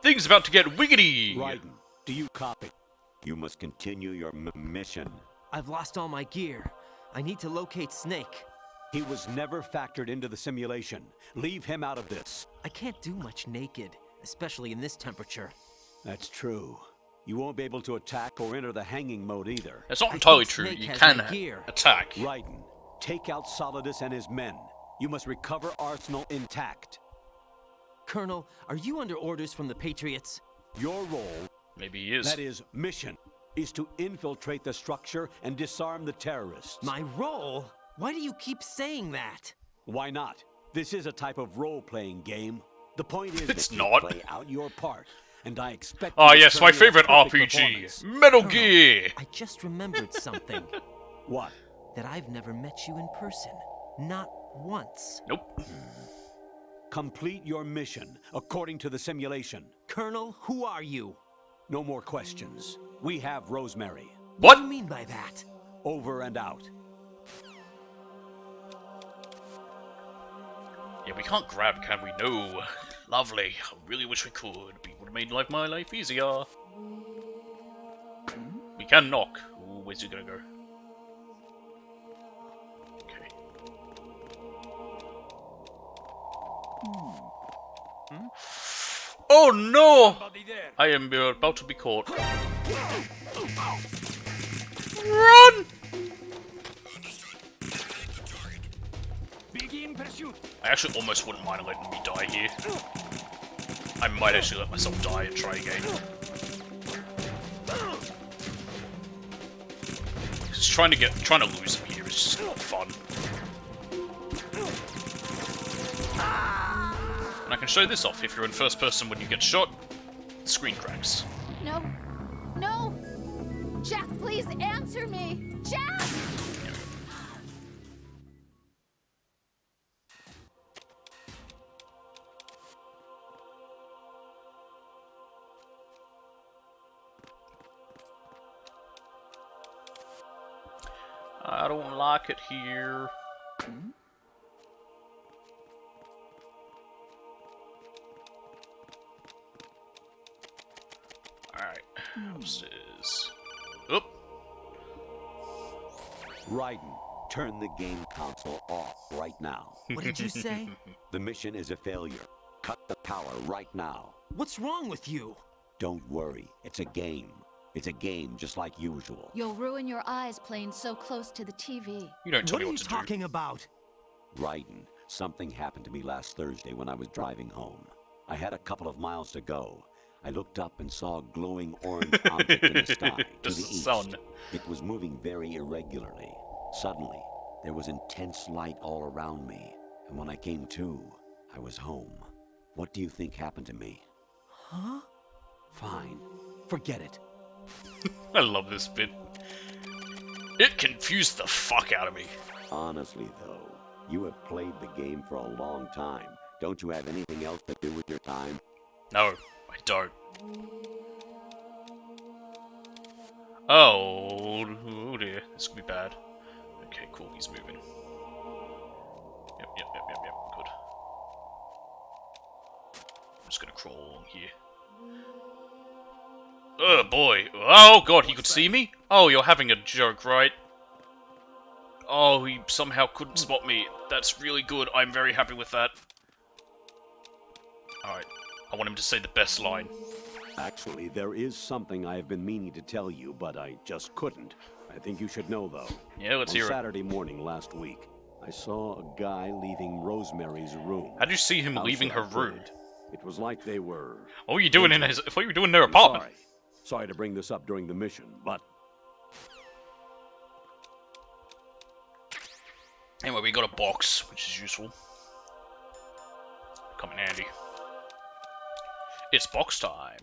Things about to get wiggity! Raiden, do you copy? You must continue your mission. I've lost all my gear. I need to locate Snake. He was never factored into the simulation. Leave him out of this. I can't do much naked, especially in this temperature. That's true. You won't be able to attack or enter the hanging mode either. That's not entirely true. Snake You has can my gear. attack. Raiden, take out Solidus and his men. You must recover Arsenal intact. Colonel, are you under orders from the Patriots? Your role, maybe he is. That is, mission, is to infiltrate the structure and disarm the terrorists. My role? Why do you keep saying that? Why not? This is a type of role-playing game. The point is It's that not. you play out your part, and I expect. Ah, you to yes, turn my in a favorite perfect RPG, performance. Metal Gear. I just remembered something. What? That I've never met you in person. Not once. Nope. Complete your mission according to the simulation. Colonel, who are you? No more questions. We have Rosemary. What do you mean by that? Over and out. Yeah, we can't grab, can we? No. Lovely. I really wish we could. We would have made my life easier. We can knock. Ooh, where's he gonna go? Okay. Oh no! I am about to be caught. Run! Begin pursuit. I actually almost wouldn't mind letting me die here. I might actually let myself die and try again. Because trying to lose him here is just not fun. And I can show this off. If you're in first person when you get shot, the screen cracks. No. No! Jack, please answer me! Jack! I don't like it here. Alright, upstairs. Oop! Raiden, turn the game console off right now. What did you say? The mission is a failure. Cut the power right now. What's wrong with you? Don't worry, it's a game. It's a game just like usual. You'll ruin your eyes playing so close to the TV. You don't tell me What are you what to talking about? Raiden, something happened to me last Thursday when I was driving home. I had a couple of miles to go. I looked up and saw a glowing orange object in the sky to the east. sun. It was moving very irregularly. Suddenly, there was intense light all around me, and when I came to, I was home. What do you think happened to me? Huh? Fine. Forget it. I love this bit. It confused the fuck out of me. Honestly, though, you have played the game for a long time. Don't you have anything else to do with your time? No, I don't. Oh dear, this could be bad. Okay, cool, he's moving. Yep, good. I'm just gonna crawl along here. Oh boy. Oh god, he could see me? Oh, you're having a joke, right? Oh, he somehow couldn't spot me. That's really good. I'm very happy with that. Alright. I want him to say the best line. Actually, there is something I have been meaning to tell you, but I just couldn't. I think you should know, though. Yeah, let's hear it. On Saturday morning last week, I saw a guy leaving Rosemary's room. How did you see him leaving her room? It was like they were... What were you doing in his... What were you doing in their apartment? Sorry to bring this up during the mission, but... Anyway, we got a box, which is useful. Come in handy. It's box time.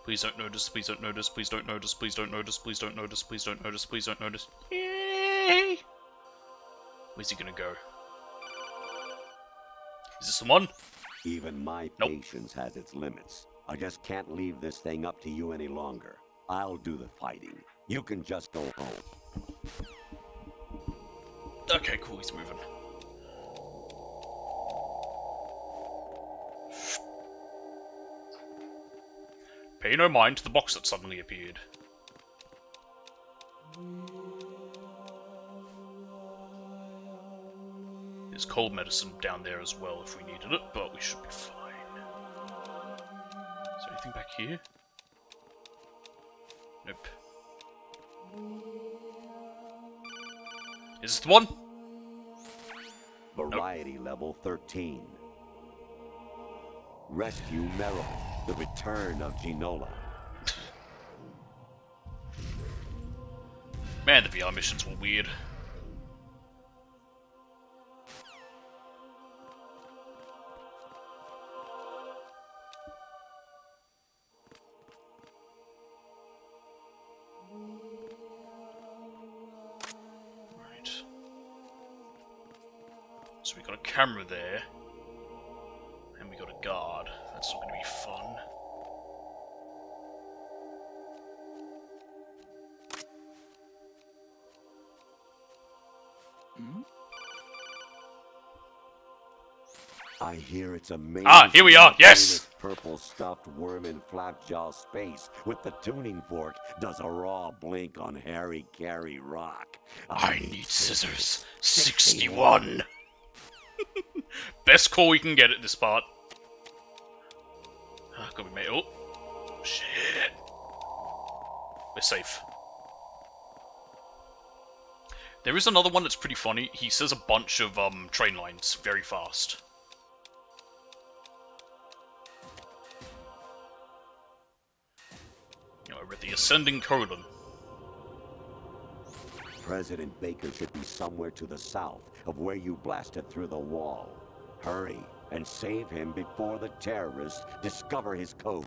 Please don't notice, please don't notice, please don't notice, please don't notice, please don't notice, please don't notice, please don't notice. Yay! Where's he gonna go? Is this the one? Even my patience has its limits. I just can't leave this thing up to you any longer. I'll do the fighting. You can just go home. Okay, cool, he's moving. Pay no mind to the box that suddenly appeared. There's cold medicine down there as well if we needed it, but we should be fine. Is there anything back here? Nope. Is this the one? Variety level 13. Rescue Meryl. The return of Ginola. Man, the VR missions were weird. Right. So we got a camera there. And we got a guard. That's not going to be fun. I hear it's amazing. Ah, here we are, yes! Purple stuffed worm in Flapjaw space with the tuning fork does a raw blink on Harry Carey rock. I need scissors. 61! Best call we can get at this part. Ah, got me made. Oh, shit. We're safe. There is another one that's pretty funny. He says a bunch of train lines very fast. You know, we're at the ascending colon. President Baker should be somewhere to the south of where you blasted through the wall. Hurry and save him before the terrorists discover his code.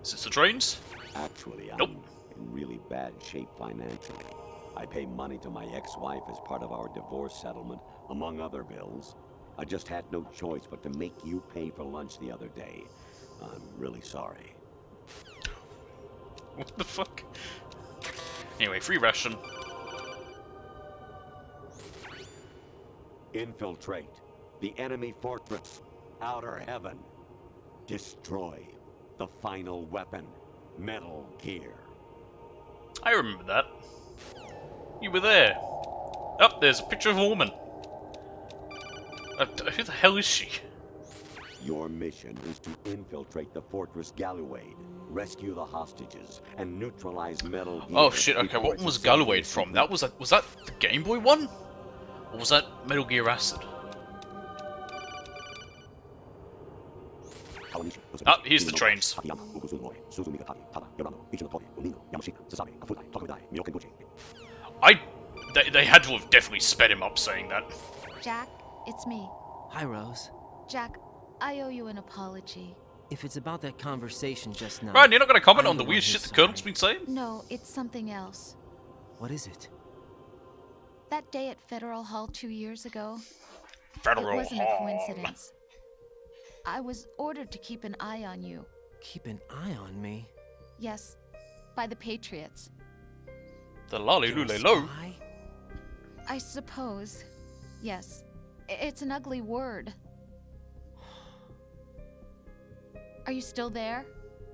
Is this the trains? Actually, I'm nope. in really bad shape financially. I pay money to my ex-wife as part of our divorce settlement, among other bills. I just had no choice but to make you pay for lunch the other day. I'm really sorry. What the fuck? Anyway, free ration. Infiltrate the enemy fortress, Outer Heaven. Destroy the final weapon, Metal Gear. I remember that. You were there. Oh, there's a picture of a woman. Who the hell is she? Your mission is to infiltrate the Fortress Gallowade, rescue the hostages, and neutralize Metal Gear. Oh shit, okay, what one was Gallowade from? That was that the Game Boy one? Or was that Metal Gear Acid? Ah, here's the trains. They had to have definitely sped him up saying that. Jack, it's me. Hi, Rose. Jack, I owe you an apology. If it's about that conversation just now... Right, you're not going to comment I'm on the the weird one shit who's the Colonel's been saying? No, it's something else. What is it? That day at Federal Hall 2 years ago. Federal It wasn't Hall. a coincidence. I was ordered to keep an eye on you. Keep an eye on me? Yes, by the Patriots. The lolly-loo-lay-lo. I suppose. Yes. It's an ugly word. Are you still there?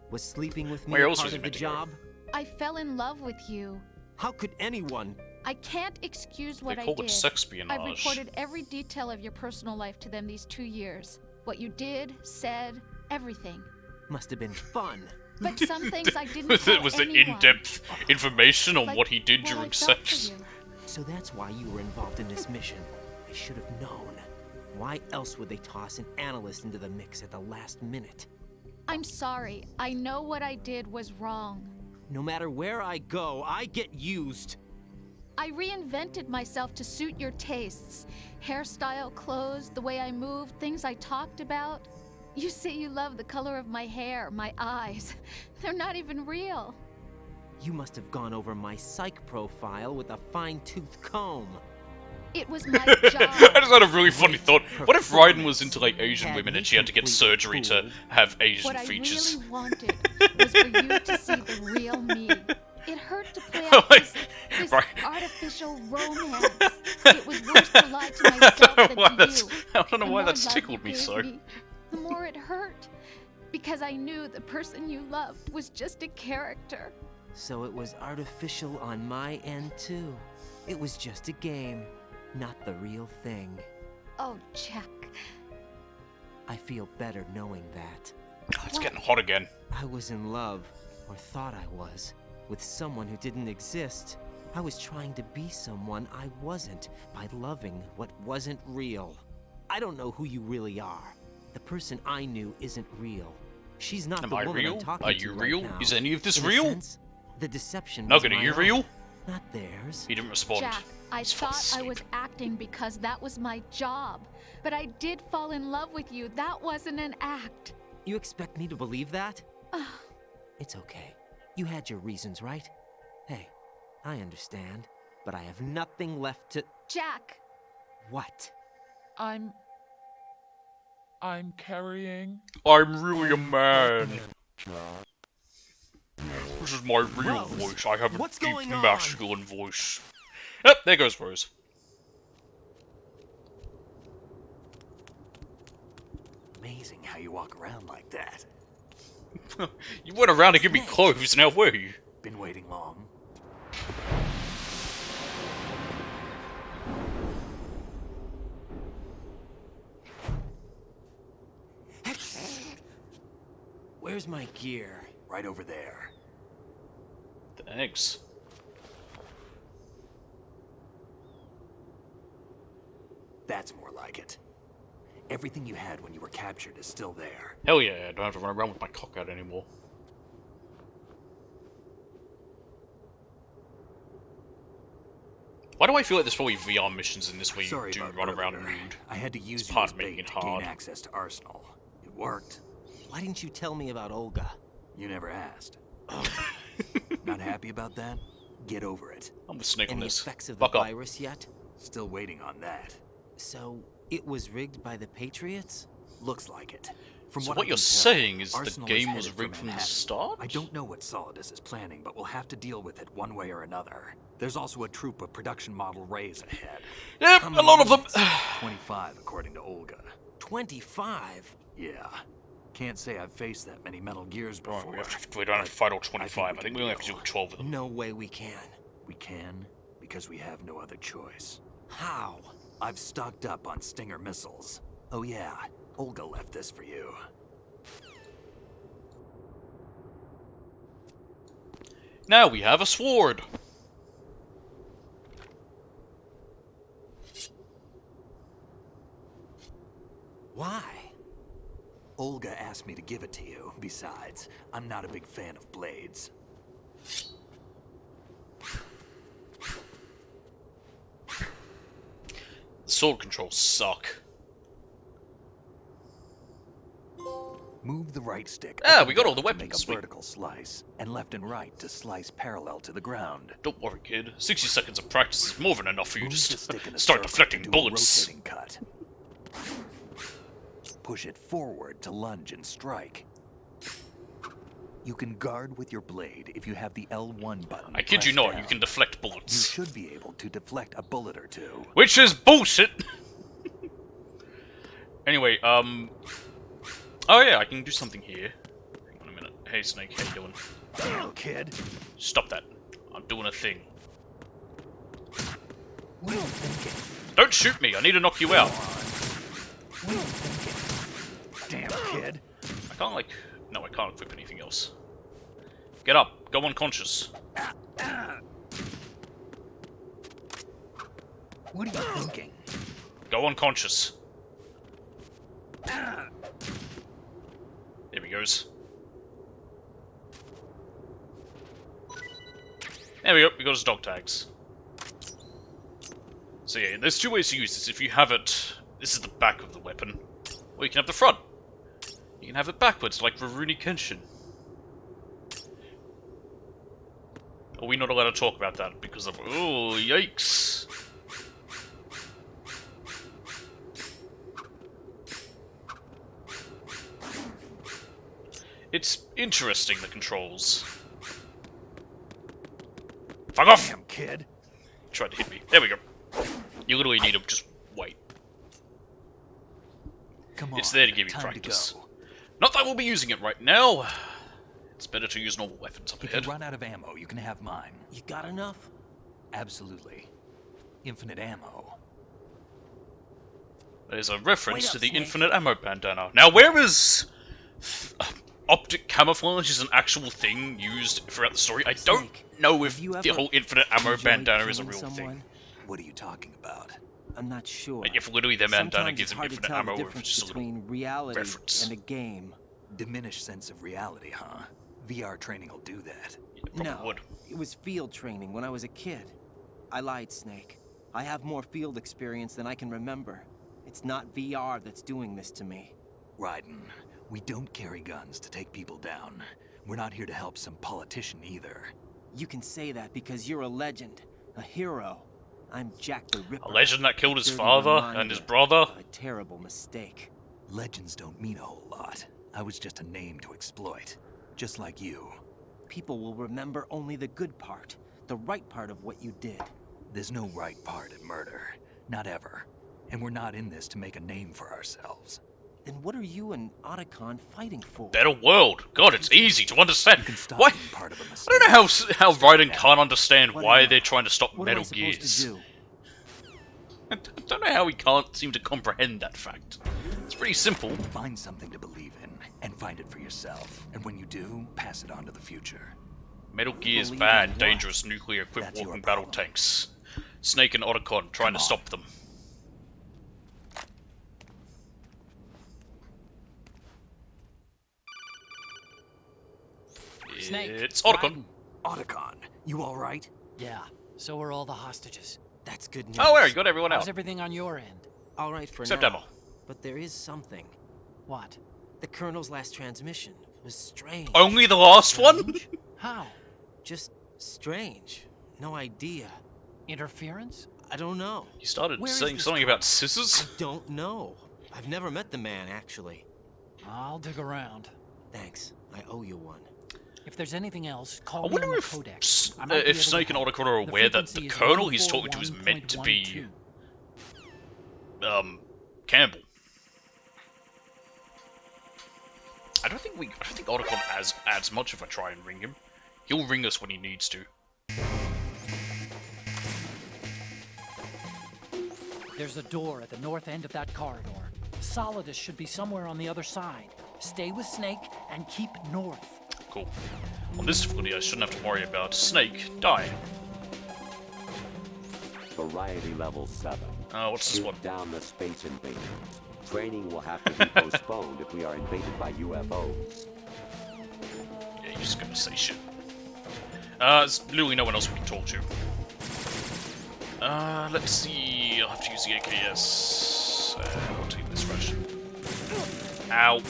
Was sleeping with me Where a else part was he of the meant to go? job? I fell in love with you. How could anyone? I can't excuse what They I call did. it sexpionage. I've reported every detail of your personal life to them these 2 years. What you did, said, everything. Must have been fun. But some things I didn't Was tell it the anyone. in-depth information on Like what he did what I during felt for sex? you. So that's why you were involved in this mission. I should have known. Why else would they toss an analyst into the mix at the last minute? I'm sorry. I know what I did was wrong. No matter where I go, I get used. I reinvented myself to suit your tastes. Hairstyle, clothes, the way I moved, things I talked about. You say you love the color of my hair, my eyes. They're not even real. You must have gone over my psych profile with a fine-tooth comb. It was my I job. just had a really funny thought. What if Raiden was into like Asian women and she had to get surgery to have Asian What features? I really wanted was for you to see the real me. It hurt to play out this artificial romance. It was worse to lie to myself than to you. I don't know The why more that's love tickled you me gave so. the more it hurt. Because I knew the person you loved was just a character. So it was artificial on my end too. It was just a game, not the real thing. Oh, Jack. I feel better knowing that. It's getting hot again. I was in love, or thought I was, with someone who didn't exist. I was trying to be someone I wasn't by loving what wasn't real. I don't know who you really are. The person I knew isn't real. She's not Am the I woman real? I'm talking Are to you right real? now. Is any of this In a real? sense, the deception was Nugget, are my you own, real? not theirs. He didn't respond. Jack, I thought I was acting because that was my job. But I did fall in love with you. That wasn't an act. You expect me to believe that? It's okay. You had your reasons, right? Hey, I understand, but I have nothing left to... Jack! What? I'm carrying. I'm really a man. This is my real Rose, voice. I have a what's deep going on? masculine voice. Yep, there goes Rose. Amazing how you walk around like that. You went around to give me clothes, now were you? Been waiting long. Where's my gear? Right over there. Thanks. That's more like it. Everything you had when you were captured is still there. Hell yeah, I don't have to run around with my cock out anymore. Why do I feel like there's probably VR missions in this where you Sorry do about run around earlier. nude? I had to use It's you part as of making bait it to hard. gain access to Arsenal. It worked. Why didn't you tell me about Olga? You never asked. Not happy about that? Get over it. I'm the snake on Any this. effects of the Fuck up. virus yet? Still waiting on that. So, it was rigged by the Patriots? Looks like it. From So what what I you're can tell, saying is the Arsenal game is was headed rigged for from the Manhattan. start? I don't know what Solidus is planning, but we'll have to deal with it one way or another. There's also a troop of production model Rays ahead. Yep, How a many lot of them. units? 25, according to Olga. 25? Yeah. Can't say I've faced that many Metal Gears Oh, before. we don't have to fight all 25. I think we only have to do 12 of them. No way we can. We can, because we have no other choice. How? I've stocked up on Stinger missiles. Oh yeah, Olga left this for you. Now we have a sword. Why? Olga asked me to give it to you. Besides, I'm not a big fan of blades. The sword controls suck. Move the right stick. Ah, up and we got all down the to make weapons, a sweet. vertical slice, and left and right to slice parallel to the ground. Don't worry, kid. 60 seconds of practice is more than enough for you Move to the stick in a start circle deflecting to do a bullets. rotating cut. push it forward to lunge and strike. You can guard with your blade if you have the L1 button. I kid you not, down. you can deflect bullets. You should be able to deflect a bullet or two. Which is bullshit! Anyway, oh yeah, I can do something here. Hang on a minute. Hey Snake, how you doing? Damn, kid. Stop that. I'm doing a thing. What are you thinking? Don't shoot me, I need to knock you out. What are you thinking? Damn, kid. I can't, like... No, I can't equip anything else. Get up. Go unconscious. What are you thinking? Go unconscious. There he goes. There we go, we got his dog tags. So yeah, there's two ways to use this. If you have it, this is the back of the weapon. Or you can have the front. You can have it backwards, like Rurouni Kenshin. Are we not allowed to talk about that because of... Oh, yikes! It's interesting, the controls. Fuck off! Damn, kid. Tried to hit me. There we go. You literally need to just wait. Come on, it's there to give you time practice. to go. Not that we'll be using it right now. It's better to use normal weapons up If ahead. you run out of ammo, you can have mine. You got enough? Absolutely. Infinite ammo. There's a reference Wait to up, the Snake. infinite ammo bandana. Now, where is optic camouflage is an actual thing used throughout the story? I don't Snake, know if have you the ever whole infinite ammo enjoyed bandana is a killing real someone? thing. What are you talking about? I'm not sure. Like, if literally the bandana Sometimes gives it's him hard to infinite tell ammo, the or if it's difference just a little between reality reference. and a game. Diminished sense of reality, huh? VR training will do that. Yeah, it probably No, would. it was field training when I was a kid. I lied, Snake. I have more field experience than I can remember. It's not VR that's doing this to me. Raiden, we don't carry guns to take people down. We're not here to help some politician either. You can say that because you're a legend, a hero. I'm Jack the Ripper. A legend that killed his Dirty father reminder and his brother. of a terrible mistake. Legends don't mean a whole lot. I was just a name to exploit. Just like you. People will remember only the good part, the right part of what you did. There's no right part in murder. Not ever. And we're not in this to make a name for ourselves. Then what are you and Otacon fighting for? Better world. God, it's easy to understand. You can stop Why? being part of a mistake. I don't know how Raiden can't understand What why am I? they're trying to stop What am I Metal supposed Gears. to do? I don't know how he can't seem to comprehend that fact. It's pretty simple. Find something to believe in, and find it for yourself. And when you do, pass it on to the future. Metal Gear's Believe bad, in what? dangerous nuclear-equipped That's your walking battle problem. tanks. Snake and Otacon trying to stop them. Snake, It's Otacon. Otacon, you alright? Yeah, so are all the hostages. That's good news. Oh, there, you got everyone How's out. everything on your end? All right for Except now. Emma. But there is something. What? The Colonel's last transmission was strange. Only the last one? How? Just strange. No idea. Interference? I don't know. You started Where is saying this something car? about scissors? I don't know. I've never met the man, actually. I'll dig around. Thanks. I owe you one. If there's anything else, call I me wonder on the if, codex. I might be able if to Snake and help. Otacon are The aware that the frequency is Colonel he's talking to is meant to be 141.12. Campbell. I don't think Otacon adds much if I try and ring him. He'll ring us when he needs to. There's a door at the north end of that corridor. Solidus should be somewhere on the other side. Stay with Snake and keep north. Cool. On this difficulty, I shouldn't have to worry about Snake dying. Variety level 7. What's this one? Shoot down the space invaders. Training will have to be postponed if we are invaded by UFOs. Yeah, you're just gonna say shit. There's literally no one else we can talk to. Let's see. I'll have to use the AKS. I'll take this ration. Ow.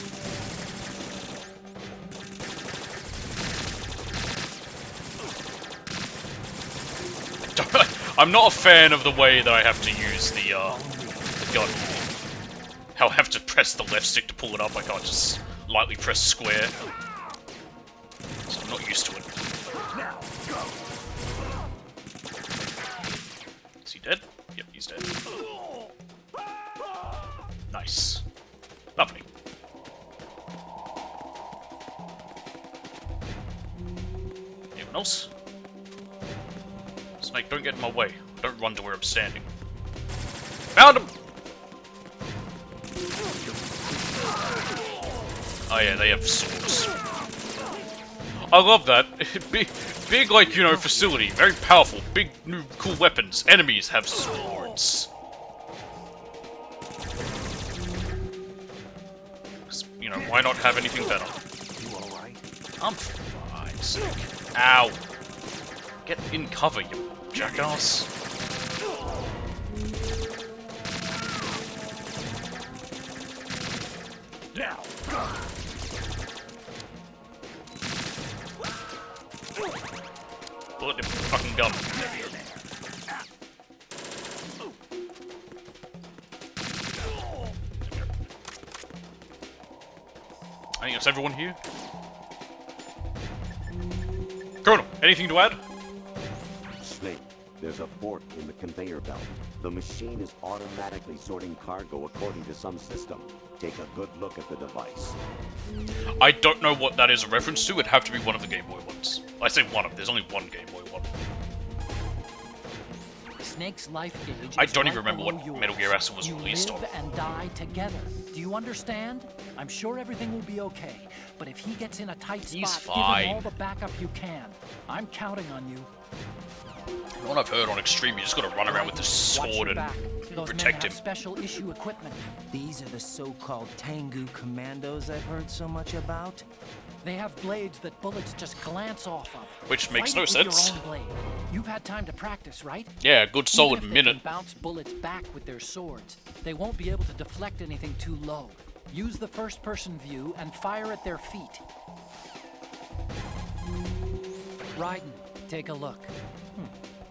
I'm not a fan of the way that I have to use the gun. How I have to press the left stick to pull it up. I can't just lightly press square. So I'm not used to it. Now, go. Is he dead? Yep, he's dead. Nice. Lovely. Anyone else? Snake, don't get in my way. Don't run to where I'm standing. Found him! Oh yeah, they have swords. I love that. Big, like, you know, facility. Very powerful. Big, new, cool weapons. Enemies have swords. You know, why not have anything better? You alright? I'm fine, Snake. Ow. Get in cover, you jackass. Now, Bullet in fucking gun. I think that's everyone here. Colonel, anything to add? Snake, there's a fork in the conveyor belt. The machine is automatically sorting cargo according to some system. Take a good look at the device. I don't know what that is a reference to. It'd have to be one of the Game Boy ones. I say one of. There's only one Game Boy one. Snake's life gauge. I don't even remember what Metal Gear Acid was released on. You live and die together. Do you understand? I'm sure everything will be okay. But if he gets in a tight spot, give him all the backup you can. I'm counting on you. From what I've heard on Extreme, you just gotta run around with the sword and protect him. Special issue equipment. These are the so-called Tengu commandos I've heard so much about. They have blades that bullets just glance off of. Which makes Fight no it with sense. Your own blade. You've had time to practice, right? Yeah, a good solid Even if minute. They can bounce bullets back with their swords. They won't be able to deflect anything too low. Use the first-person view and fire at their feet. Raiden, take a look.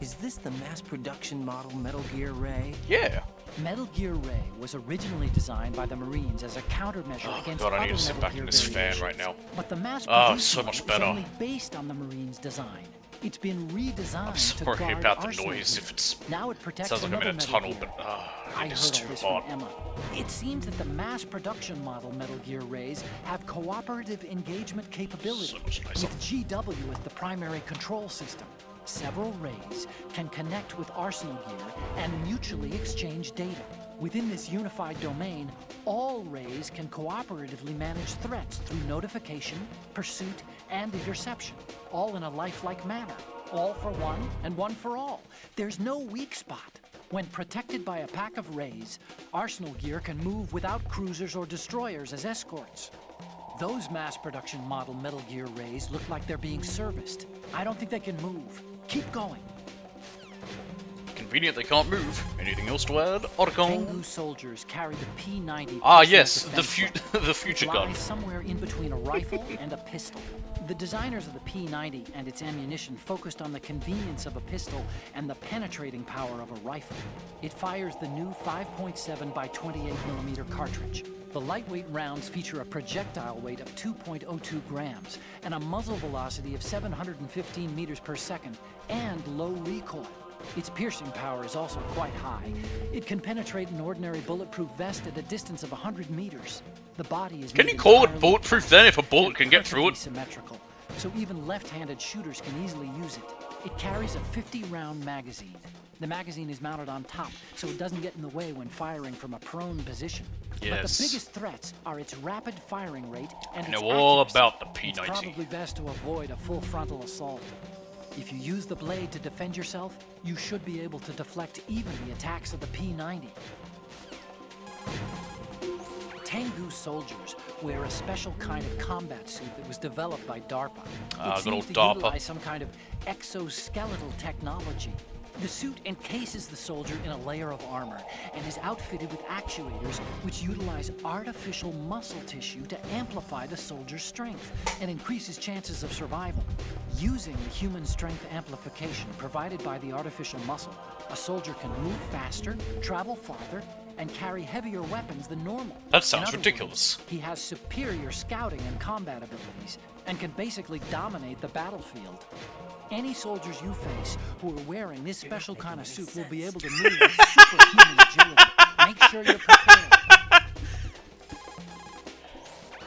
Is this the mass production model Metal Gear Ray? Yeah. Metal Gear Ray was originally designed by the Marines as a countermeasure against God, I other need to sit Metal back Gear in this fan variations. right now. But the mass Oh, produced so much model better. is only based on the Marines' design. It's been redesigned I'm sorry to guard about the arsenal noise gear. if it's... Now it protects sounds like I'm in another a Metal tunnel, Gear. but I it heard is all too this hot. from Emma. It seems that the mass production model Metal Gear Rays have cooperative engagement capability, So much nicer. with GW as the primary control system. Several Rays can connect with Arsenal Gear and mutually exchange data. Within this unified domain, all Rays can cooperatively manage threats through notification, pursuit, and interception, all in a lifelike manner. All for one and one for all. There's no weak spot. When protected by a pack of Rays, Arsenal Gear can move without cruisers or destroyers as escorts. Those mass production model Metal Gear Rays look like they're being serviced. I don't think they can move. Keep going. Convenient they can't move. Anything else to add? Otacon? Tengu soldiers carry the P-90. Ah, personal yes, the defense the future It gun. lies somewhere in between a rifle and a pistol. The designers of the P-90 and its ammunition focused on the convenience of a pistol and the penetrating power of a rifle. It fires the new 5.7 by 28mm cartridge. The lightweight rounds feature a projectile weight of 2.02 grams and a muzzle velocity of 715 meters per second and low recoil. Its piercing power is also quite high. It can penetrate an ordinary bulletproof vest at a distance of 100 meters. The body is Can you made call it entirely bulletproof then if a bullet can get through it? symmetrical, so even left-handed shooters can easily use it. It carries a 50-round magazine. The magazine is mounted on top, so it doesn't get in the way when firing from a prone position. But the Yes. biggest threats are its rapid firing rate and I its know all accuracy. about the It's P-90. probably best to avoid a full frontal assault. If you use the blade to defend yourself, you should be able to deflect even the attacks of the P-90. Tengu soldiers wear a special kind of combat suit that was developed by DARPA. Ah, It good old seems to DARPA. utilize some kind of exoskeletal technology. The suit encases the soldier in a layer of armor and is outfitted with actuators which utilize artificial muscle tissue to amplify the soldier's strength and increase his chances of survival. Using the human strength amplification provided by the artificial muscle, a soldier can move faster, travel farther, and carry heavier weapons than normal. That sounds In other ridiculous. words, he has superior scouting and combat abilities, and can basically dominate the battlefield. Any soldiers you face who are wearing this special kind of suit will be able to move with superhuman agility. Make sure you're prepared.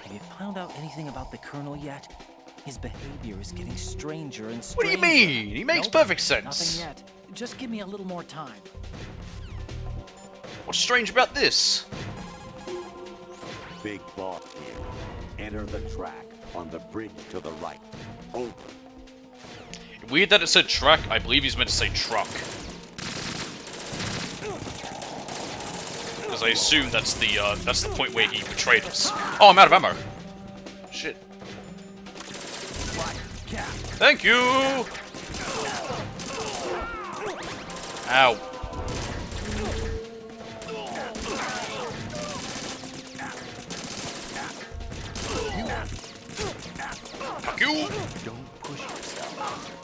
Have you found out anything about the Colonel yet? His behavior is getting stranger and What stranger. do you mean? He makes perfect sense. Nothing yet. Just give me a little more time. What's strange about this? Big boss here. Enter the track on the bridge to the right. Over. Weird that it said track. I believe he's meant to say truck. Because I assume that's the point where he betrayed us. Oh, I'm out of ammo. Shit. Thank you! Ow. Fuck you! Don't push yourself.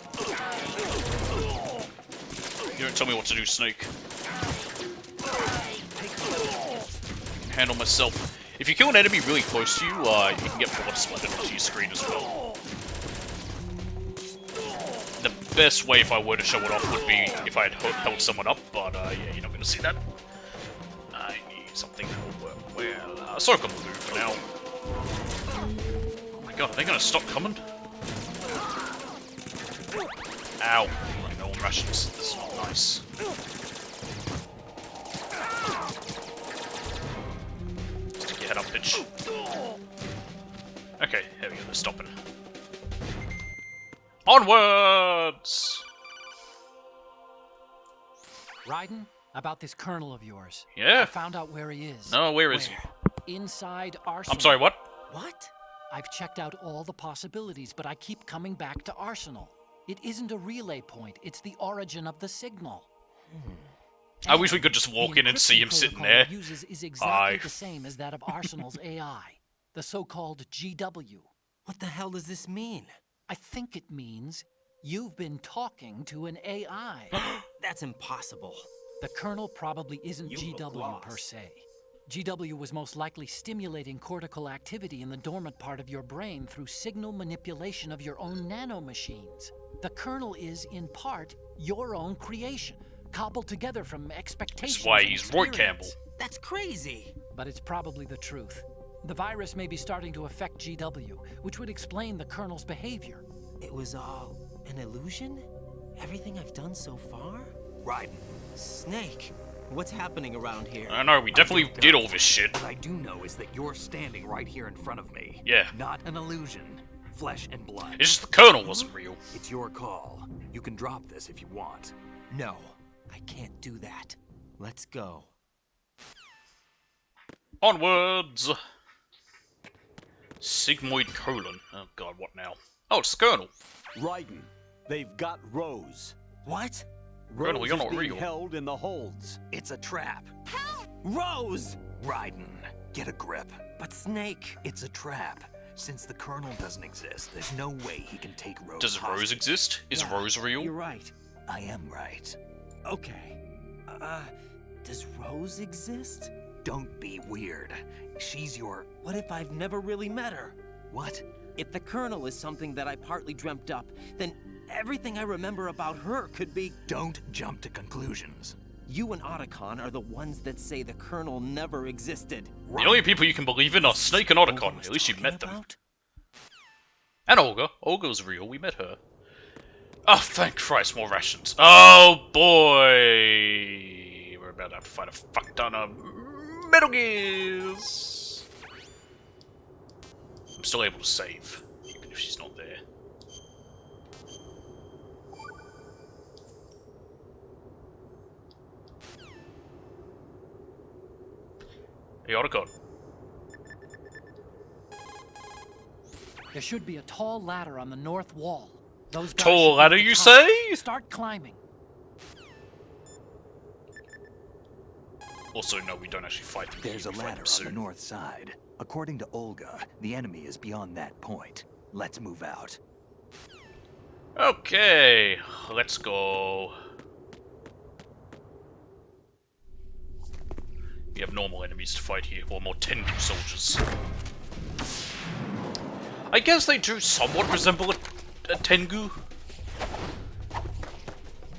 You don't tell me what to do, Snake. Handle myself. If you kill an enemy really close to you, you can get blood splattered onto your screen as well. The best way if I were to show it off would be if I had held someone up, but yeah, you're not going to see that. I need something that will work well. Circle move for now. Oh my god, are they going to stop coming? Ow. Running all rations. This is not nice. Stick your head up, bitch. Okay, here we go, they're stopping. Onwards! Raiden, about this colonel of yours. Yeah? I found out where he is. No, where is he? Inside Arsenal. I'm sorry, what? What? I've checked out all the possibilities, but I keep coming back to Arsenal. It isn't a relay point, it's the origin of the signal. I wish we could just walk in and see him sitting there. The uses is exactly the same as that of Arsenal's AI, the so-called GW. What the hell does this mean? I think it means you've been talking to an AI. That's impossible. The Colonel probably isn't GW per se. GW was most likely stimulating cortical activity in the dormant part of your brain through signal manipulation of your own nanomachines. The Colonel is, in part, your own creation, cobbled together from expectations. That's why he's Roy Campbell. That's crazy. But it's probably the truth. The virus may be starting to affect GW, which would explain the Colonel's behavior. It was all an illusion? Everything I've done so far? Raiden. Snake, what's happening around here? I know, we definitely did all this shit. What I do know is that you're standing right here in front of me. Yeah. Not an illusion. Flesh and blood. It's just the Colonel wasn't real. It's your call. You can drop this if you want. No, I can't do that. Let's go. Onwards! Sigmoid colon. Oh god, what now? Oh, it's the Colonel. Raiden, they've got Rose. What? Colonel, Rose you're is not being real. held in the holds. It's a trap. Rose! Raiden, get a grip. But Snake... It's a trap. Since the Colonel doesn't exist, there's no way he can take Rose Does Rose hostage. exist? Is Yeah, Rose real? You're right. I am right. Okay. Does Rose exist? Don't be weird. She's your... What if I've never really met her? What? If the Colonel is something that I partly dreamt up, then everything I remember about her could be... Don't jump to conclusions. You and Otacon are the ones that say the Colonel never existed. The only people you can believe in are Snake and Otacon. At least you met them. And Olga. Olga's real. We met her. Oh, thank Christ, more rations. Oh, boy. We're about to have to fight a fuck ton of Metal Gears. I'm still able to save, even if she's not there. Hey, Otacon. There should be a tall ladder on the north wall. Those guys Tall should be at ladder, the you top. say? Start climbing. Also, no, we don't actually fight them. There's a We fight ladder them on soon. the north side. According to Olga, the enemy is beyond that point. Let's move out. Okay, let's go. We have normal enemies to fight here, or more Tengu soldiers. I guess they do somewhat resemble a Tengu.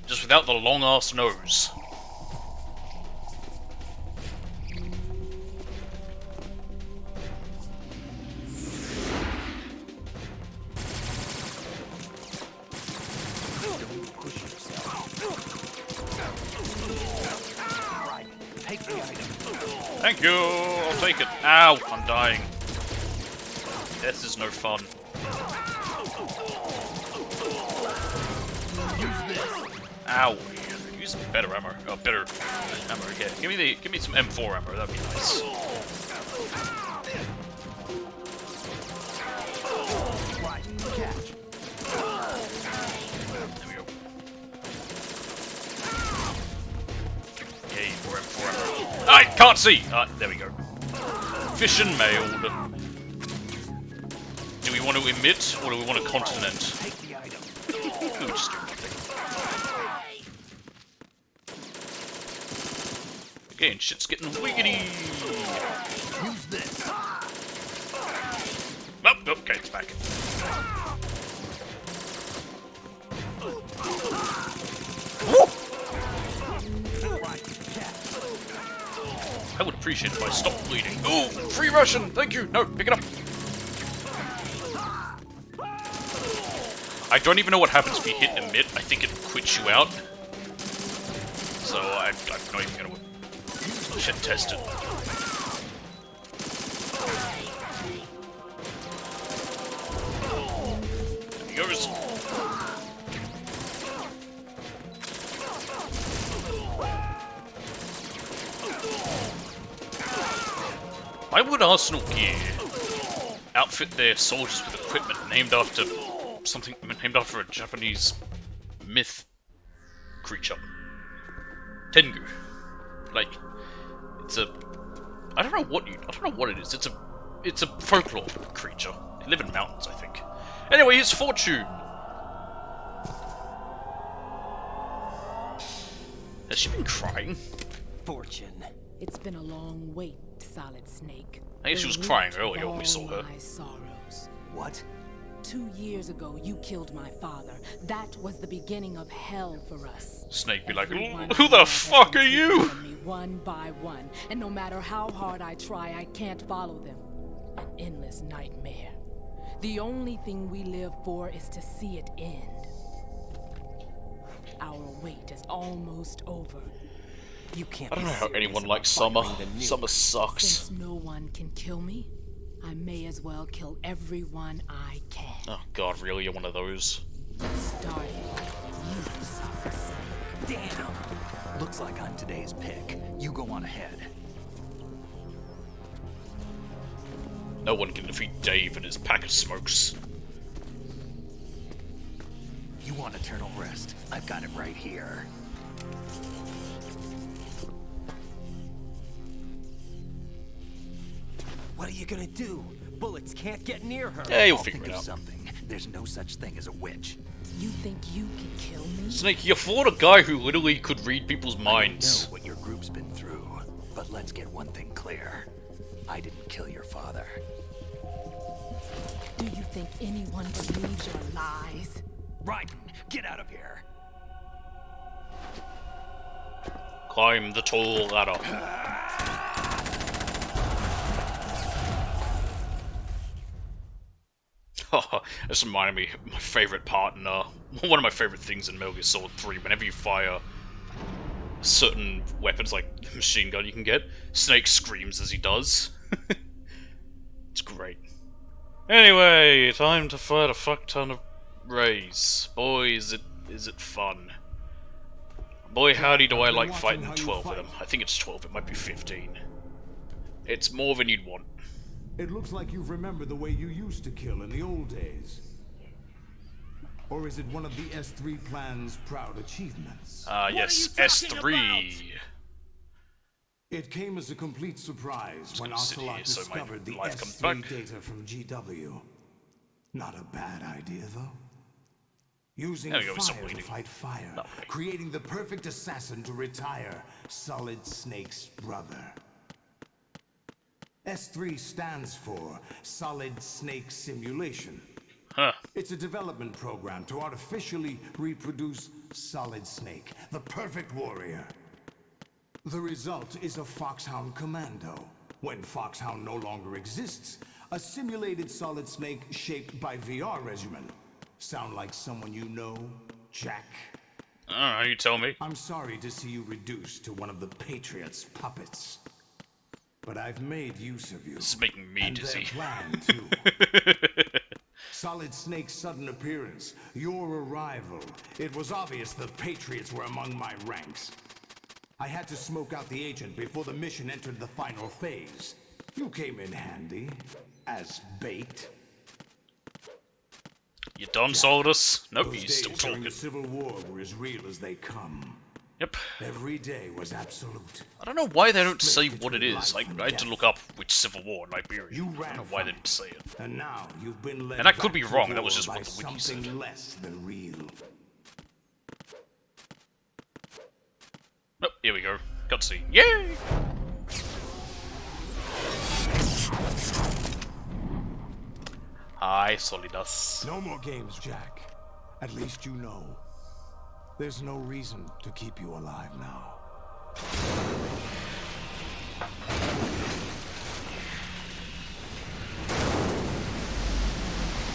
Just without the long-ass nose. Thank you! I'll take it. Ow! I'm dying. This is no fun. Ow! Use better ammo. Oh, better ammo. Yeah, give me some M4 ammo. That'd be nice. There we go. Yay, more M4 ammo. I can't see. There we go. Fission mailed. Do we want to emit or do we want a continent? Ooh, just do nothing. Again, shit's getting wiggity. Use this. Oh, okay, it's back. Woo! I would appreciate it if I stopped bleeding. Ooh, free Russian! Thank you! No, pick it up! I don't even know what happens if you hit emit. I think it quits you out. So I'm not even gonna test it. There he goes. Why would Arsenal Gear outfit their soldiers with equipment named after something, named after a Japanese myth creature? Tengu. Like, it's a, I don't know what it is. It's a folklore creature. They live in mountains, I think. Anyway, here's Fortune. Has she been crying? Fortune. It's been a long wait, Solid Snake. I guess she was crying earlier when we saw her. My sorrows. What? 2 years ago, you killed my father. That was the beginning of hell for us. Snake be like, who the fuck are you? Me one by one, and no matter how hard I try, I can't follow them. An endless nightmare. The only thing we live for is to see it end. Our wait is almost over. You can't. I don't know how anyone likes summer. Summer sucks. Since no one can kill me, I may as well kill everyone I can. Oh god, really? You're one of those? Starting with you, Solid Snake. Damn! Looks like I'm today's pick. You go on ahead. No one can defeat Dave and his pack of smokes. You want eternal rest? I've got it right here. What are you gonna do? Bullets can't get near her. Yeah, you'll figure it out. Something. There's no such thing as a witch. You think you can kill me? Snake, you fought a guy who literally could read people's minds. I know what your group's been through, but let's get one thing clear. I didn't kill your father. Do you think anyone believes your lies? Raiden, get out of here. Climb the tall ladder. This reminded me of my favourite part in, one of my favourite things in Metal Gear Solid 3. Whenever you fire certain weapons, like the machine gun you can get, Snake screams as he does. It's great. Anyway, time to fight a fuck ton of rays. Boy, is it fun. Boy, howdy do I like fighting 12 of them. I think it's 12, it might be 15. It's more than you'd want. It looks like you've remembered the way you used to kill in the old days. Or is it one of the S3 plan's proud achievements? Yes, S3. It came as a complete surprise when Ocelot discovered the S3 data from GW. Not a bad idea, though. Using fire to fight fire, creating the perfect assassin to retire Solid Snake's brother. S3 stands for Solid Snake Simulation. Huh. It's a development program to artificially reproduce Solid Snake, the perfect warrior. The result is a Foxhound Commando. When Foxhound no longer exists, a simulated Solid Snake shaped by VR regimen. Sound like someone you know, Jack? I don't know, you tell me. I'm sorry to see you reduced to one of the Patriots' puppets. But I've made use of you. This is making me dizzy. Their plan, too. Solid Snake's sudden appearance, your arrival. It was obvious the Patriots were among my ranks. I had to smoke out the agent before the mission entered the final phase. You came in handy, as bait. You done, Solidus? Nope, Those he's still days during talking. the Civil War were as real as they come. Yep. Every day was absolute. I don't know why they don't say what it is. Like, I had to look up which Civil War in Liberia. I don't know why they didn't say it. And now you've been led And I could back be to wrong, that war was just by what the wiki said. something less than real. Oh, here we go. Cutscene. Yay! Hi, Solidus. No more games, Jack. At least you know. There's no reason to keep you alive now.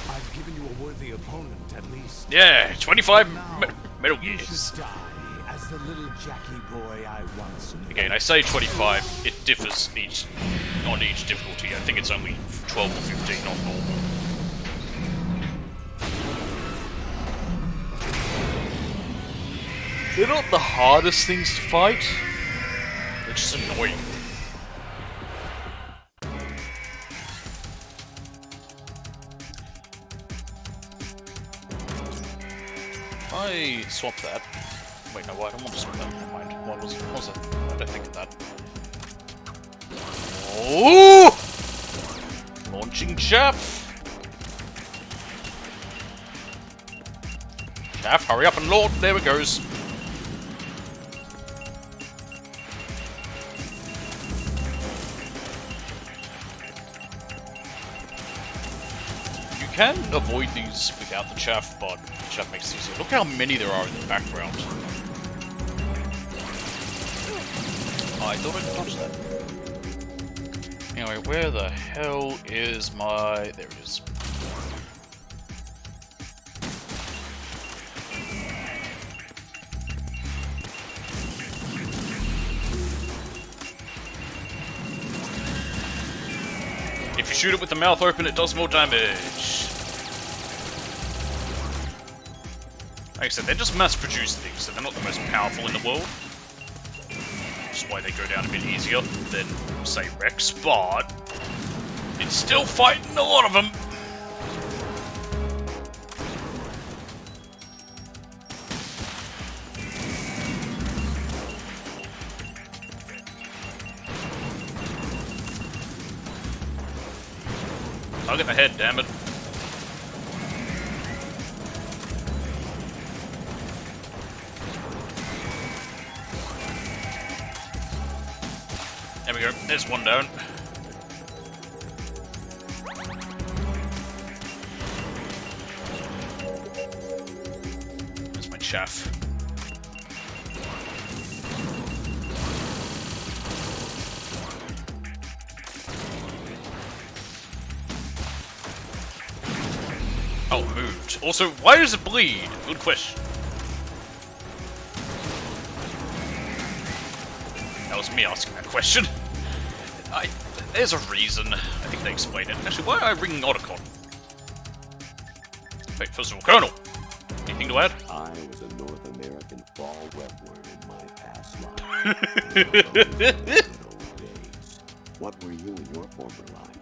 I've given you a worthy opponent, at least. Yeah, 25 Metal You Gears. should die as the little Jackie boy I once knew. Again, I say 25, it differs on each difficulty. I think it's only 12 or 15 on normal. They're not the hardest things to fight, they're just annoying. I swapped that. Wait, no, I don't want to swap that. Never mind. What was it? Why did I think of that? Oh! Launching Chaff! Chaff, hurry up and launch! There it goes. You can avoid these without the chaff, but chaff makes it easier. Look how many there are in the background. Oh, I thought I'd touch that. Anyway, where the hell is my... There it is. If you shoot it with the mouth open, it does more damage. Like I said, they're just mass-produced things, so they're not the most powerful in the world. Which is why they go down a bit easier than, say, Rex, but it's still fighting a lot of them. Target the head, damn it. There we go, there's one down. There's my chaff. Oh, moved. Also, why does it bleed? Good question. That was me asking that question. There's a reason. I think they explain it. Actually, why are I ringing Otacon? Wait, first of all, Colonel, anything to add? I was a North American fall webworm in my past life. What were you in your former life?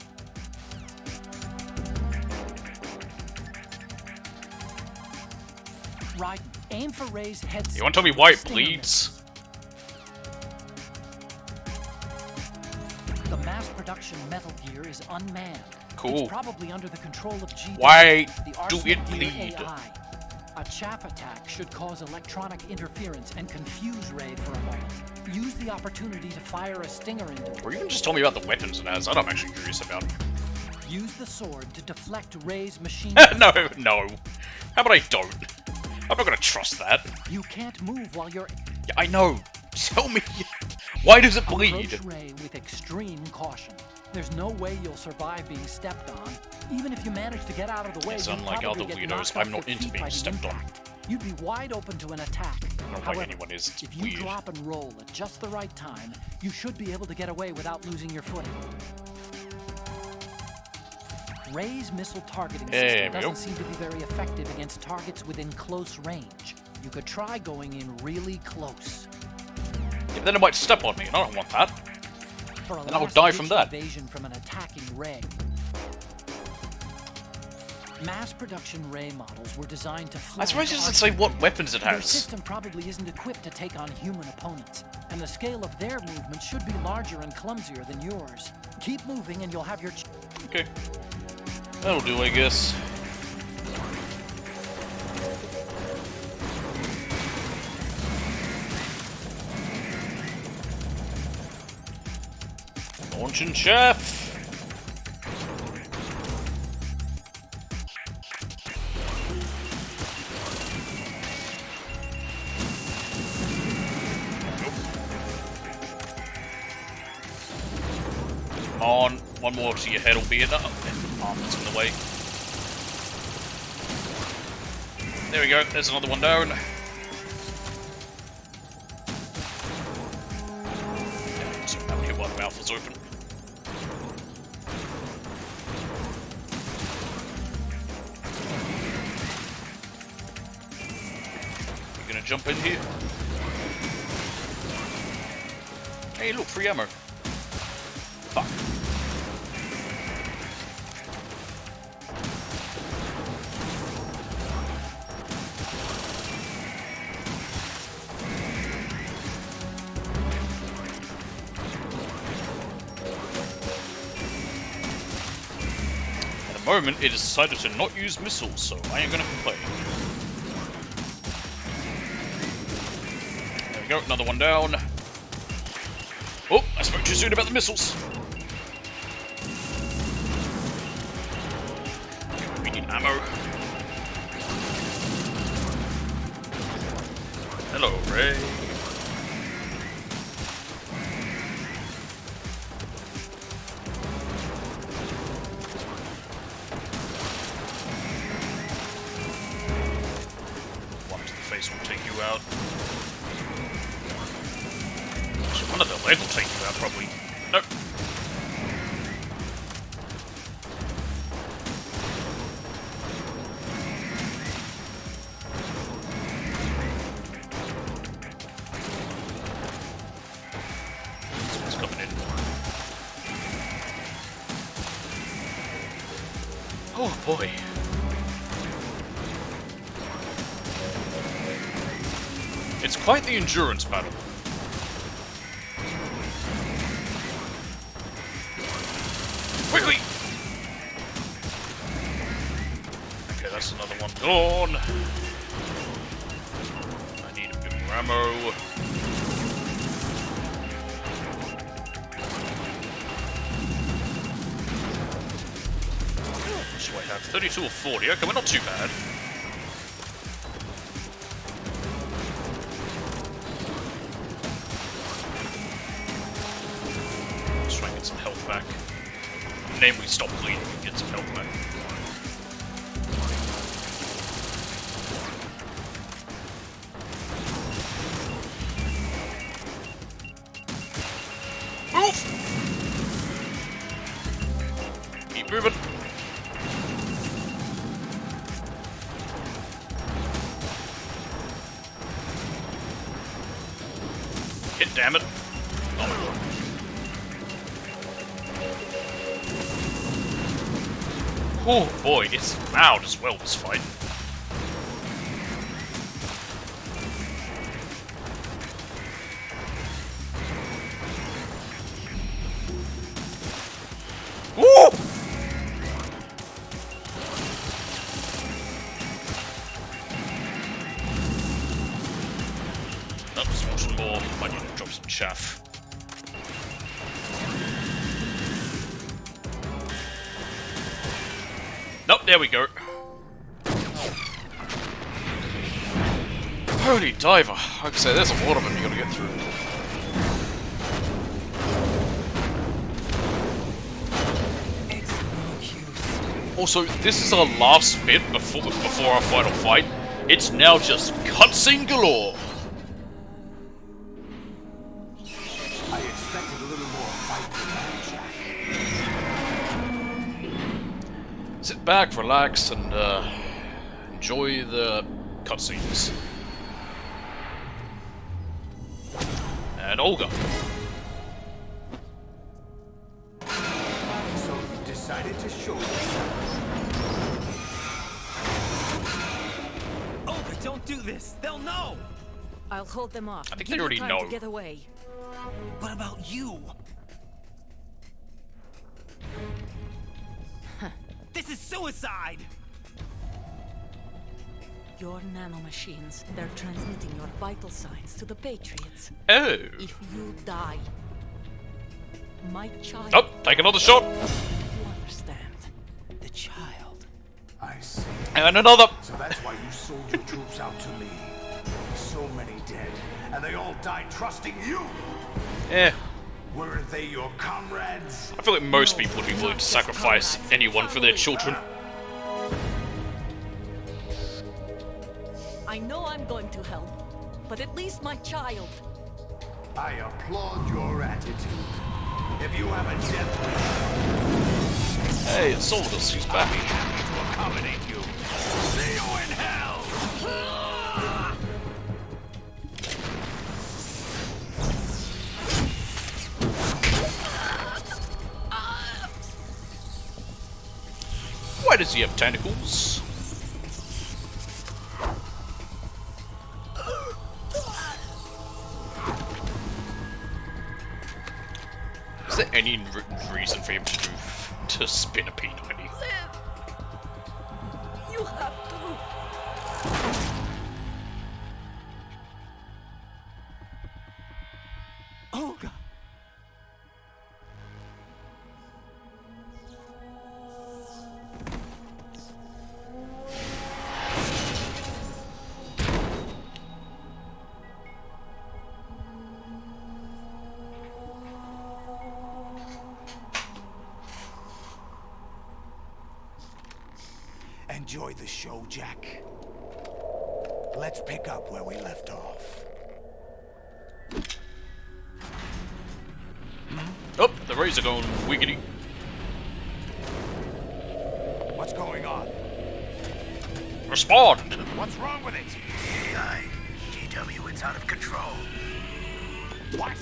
Right, aim for Ray's head. You want to tell me why it bleeds? The mass production Metal Gear is unmanned. Cool. It's probably under the control of GW, Why the do Arsenal it Gear bleed? AI. A chaff attack should cause electronic interference and confuse Ray for a moment. Use the opportunity to fire a stinger into it. Or even just tell me about the weapons it has. That I'm actually curious about. Use the sword to deflect Ray's machine. No. How about I don't? I'm not gonna trust that. You can't move while you're... Yeah, I know. Tell me. Why does it bleed? Approach Ray with extreme caution. There's no way you'll survive being stepped on. Even if you manage to get out of the way, It's unlike other weirdos, I'm not into being stepped on. You'd be wide open to an attack. Not However, like anyone is. It's if you weird. drop and roll at just the right time, you should be able to get away without losing your footing. Ray's missile targeting system doesn't seem to be very effective against targets within close range. You could try going in really close. Yeah, but then it might step on me, and I don't want that. And I will die from that. Evasion from an attacking Ray. Mass production Ray models were designed to fly. I suppose it doesn't say what weapons it Their has. system probably isn't equipped to take on human opponents, and the scale of their movement should be larger and clumsier than yours. Keep moving and you'll have your... Okay. That'll do, I guess. Launching chef! Come on, one more to your head will be enough. Armor's in the way. There we go, there's another one down. So now hit while the mouth was open. You gonna jump in here? Hey look, free ammo. Fuck. At the moment, it has decided to not use missiles, so I ain't gonna complain. There we go, another one down. Oh, I spoke too soon about the missiles. We need ammo. Hello, Ray. One to the face will take you out. One of the leg will take you out, probably. Nope. Someone's coming in. Oh boy. It's quite the endurance battle. Quickly! Okay, that's another one gone. I need a bit more ammo. So I have 32 or 40. Okay, we're not too bad. Let's try and get some health back. Name we stop bleeding and get some health back. Move! Keep moving. Hit, damn it. Oh my god. Oh boy, it's loud as well, this fight. Woo! That's some more. Might need to drop some chaff. Nope, there we go. Holy diver! Like I say, there's a lot of them you gotta get through. Also, this is our last bit before our final fight. It's now just cutscene galore. I expected a little more fight than that, Jack. Sit back, relax, and enjoy the cutscenes. And Olga. So you decided to show yourself. Olga, don't do this! They'll know! I'll hold them off. I think Give they already them know. time to get away. What about you? This is suicide! Your nanomachines, they're transmitting your vital signs to the Patriots. Oh. If you die, my child... Oh, take another shot! You understand? The child. I see. And another! So that's why you sold your troops out to me. So many dead, and they all died trusting you! Eh. Weren't they your comrades? I feel like most people would be willing to sacrifice anyone for their children. I know I'm going to help, but at least my child. I applaud your attitude. If you have a death wish, hey, it's Solidus, he's back. I'll be happy to accommodate you. See you in hell! Why does he have tentacles? Is there any reason for him to spin a P90? You have to. Olga! Enjoy the show, Jack. Let's pick up where we left off. Oh, the rays are going wiggity. What's going on? Respond! What's wrong with it? AI, GW, it's out of control. What?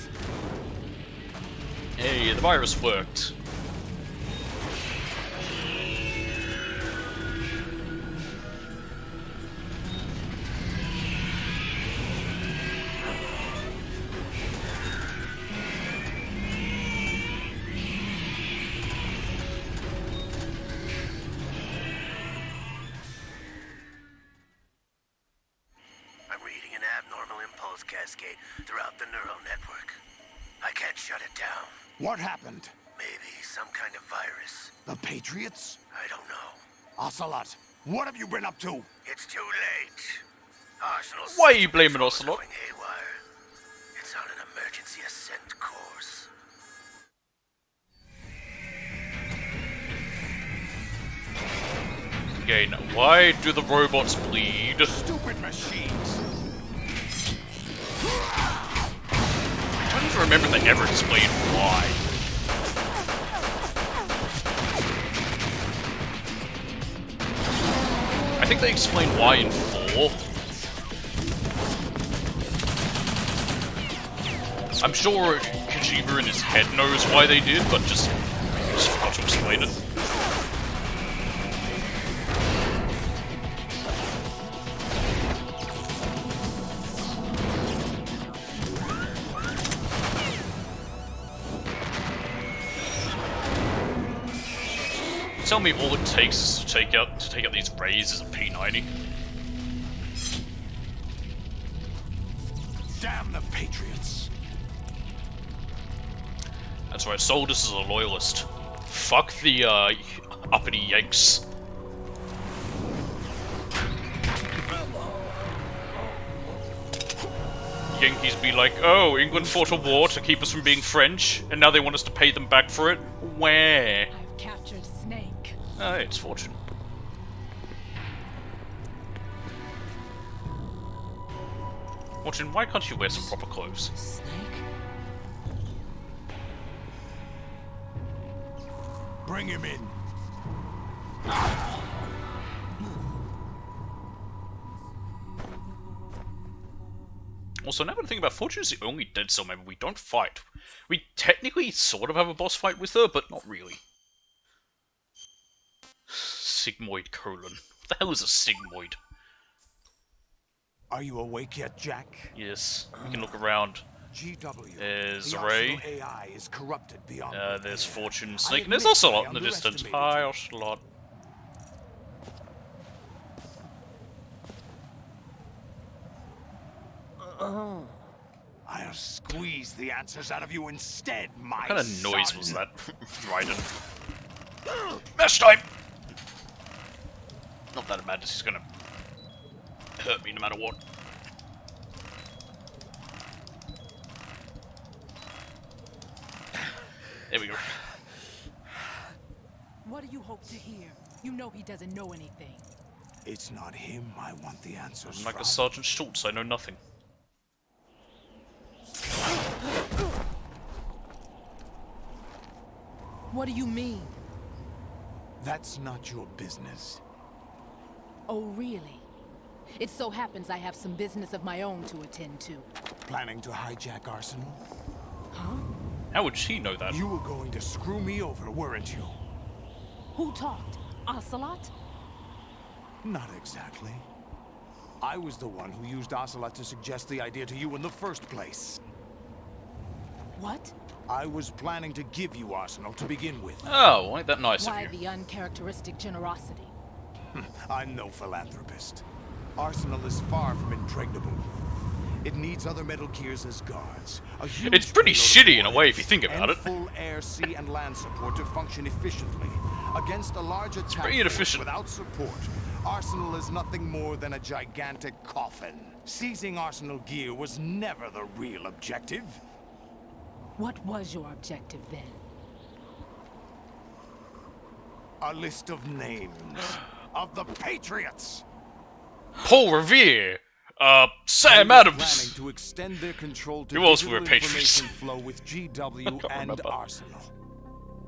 Hey, the virus worked. Cascade throughout the neural network. I can't shut it down. What happened? Maybe some kind of virus. The Patriots? I don't know. Ocelot, what have you been up to? It's too late. Arsenal's Why are you blaming Ocelot? going haywire. It's on an emergency ascent course. Again, why do the robots bleed? Stupid machines. I don't even remember they ever explained why. I think they explained why in 4. I'm sure Kojima in his head knows why they did, but just forgot to explain it. Tell me all it takes to take out these rays is a P90. Damn from the Patriots. That's right, Soldiers is a loyalist. Fuck the, uppity Yanks. Yankees be like, oh, England fought a war to keep us from being French, and now they want us to pay them back for it? Where? I've captured Snake. Oh, it's Fortune. Fortune, why can't you wear some proper clothes? Snake? Bring him in. Also, now that I think about Fortune's the only Dead Cell member we don't fight. We technically sort of have a boss fight with her, but not really. Sigmoid colon. What the hell is a sigmoid? Are you awake yet, Jack? Yes, we can look around. GW. There's the Ray. AI is corrupted beyond There's repair. Fortune, Snake, I and there's admit Ocelot I in the distance. underestimated Hi, you. Ocelot. I'll squeeze the answers out of you instead, my What kind of noise son. was that, Raiden? Mesh time! Not that Madness is gonna hurt me no matter what. There we go. What do you hope to hear? You know he doesn't know anything. It's not him I want the answers I'm like from. a Sergeant Schultz, I know nothing. What do you mean? That's not your business. Oh, really? It so happens I have some business of my own to attend to. Planning to hijack Arsenal? Huh? How would she know that? You were going to screw me over, weren't you? Who talked? Ocelot? Not exactly. I was the one who used Ocelot to suggest the idea to you in the first place. What? I was planning to give you Arsenal to begin with. Oh, ain't that nice Why of you? the uncharacteristic generosity? I'm no philanthropist. Arsenal is far from impregnable. It needs other Metal Gears as guards. It's pretty shitty in a way if you think about and it. Full air, sea, and land support to function efficiently. Against a large attack pretty inefficient. without support, Arsenal is nothing more than a gigantic coffin. Seizing Arsenal gear was never the real objective. What was your objective then? A list of names of the Patriots. Paul Revere! Sam Planning Adams! to extend their control to Who else were digital Patriots? information flow with GW can't and remember. Arsenal.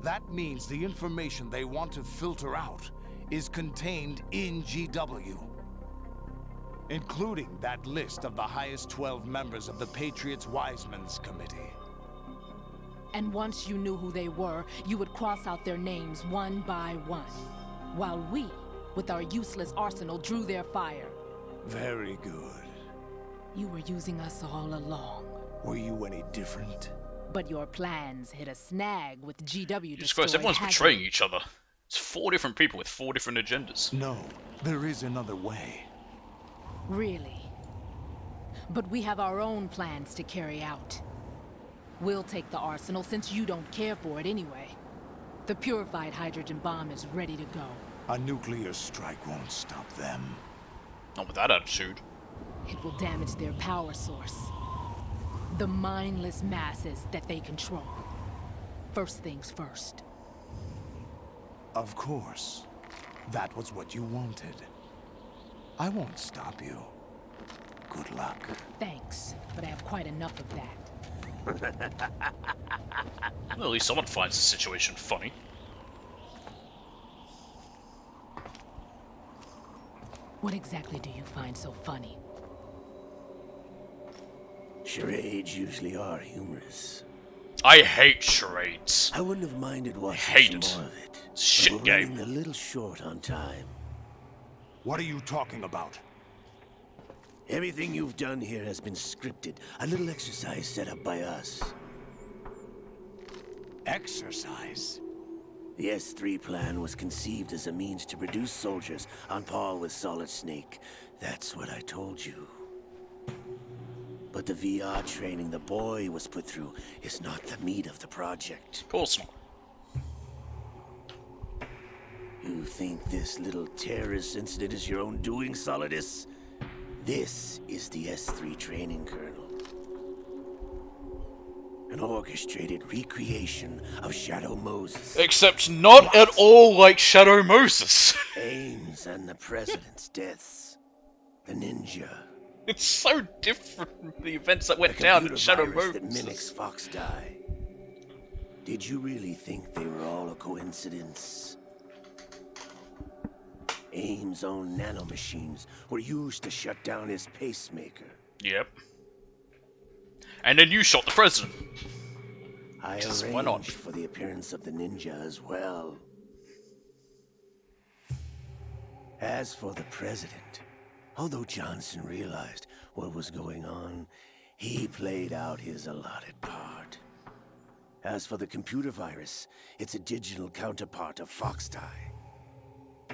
That means the information they want to filter out is contained in GW, including that list of the highest 12 members of the Patriots Wiseman's Committee. And once you knew who they were, you would cross out their names one by one, while we, with our useless arsenal, drew their fire. Very good. You were using us all along. Were you any different? But your plans hit a snag with GW Jesus Christ, everyone's destroyed betraying Hagley. each other. It's 4 different people with 4 different agendas. No, there is another way. Really? But we have our own plans to carry out. We'll take the arsenal since you don't care for it anyway. The purified hydrogen bomb is ready to go. A nuclear strike won't stop them. Not with that attitude. It will damage their power source. The mindless masses that they control. First things first. Of course. That was what you wanted. I won't stop you. Good luck. Thanks, but I have quite enough of that. Well, at least someone finds the situation funny. What exactly do you find so funny? Charades usually are humorous. I hate charades. I wouldn't have minded watching hate some it. more of it. Shit but we're game. running a little short on time. What are you talking about? Everything you've done here has been scripted. A little exercise set up by us. Exercise? The S3 plan was conceived as a means to produce soldiers on par with Solid Snake. That's what I told you. But But the VR training the boy was put through is not the meat of the project. Of course not. You think this little terrorist incident is your own doing, Solidus? This is the S3 training kernel. An orchestrated recreation of Shadow Moses. Except not at all like Shadow Moses. Ames and the president's deaths. The ninja. It's so different from the events that went down in Shadow Moses. That mimics Fox-Die. Did you really think they were all a coincidence? Ames' own nanomachines were used to shut down his pacemaker. Yep. And then you shot the president. I arranged for the appearance of the ninja as well. As for the president, although Johnson realized what was going on, he played out his allotted part. As for the computer virus, it's a digital counterpart of Fox-Die.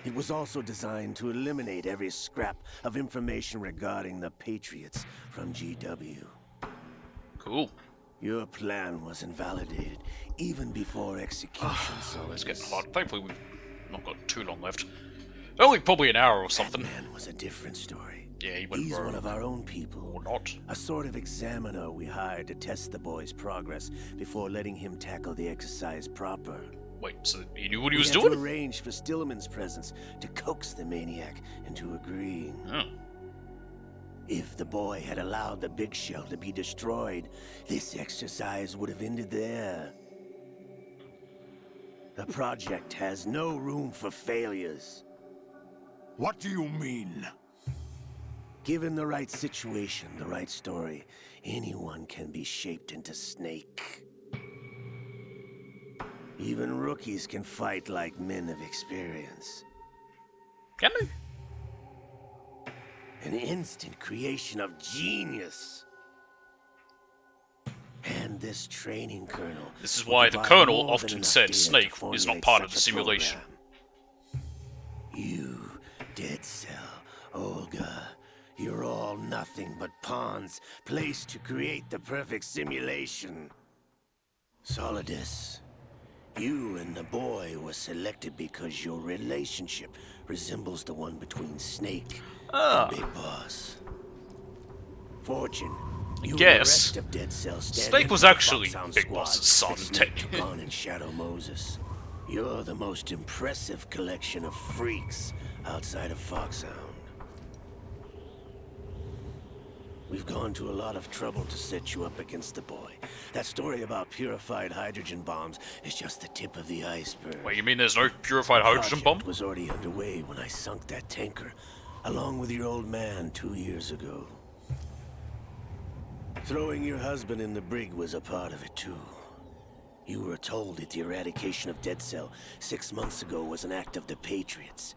It was also designed to eliminate every scrap of information regarding the Patriots from GW. Cool. Your plan was invalidated even before execution, Solidus. It's getting hard. Thankfully, we've not got too long left. Only probably an hour or something. That man was a different story. Yeah, he went He's one of our own people. Or not. A sort of examiner we hired to test the boy's progress before letting him tackle the exercise proper. Wait, so he knew what he was We had doing? to arrange for Stillman's presence to coax the maniac into agreeing. Oh. If the boy had allowed the big shell to be destroyed, this exercise would have ended there. The project has no room for failures. What do you mean? Given the right situation, the right story, anyone can be shaped into Snake. Even rookies can fight like men of experience. Can they? An instant creation of genius. And this training kernel. This is why the Colonel often said Snake is not part of the simulation. You, Dead Cell, Olga, you're all nothing but pawns placed to create the perfect simulation. Solidus, you and the boy were selected because your relationship resembles the one between Snake and Big Boss. Fortune, you and the rest of Dead Cell Snake was actually Big Boss's son, technically. and Shadow Moses. You're the most impressive collection of freaks outside of Foxhound. We've gone to a lot of trouble to set you up against the boy. That story about purified hydrogen bombs is just the tip of the iceberg. Wait, you mean there's no purified hydrogen bomb? The project was already underway when I sunk that tanker, along with your old man 2 years ago. Throwing your husband in the brig was a part of it too. You were told that the eradication of Dead Cell 6 months ago was an act of the Patriots.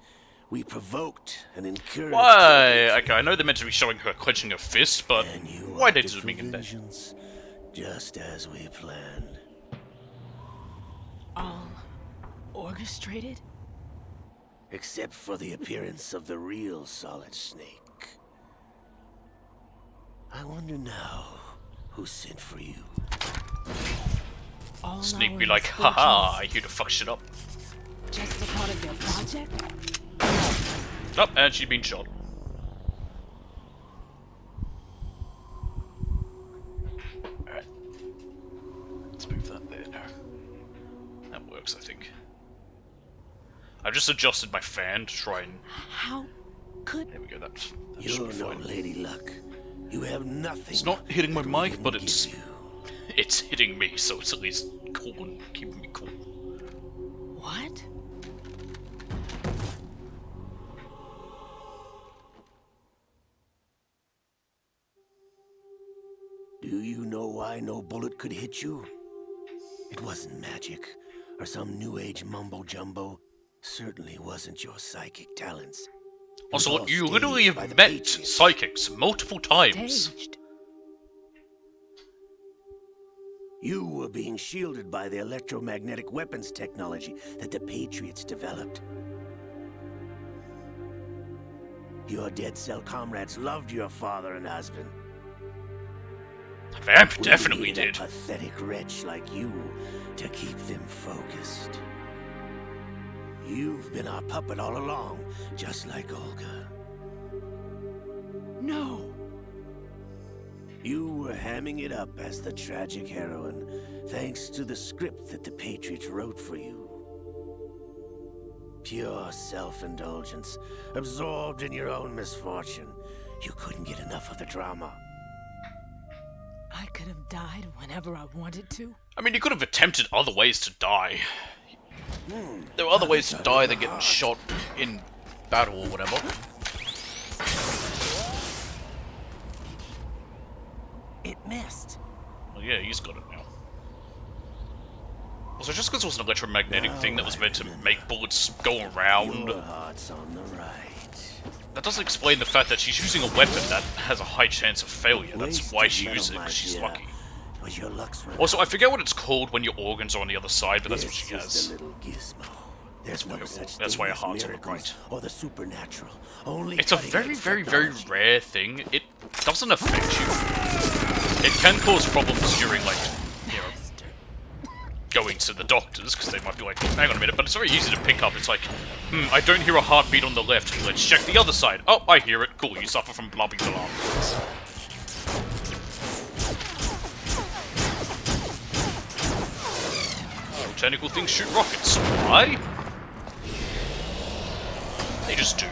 We provoked and encouraged. Why? Okay, I know they're meant to be showing her clenching her fist, but why did it make it that? Just as we planned. All orchestrated? Except for the appearance of the real Solid Snake. I wonder now who sent for you. All Snake be like, haha, I here to fuck shit up. Just a part of their project? Oh, and she's been shot. Alright. Let's move that there now. That works, I think. I've just adjusted my fan to try and... How could... There we go, that's You're no Lady Luck. You have nothing. It's not hitting my mic, but it's hitting me, so it's at least cool and keeping me cool. What? Do you know why no bullet could hit you? It wasn't magic, or some new age mumbo-jumbo. Certainly wasn't your psychic talents. Also, look, you literally have met psychics multiple times. Staged. You were being shielded by the electromagnetic weapons technology that the Patriots developed. Your Dead Cell comrades loved your father and husband. Vamp definitely did. A pathetic wretch like you to keep them focused. You've been our puppet all along, just like Olga. No! You were hamming it up as the tragic heroine, thanks to the script that the Patriots wrote for you. Pure self-indulgence, absorbed in your own misfortune. You couldn't get enough of the drama. I could have died whenever I wanted to. I mean, you could have attempted other ways to die. There are other ways to die than getting shot in battle or whatever. It missed. Well, yeah, he's got it now. Also, just because it was an electromagnetic thing that was meant to make bullets go around, Your heart's on the right. that doesn't explain the fact that she's using a weapon that has a high chance of failure. That's why she uses it, because she's lucky. Also, I forget what it's called when your organs are on the other side, but that's what she has. That's why her heart's on the right. Or the supernatural. Only it's a very, very, very rare thing. It doesn't affect you. It can cause problems during, like, you know, going to the doctors, because they might be like, hang on a minute, but it's very easy to pick up. It's like, I don't hear a heartbeat on the left. Let's check the other side. Oh, I hear it. Cool, you suffer from blobby alarm. Technical things shoot rockets. Why? They just do.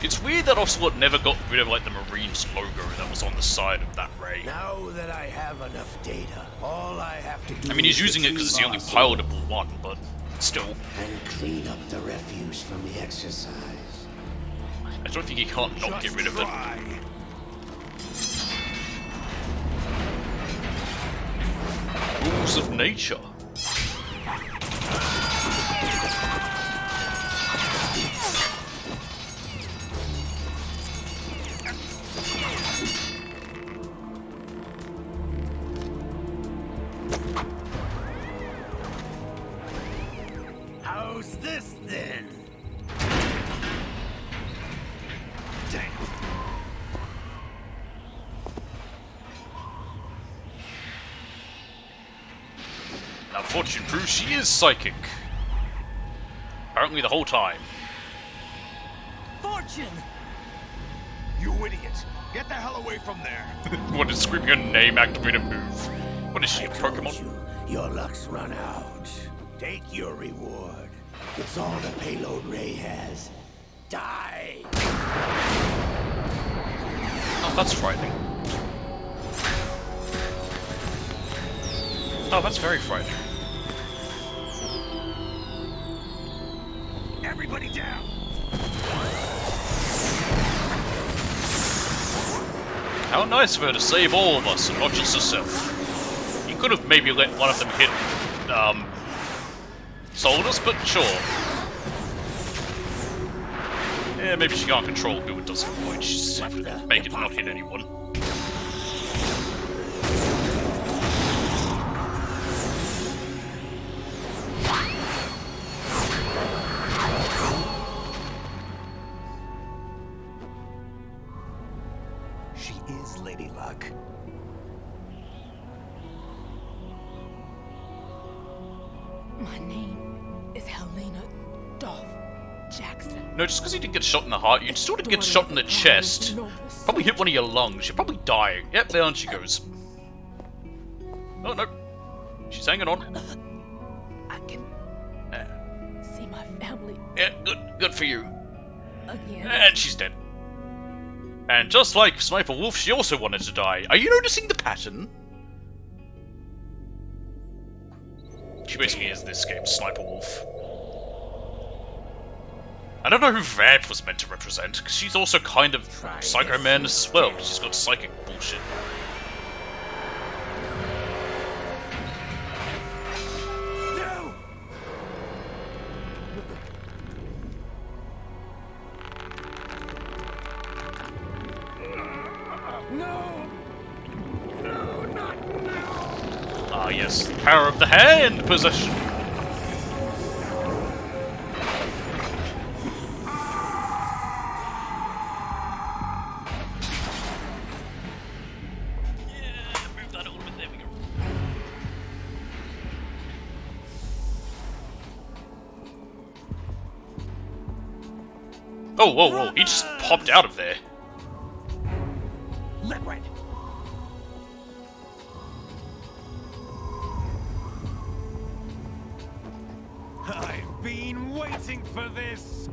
It's weird that Ocelot never got rid of, like, the Marines logo that was on the side of that ray. Now that I have enough data, all I have to do I mean, he's using it because it's the only pilotable one, but still. And clean up the refuse from the exercise. I don't think he can't not get rid of it. Rules of nature. How's this then? Damn. Now, fortune proves she is psychic. Apparently the whole time. Fortune! You idiot! Get the hell away from there! What is screaming her name activate a move? What is she, a Pokemon? Your luck's run out. Take your reward. It's all the payload Ray has. Die! Oh, that's frightening. Oh, that's very frightening. Everybody down! How nice of her to save all of us and not just herself. You could have maybe let one of them hit, Solidus, but sure. Yeah, maybe she can't control who it does avoid. She's make it not hit anyone. She is Lady Luck. My name is Helena Dolph Jackson. No, just because you didn't get shot in the heart, you still didn't get shot in the chest. Probably hit one of your lungs. You're probably dying. Yep, there she goes. Oh, no. She's hanging on. I can see my family. Yeah, good for you. Again. And she's dead. And just like Sniper Wolf, she also wanted to die. Are you noticing the pattern? She basically is this game's Sniper Wolf. I don't know who Vamp was meant to represent, because she's also kind of Psycho Man as well, because she's got psychic bullshit. No! yes, the power of the hand possession. Oh, whoa, whoa, he just popped out of there. Liquid! I've been waiting for this!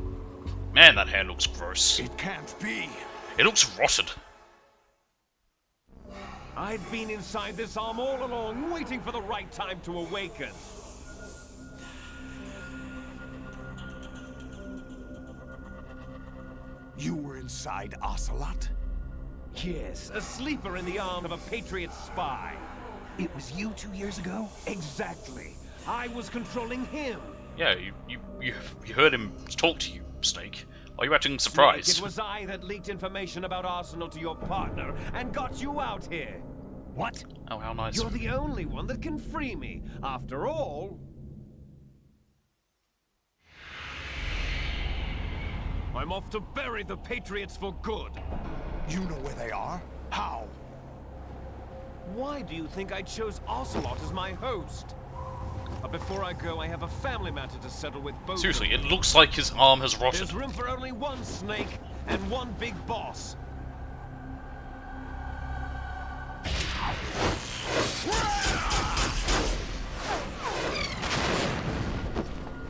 Man, that hand looks gross. It can't be. It looks rotted. I've been inside this arm all along, waiting for the right time to awaken. You were inside Ocelot? Yes, a sleeper in the arm of a Patriot spy. It was you 2 years ago? Exactly. I was controlling him. Yeah, you heard him talk to you, Snake. Are you acting surprised? Snake, it was I that leaked information about Arsenal to your partner and got you out here. What? Oh, how nice. You're the only one that can free me. After all... I'm off to bury the Patriots for good. You know where they are? How? Why do you think I chose Ocelot as my host? But before I go, I have a family matter to settle with both. Seriously, it looks like his arm has rotted. There's room for only one Snake and one big boss.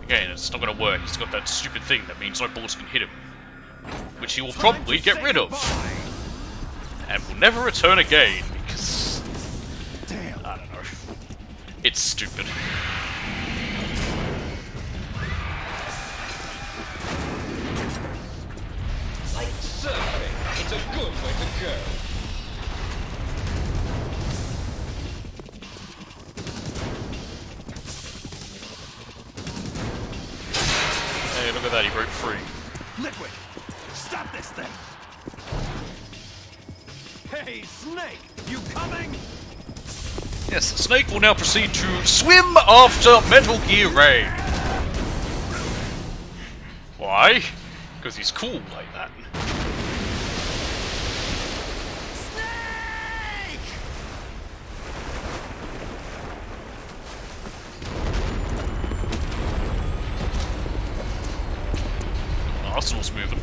Again, it's not gonna work. He's got that stupid thing that means no bullets can hit him. Which he will probably get rid of. And will never return again, because... Damn. I don't know. It's stupid. Like surfing, it's a good way to go. Hey, look at that, he broke free. Liquid! Stop this thing! Hey, Snake! You coming? Yes, Snake will now proceed to swim after Metal Gear Ray. Why? Because he's cool like that. Arsenal's moving.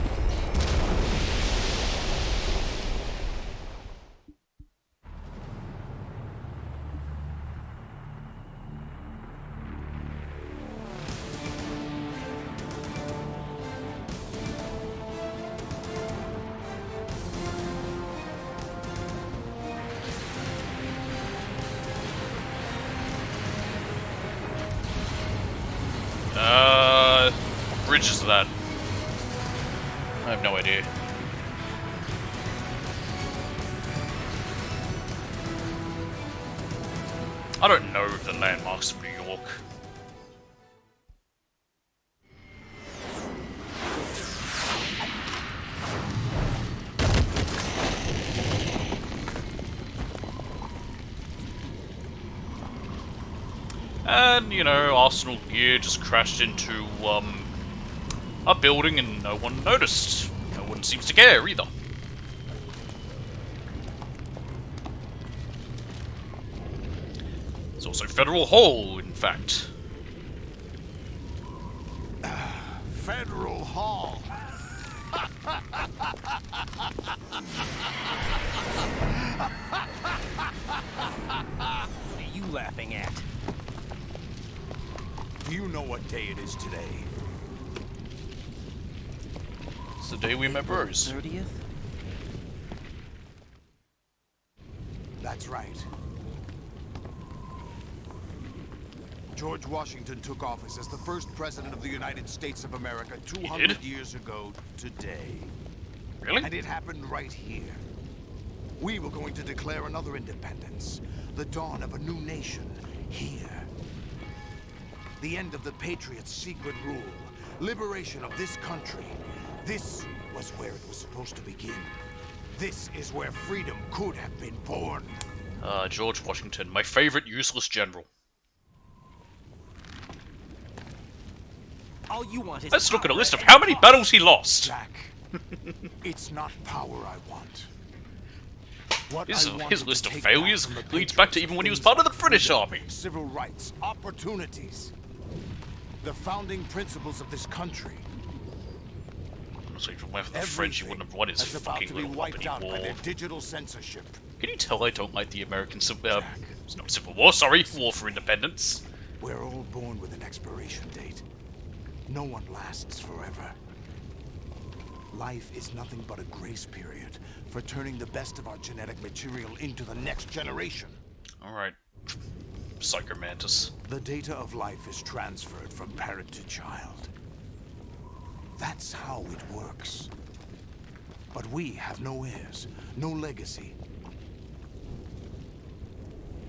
What bridge is that? I have no idea. I don't know the landmarks of New York. And, you know, Arsenal gear just crashed into, a building and no one noticed. No one seems to care either. It's also Federal Hall, in fact. Federal Hall. What are you laughing at? Do you know what day it is today? It's the day we met Rose. 30th? That's right. George Washington took office as the first president of the United States of America 200 years ago today. Really? And it happened right here. We were going to declare another independence. The dawn of a new nation. Here. The end of the Patriots' secret rule. Liberation of this country. This was where it was supposed to begin. This is where freedom could have been born. George Washington, my favorite useless general. All you want is Let's look at a list of how many battles he lost. Jack, it's not power I want. His list of failures leads back to even when he was part of the British Army. Civil rights, opportunities, the founding principles of this country. Honestly, if it weren't for the French, he wouldn't have won his fucking little Wapiti War. Digital censorship. Can you tell I don't like the American it's not Civil War, sorry, War for Independence. We're all born with an expiration date. No one lasts forever. Life is nothing but a grace period for turning the best of our genetic material into the next generation. Alright. Psycho Mantis. The data of life is transferred from parent to child. That's how it works. But we have no heirs, no legacy.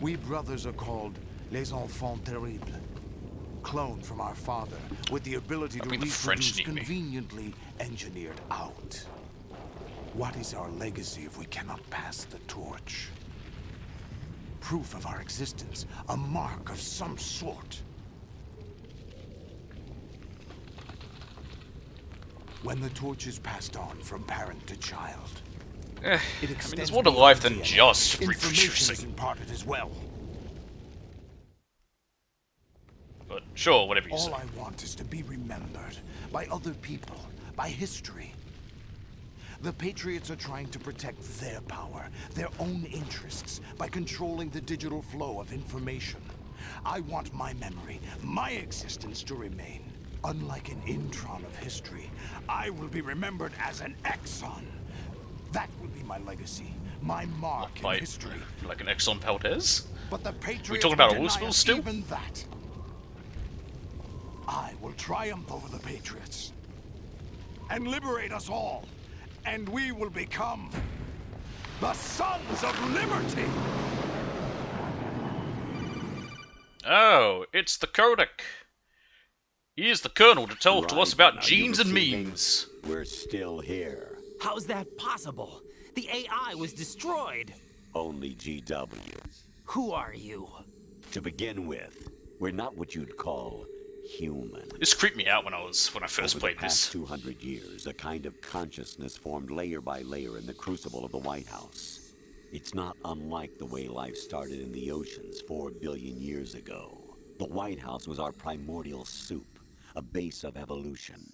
We brothers are called les enfants terribles. Cloned from our father, with the ability to reproduce conveniently engineered out. What is our legacy if we cannot pass the torch? Proof of our existence, a mark of some sort. When the torch is passed on from parent to child, I mean, there's more to life than just reproducing. Is imparted as well. But sure, whatever you say. All I want is to be remembered by other people, by history. The Patriots are trying to protect their power, their own interests, by controlling the digital flow of information. I want my memory, my existence to remain. Unlike an intron of history, I will be remembered as an exon. That will be my legacy, my mark in history. Like an Exxon Valdez? But the Patriots we talking about will oil spills still? Even that. I will triumph over the Patriots and liberate us all, and we will become the Sons of Liberty! Oh, it's the Kodak. Here's the Colonel to tell to us about genes and memes. We're still here. How's that possible? The AI was destroyed. Only GW. Who are you? To begin with, we're not what you'd call human. This creeped me out when I first played the past this. 200 years, a kind of consciousness formed layer by layer in the crucible of the White House. It's not unlike the way life started in the oceans 4 billion years ago. The White House was our primordial soup, a base of evolution.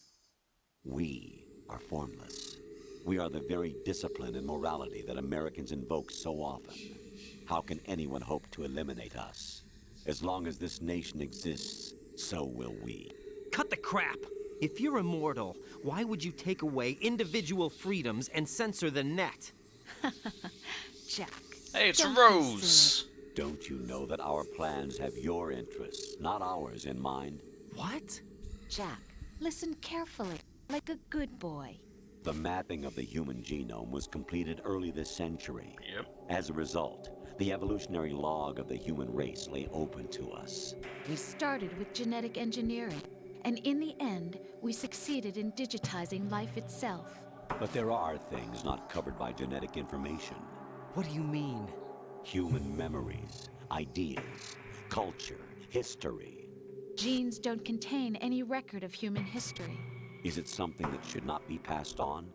We are formless. We are the very discipline and morality that Americans invoke so often. How can anyone hope to eliminate us? As long as this nation exists, so will we. Cut the crap! If you're immortal, why would you take away individual freedoms and censor the net? Jack. Hey, it's Rose! Don't you know that our plans have your interests, not ours, in mind? What? Jack, listen carefully, like a good boy. The mapping of the human genome was completed early this century. Yep. As a result, the evolutionary log of the human race lay open to us. We started with genetic engineering, and in the end, we succeeded in digitizing life itself. But there are things not covered by genetic information. What do you mean? Human memories, ideas, culture, history. Genes don't contain any record of human history. Is it something that should not be passed on?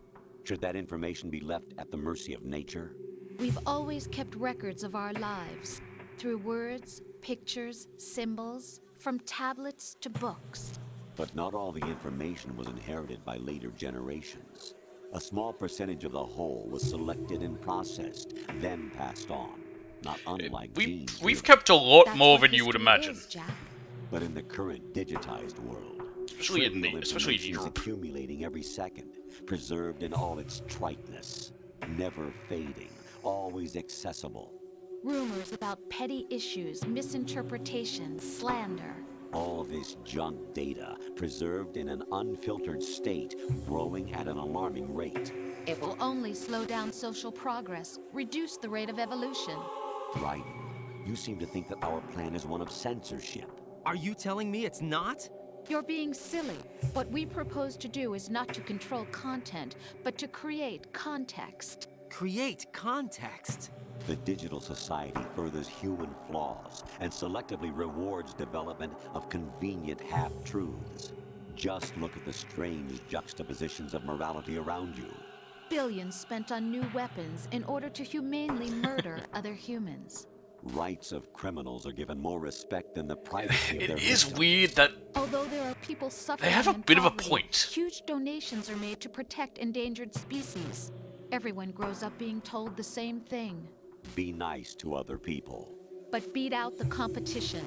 Should that information be left at the mercy of nature? We've always kept records of our lives, through words, pictures, symbols, from tablets to books. But not all the information was inherited by later generations. A small percentage of the whole was selected and processed, then passed on. Not unlike genes. We've kept a lot more than you would imagine. But in the current digitized world, especially in Europe, is accumulating every second, preserved in all its triteness, never fading, always accessible. Rumors about petty issues, misinterpretations, slander. All this junk data, preserved in an unfiltered state, growing at an alarming rate. It will only slow down social progress, reduce the rate of evolution. Right. You seem to think that our plan is one of censorship. Are you telling me it's not? You're being silly. What we propose to do is not to control content, but to create context. create context. The digital society furthers human flaws and selectively rewards development of convenient half-truths. Just look at the strange juxtapositions of morality around you. Billions spent on new weapons in order to humanely murder other humans. Rights of criminals are given more respect than the privacy of their It is victims. weird that Although there are people suffering they have a in bit of a poverty, point. Huge donations are made to protect endangered species. Everyone grows up being told the same thing. Be nice to other people. But beat out the competition.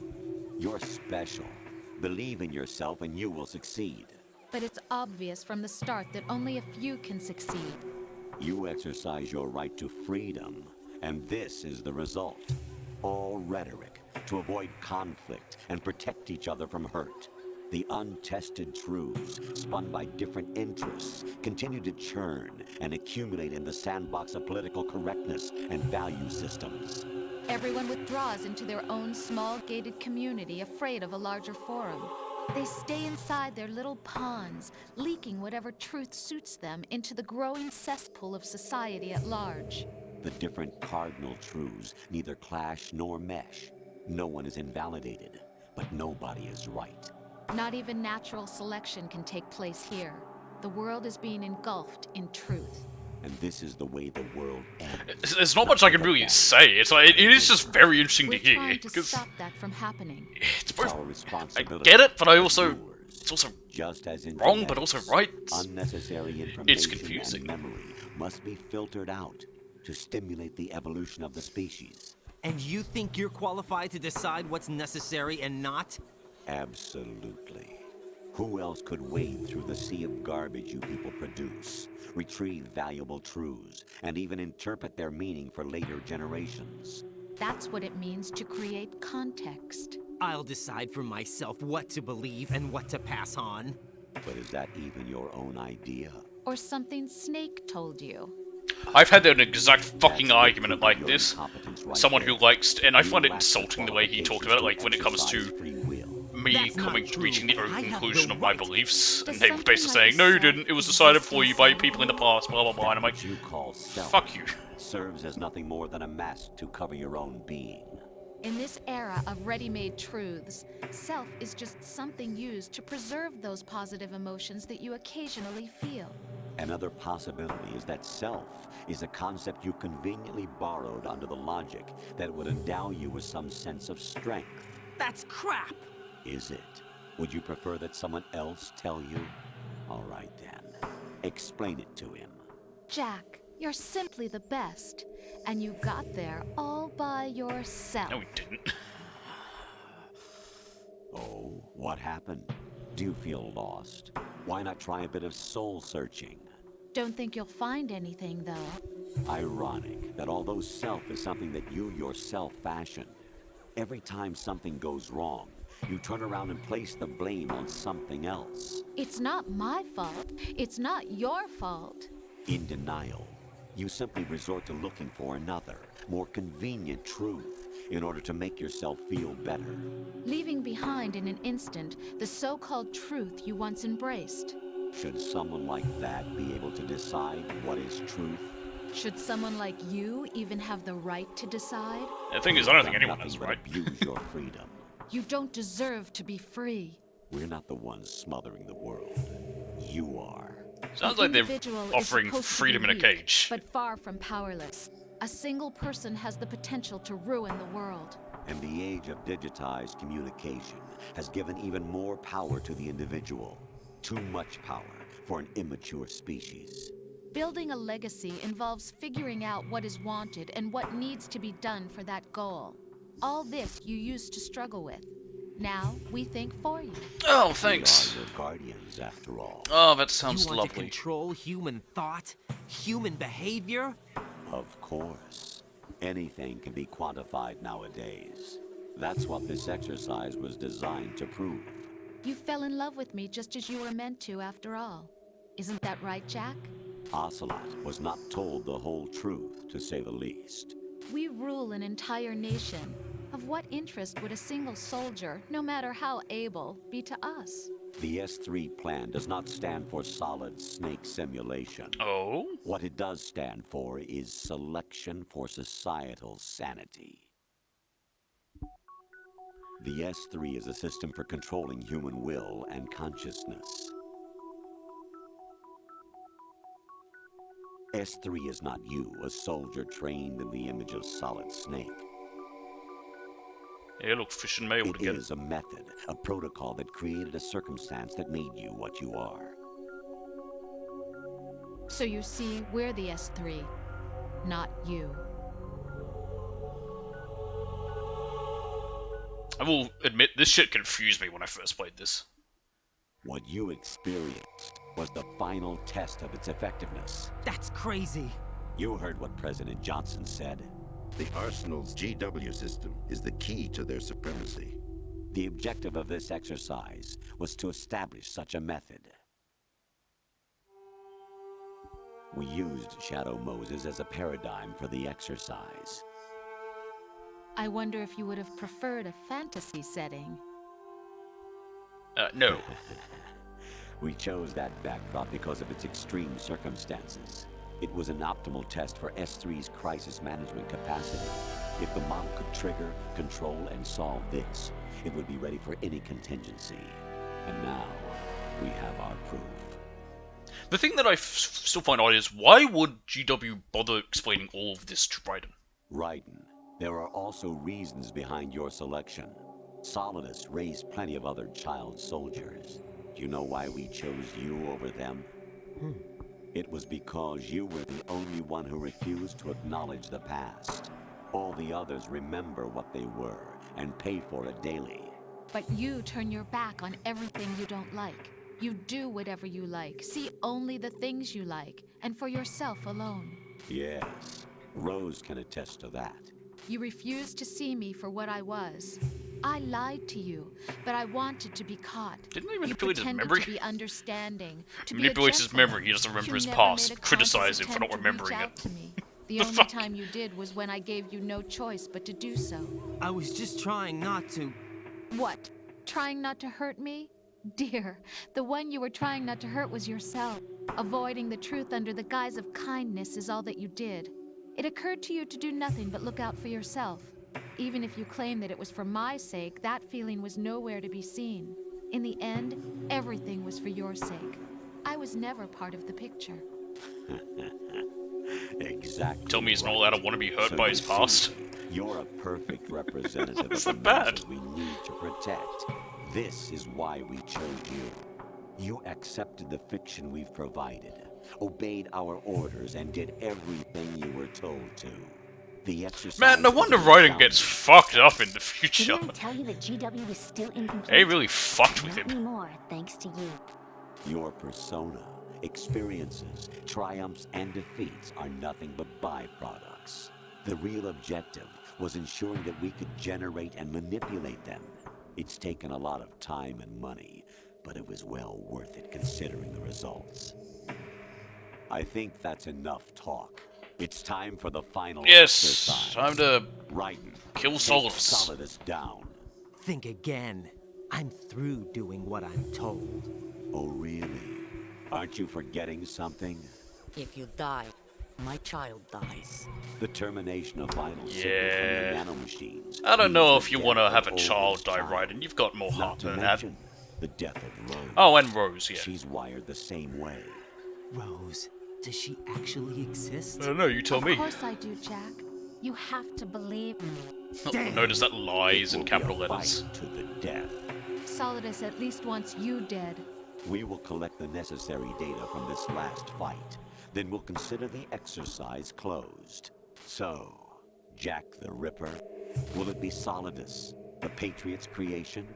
You're special. Believe in yourself and you will succeed. But it's obvious from the start that only a few can succeed. You exercise your right to freedom, and this is the result. All rhetoric to avoid conflict and protect each other from hurt. The untested truths, spun by different interests, continue to churn and accumulate in the sandbox of political correctness and value systems. Everyone withdraws into their own small gated community, afraid of a larger forum. They stay inside their little ponds, leaking whatever truth suits them into the growing cesspool of society at large. The different cardinal truths neither clash nor mesh. No one is invalidated, but nobody is right. Not even natural selection can take place here. The world is being engulfed in truth. And this is the way the world ends. There's not much I can really say. It's like it is just very interesting We're to hear. trying to Because stop that from happening. it's both. Our I responsibility get it, but I also it's also just as in wrong, but also right. Unnecessary information It's confusing. and memory must be filtered out to stimulate the evolution of the species. And you think you're qualified to decide what's necessary and not? Absolutely. Who else could wade through the sea of garbage you people produce, retrieve valuable truths, and even interpret their meaning for later generations? That's what it means to create context. I'll decide for myself what to believe and what to pass on. But is that even your own idea? Or something Snake told you. I've had an exact fucking argument like this. Someone who likes, and I find it insulting the way he talked about it, like when it comes to me reaching the own conclusion of my beliefs, and they were basically saying, no you didn't, it was decided for you by people in the past, blah blah blah, and I'm like, you call self fuck you. Serves as nothing more than a mask to cover your own being. In this era of ready-made truths, self is just something used to preserve those positive emotions that you occasionally feel. Another possibility is that self is a concept you conveniently borrowed under the logic that would endow you with some sense of strength. That's crap! Is it? Would you prefer that someone else tell you? All right then. Explain it to him. Jack, you're simply the best. And you got there all by yourself. No, we didn't. Oh, what happened? Do you feel lost? Why not try a bit of soul searching? Don't think you'll find anything, though. Ironic that although self is something that you yourself fashioned, every time something goes wrong, you turn around and place the blame on something else. It's not my fault. It's not your fault. In denial, you simply resort to looking for another, more convenient truth in order to make yourself feel better. Leaving behind in an instant the so-called truth you once embraced. Should someone like that be able to decide what is truth? Should someone like you even have the right to decide? The thing is, I don't think anyone has Nothing right. but abuse your freedom. You don't deserve to be free. We're not the ones smothering the world. You are. Sounds like they're Individual is offering supposed to be freedom in a weak, cage. but far from powerless. A single person has the potential to ruin the world. And the age of digitized communication has given even more power to the individual. Too much power for an immature species. Building a legacy involves figuring out what is wanted and what needs to be done for that goal. All this you used to struggle with. Now, we think for you. Oh, thanks. We are your guardians, after all. Oh, that sounds you want lovely. to control human thought? Human behavior? Of course. Anything can be quantified nowadays. That's what this exercise was designed to prove. You fell in love with me just as you were meant to, after all. Isn't that right, Jack? Ocelot was not told the whole truth, to say the least. We rule an entire nation. Of what interest would a single soldier, no matter how able, be to us? The S3 plan does not stand for Solid Snake Simulation. Oh? What it does stand for is Selection for Societal Sanity. The S3 is a system for controlling human will and consciousness. S3 is not you, a soldier trained in the image of Solid Snake. Yeah, look, fish and mail together. It is a method, a protocol that created a circumstance that made you what you are. So you see, we're the S3, not you. I will admit, this shit confused me when I first played this. What you experienced was the final test of its effectiveness. That's crazy. You heard what President Johnson said. The Arsenal's GW system is the key to their supremacy. The objective of this exercise was to establish such a method. We used Shadow Moses as a paradigm for the exercise. I wonder if you would have preferred a fantasy setting. No. We chose that backdrop because of its extreme circumstances. It was an optimal test for S3's crisis management capacity. If the model could trigger, control, and solve this, it would be ready for any contingency. And now, we have our proof. The thing that I still find odd is, why would GW bother explaining all of this to Raiden? Raiden, there are also reasons behind your selection. Solidus raised plenty of other child soldiers. Do you know why we chose you over them? It was because you were the only one who refused to acknowledge the past. All the others remember what they were and pay for it daily. But you turn your back on everything you don't like. You do whatever you like, see only the things you like, and for yourself alone. Yes, Rose can attest to that. You refused to see me for what I was. I lied to you, but I wanted to be caught. Didn't he manipulate his memory? To be understanding, to manipulates his memory. He doesn't remember his past. Criticize him for not remembering it. The only time you did was when I gave you no choice but to do so. I was just trying not to... What? Trying not to hurt me? Dear, the one you were trying not to hurt was yourself. Avoiding the truth under the guise of kindness is all that you did. It occurred to you to do nothing but look out for yourself. Even if you claim that it was for my sake, that feeling was nowhere to be seen. In the end, everything was for your sake. I was never part of the picture. Exactly. Tell me he's not allowed to want to be hurt by his past. You're a perfect representative of so the bad. message we need to protect. This is why we chose you. You accepted the fiction we've provided, obeyed our orders, and did everything you were told to. The exercise. Man, no wonder Raiden gets fucked up in the future. Didn't I tell you that GW was still incomplete? They really fucked with him. More, thanks to you. Your persona, experiences, triumphs, and defeats are nothing but byproducts. The real objective was ensuring that we could generate and manipulate them. It's taken a lot of time and money, but it was well worth it considering the results. I think that's enough talk. It's time for the final exercise. Time to Raiden, kill Solidus. Solidus down. Think again. I'm through doing what I'm told. Oh, really? Aren't you forgetting something? If you die, my child dies. The termination of vital signals from your nanomachines. I don't know if you want to have a child die, Raiden. You've got more heart than that. The death of Rose. Oh, and Rose, yeah. She's wired the same way. Rose, does she actually exist? I don't know, you tell me. Of course I do, Jack. You have to believe me. Notice that lies in capital letters. To the death. Solidus at least wants you dead. We will collect the necessary data from this last fight. Then we'll consider the exercise closed. So, Jack the Ripper, will it be Solidus, the Patriot's creation,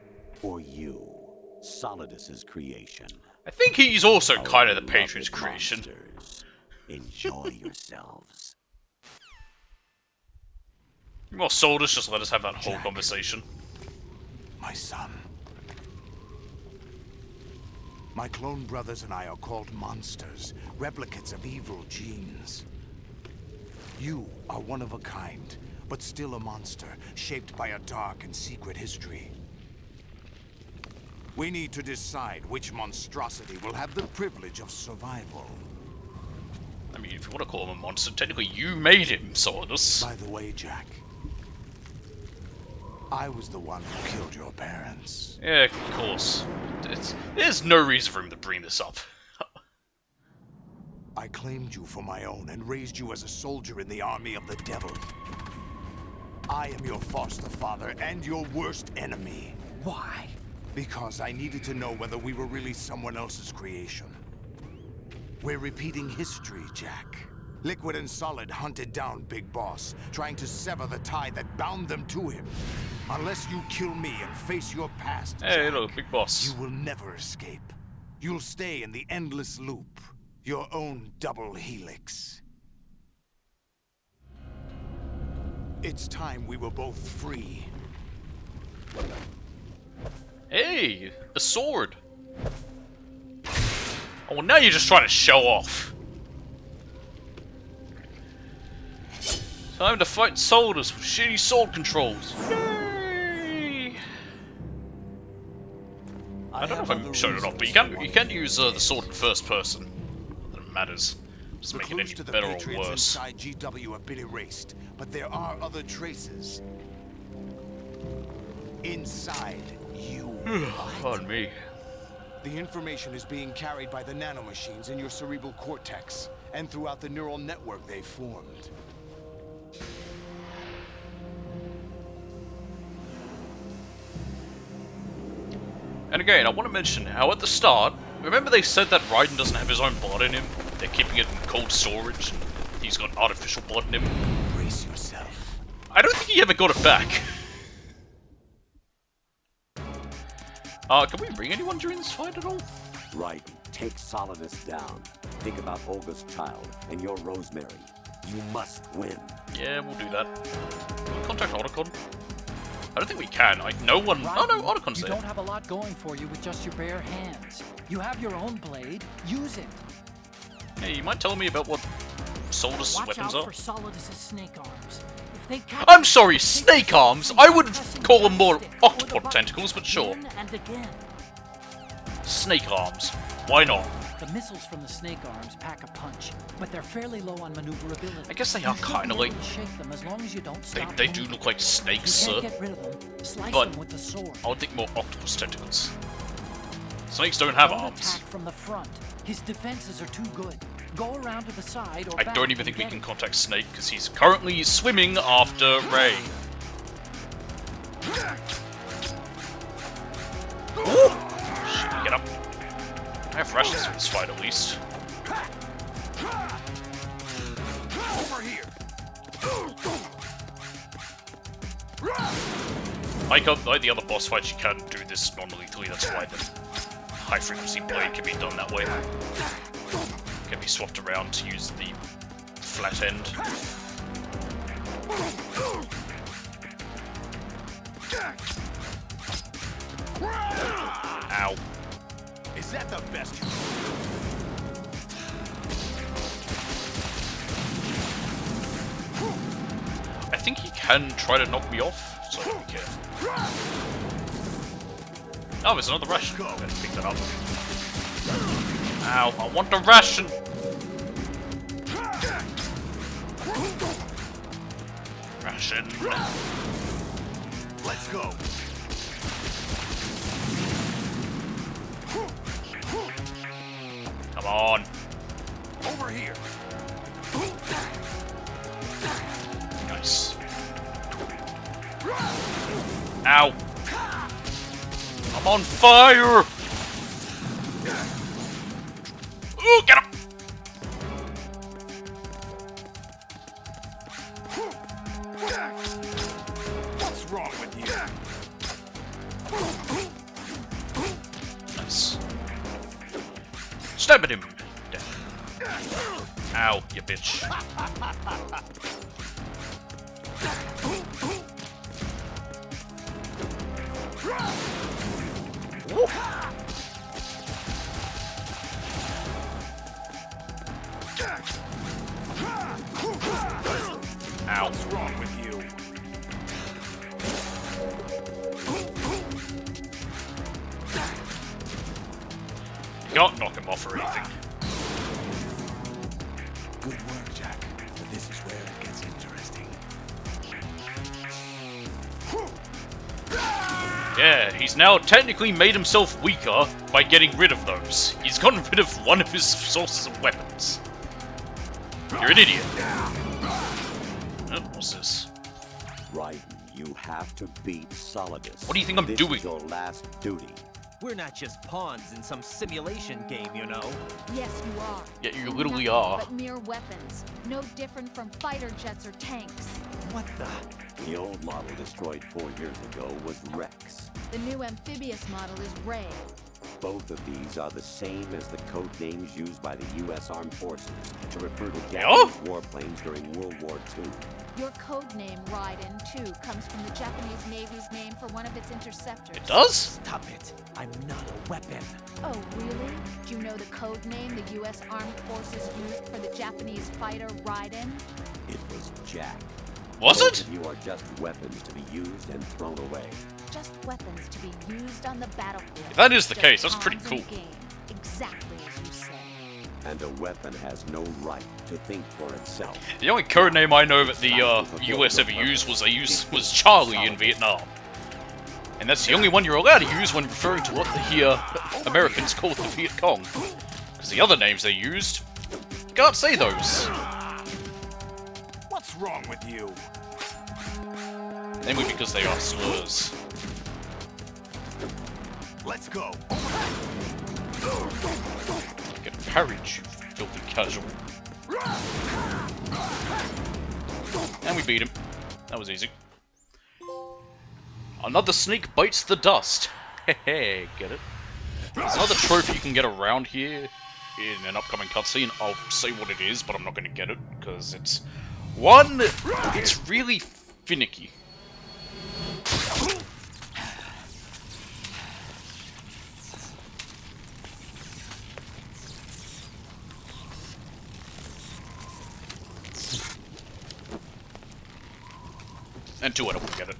or you, Solidus's creation? I think he's also kind of the Patriot's creation. Monsters. Enjoy yourselves. Well, Solidus just let us have that whole conversation. My son. My clone brothers and I are called monsters, replicates of evil genes. You are one of a kind, but still a monster, shaped by a dark and secret history. We need to decide which monstrosity will have the privilege of survival. I mean, if you want to call him a monster, technically you made him, Solidus. By the way, Jack, I was the one who killed your parents. Yeah, of course. There's no reason for him to bring this up. I claimed you for my own and raised you as a soldier in the army of the devil. I am your foster father and your worst enemy. Why? Because I needed to know whether we were really someone else's creation. We're repeating history, Jack. Liquid and Solid hunted down Big Boss, trying to sever the tie that bound them to him. Unless you kill me and face your past, hey, Jack, look, Big Boss. You will never escape. You'll stay in the endless loop. Your own double helix. It's time we were both free. Hey, a sword. Oh, well, now you're just trying to show off. Time to fight soldiers with shitty sword controls. Yay! I don't know if I'm showing it off, but you can use the sword in first person. Not that it matters. Just make it any better or worse. Inside GW have been erased, but there are other traces. Inside you. Pardon me. The information is being carried by the nanomachines in your cerebral cortex, and throughout the neural network they formed. And again, I want to mention how at the start, remember they said that Raiden doesn't have his own blood in him? They're keeping it in cold storage, and he's got artificial blood in him. Brace yourself. I don't think he ever got it back. Can we ring anyone during this fight at all? Raiden, take Solidus down. Think about Olga's child and your Rosemary. You must win. Yeah, we'll do that. Can we contact Otacon? I don't think we can. No one. Raiden, oh no, Otacon's there. You don't have a lot going for you with just your bare hands. You have your own blade. Use it. Hey, you mind telling me about what Solidus' Watch weapons out are? for Solidus' snake arms. If they catch I'm sorry, snake arms? I would call them more octopod tentacles, but sure. again and again. Snake arms. Why not? The missiles from the snake arms pack a punch, but they're fairly low on maneuverability. I guess they are kind of like... Shake them as long as you don't stop They do look like snakes, you sir. can't get rid of them. Slice But them with the sword. I would think more octopus tentacles. Snakes don't have Don't arms. attack from the front. His defenses are too good. Go around to the side or I back don't even and think we get can it. contact Snake because he's currently swimming after Ray. Ooh! Shit, get up. I have rations for this fight at least. Over here. Like the other boss fights, you can do this non-lethally. That's why the high-frequency blade can be done that way. Can be swapped around to use the flat end. Ow. Is that the best you I think he can try to knock me off, so be careful. Oh, there's another ration. I'm gonna pick that up. Ow, I want the ration! Ration. Let's go. Come on. Over here. Nice. Ow. I'm on fire! Ooh, get him! What's wrong with you? Nice. Stab at him! Ow, you bitch. Woo. Ow. What's wrong with you? can't knock him off or anything. Good work, Jack. But this is where it gets interesting. Yeah, he's now technically made himself weaker by getting rid of those. He's gotten rid of one of his sources of weapons. You're an idiot. Oh, what's this? Raiden, you have to beat Solidus. What do you think I'm This doing? is your last duty. We're not just pawns in some simulation game, you know. Yes, you are. Yeah, you literally Nothing are. But mere weapons. No different from fighter jets or tanks. What the? The old model destroyed 4 years ago was Rex. The new amphibious model is Ray. Both of these are the same as the code names used by the U.S. Armed Forces to refer to Yeah? Japanese warplanes during World War II. Your code name, Raiden, too, comes from the Japanese Navy's name for one of its interceptors. It does? Stop it. I'm not a weapon. Oh, really? Do you know the code name the U.S. Armed Forces used for the Japanese fighter Raiden? It was Jack. Was Both it? of you are just weapons to be used and thrown away. Just weapons to be used on the battlefield. If that is the Just case, that's pretty pawns in cool. game. Exactly as you say. And a weapon has no right to think for itself. The only code name I know that the US ever used was Charlie in Vietnam. And that's the only one you're allowed to use when referring to what the Americans called the Viet Cong. Because the other names they used, you can't say those. What's wrong with you? Namely because they are slurs. Let's go. Get parried, you filthy casual. And we beat him. That was easy. Another sneak bites the dust. Hehe, get it? There's another trophy you can get around here in an upcoming cutscene. I'll say what it is, but I'm not going to get it, because it's... One, it's really finicky. And two, I don't get it.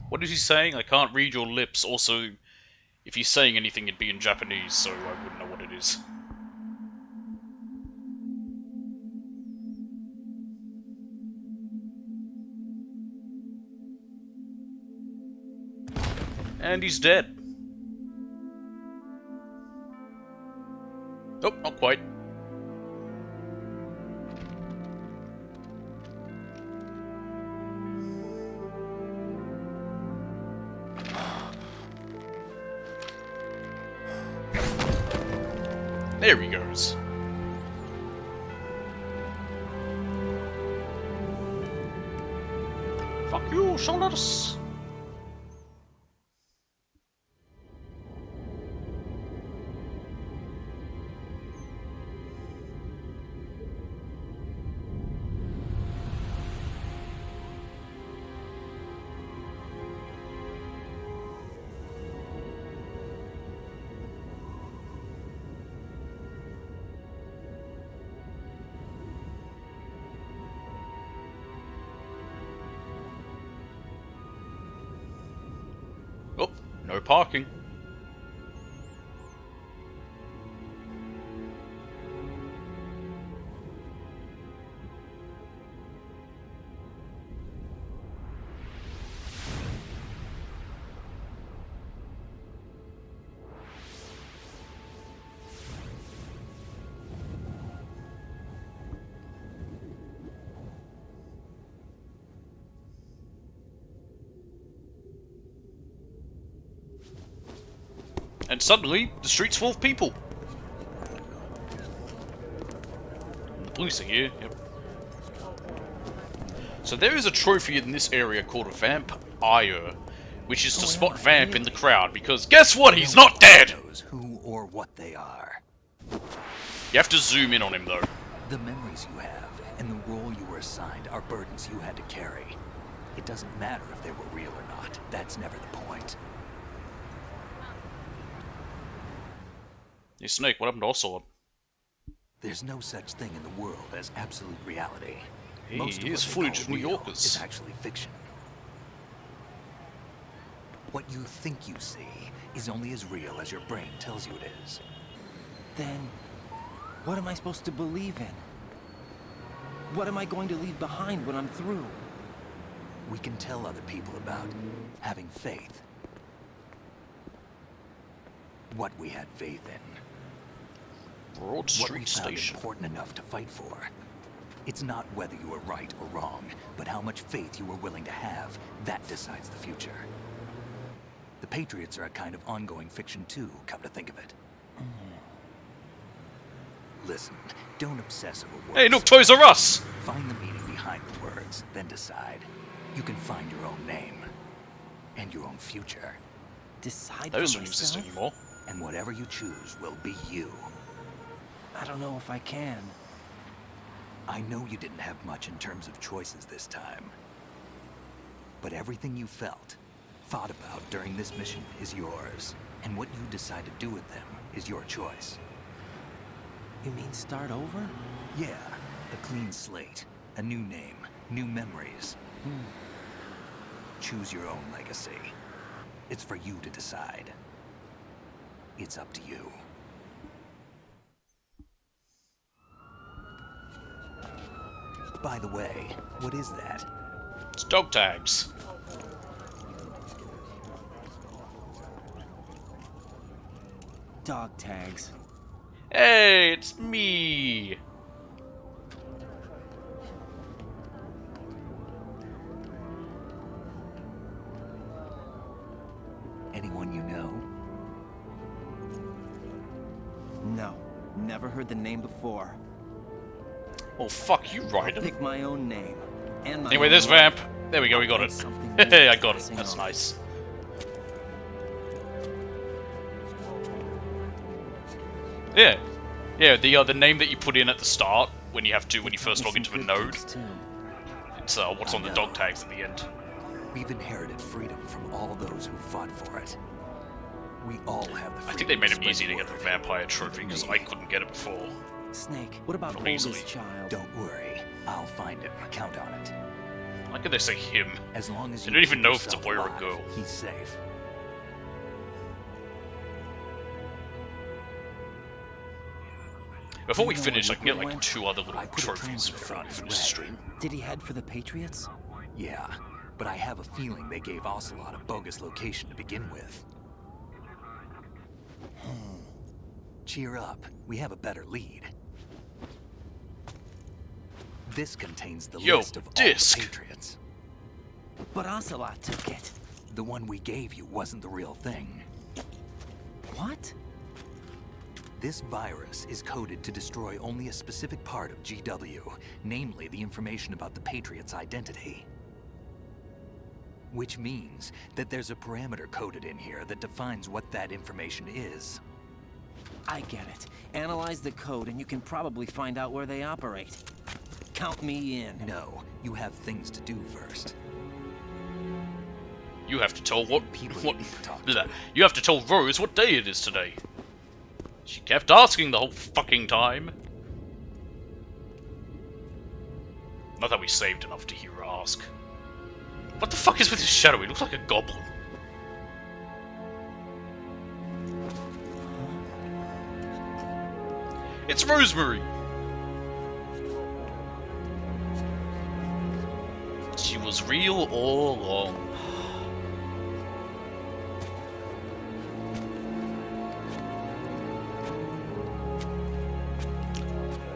What is he saying? I can't read your lips. Also, if he's saying anything, it'd be in Japanese, so I wouldn't know what it is. And he's dead. Nope, not quite. There he goes. Fuck you, Solidus. Oh, no parking. And suddenly, the street's full of people. The police are here, yep. So there is a trophy in this area called Vamp Ire, which is to spot Vamp in the crowd, because guess what? He's not dead! Who or what they are. You have to zoom in on him, though. The memories you have and the role you were assigned are burdens you had to carry. It doesn't matter if they were real or not. That's never the point. Hey, Snake, what happened to Ocelot? There's no such thing in the world as absolute reality. Hey, Most of here's what they footage call of New real Yorkers. is actually fiction. What you think you see is only as real as your brain tells you it is. Then, what am I supposed to believe in? What am I going to leave behind when I'm through? We can tell other people about having faith. What we had faith in. Broad Street what we found Station. important enough to fight for. It's not whether you were right or wrong, but how much faith you were willing to have. That decides the future. The Patriots are a kind of ongoing fiction too, come to think of it. Listen, don't obsess over words. Hey, look, Toys R Us! Find the meaning behind the words, then decide. You can find your own name. And your own future. Decide Those for don't exist myself? anymore. And whatever you choose will be you. I don't know if I can. I know you didn't have much in terms of choices this time. But everything you felt, thought about during this mission is yours. And what you decide to do with them is your choice. You mean start over? Yeah, a clean slate, a new name, new memories. Choose your own legacy. It's for you to decide. It's up to you. By the way, what is that? It's dog tags. Dog tags. Hey, it's me. Anyone you know? No, never heard the name before. Oh, fuck you, Raiden. Pick my own name. And my Anyway, own there's life. Vamp. There we go, we got I'll it. find something Hey, worth I got it. passing That's on. nice. Yeah. Yeah, the name that you put in at the start when you first log into a node. It's what's on the dog tags at the end. We've inherited freedom from all those who fought for it. We all have the freedom I think they made to it spread easy to the get the word. vampire trophy because I couldn't get it before. Snake, what about Not easily. oldest child? Don't worry, I'll find him. Count on it. Why could they say him? As long as They you don't even keep know if it's a yourself boy or a alive, girl. He's safe. Before we You know finish, I where can get Liquid like went? 2 other little I put a trophies transmitter before on we his finish the way. stream. Did he head for the Patriots? Yeah, but I have a feeling they gave Ocelot a bogus location to begin with. Cheer up, we have a better lead. This contains the Yo, list of all disc. the Patriots. But Ocelot took it. The one we gave you wasn't the real thing. What? This virus is coded to destroy only a specific part of GW, namely the information about the Patriots' identity. Which means that there's a parameter coded in here that defines what that information is. I get it. Analyze the code and you can probably find out where they operate. Count me in. No, you have things to do first. You have to tell what People what you need to talk blah. You have to tell Rose what day it is today. She kept asking the whole fucking time. Not that we saved enough to hear her ask. What the fuck is with his shadow? He looks like a goblin. It's Rosemary! She was real all along.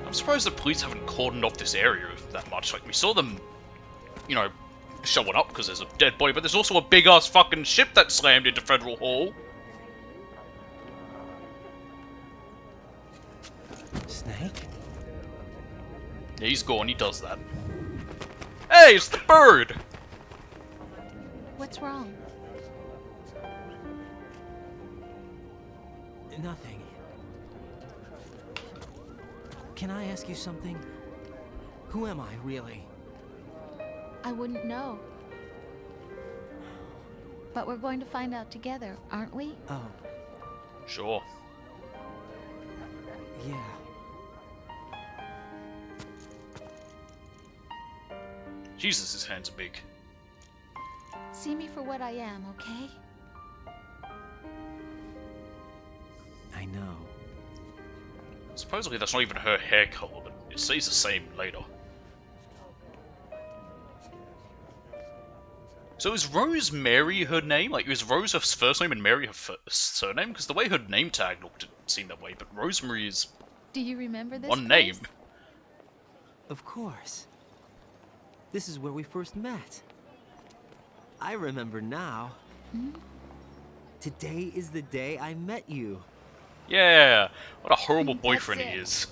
I'm surprised the police haven't cordoned off this area that much. Like, we saw them, you know, showing up because there's a dead body, but there's also a big-ass fucking ship that slammed into Federal Hall. Snake? Yeah, he's gone, he does that. Hey, it's the bird! What's wrong? Nothing. Can I ask you something? Who am I, really? I wouldn't know. But we're going to find out together, aren't we? Oh, Sure. Jesus, his hands are big. See me for what I am, okay? I know. Supposedly that's not even her hair color, but it stays the same later. So is Rose Mary her name? Like, is Rose her first name and Mary her surname? Because the way her name tag looked, it seemed that way, but Rosemary is... Do you remember this one place? name. Of course. This is where we first met. I remember now. Hmm? Today is the day I met you. Yeah, what a horrible boyfriend he is.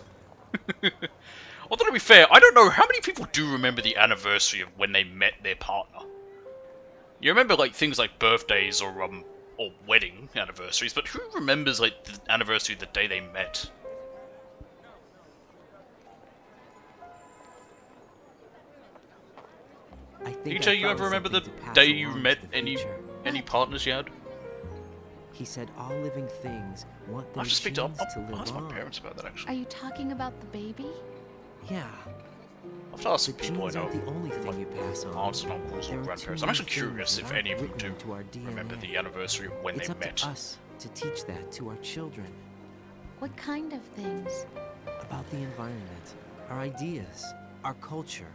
Although to be fair, I don't know how many people do remember the anniversary of when they met their partner. You remember like things like birthdays or wedding anniversaries, but who remembers like the anniversary of the day they met? PJ, you ever remember the day you met any partners you had? He said all living things want their I'll just speak to live ask my on. parents about that actually. Are you talking about the baby? Yeah. I've to ask people I know, the only thing you pass on. aunts and uncles or grandparents. I'm actually curious if any of them do remember the anniversary of when It's they up met. to us to teach that to our children. What kind of things? About the environment, our ideas, our culture.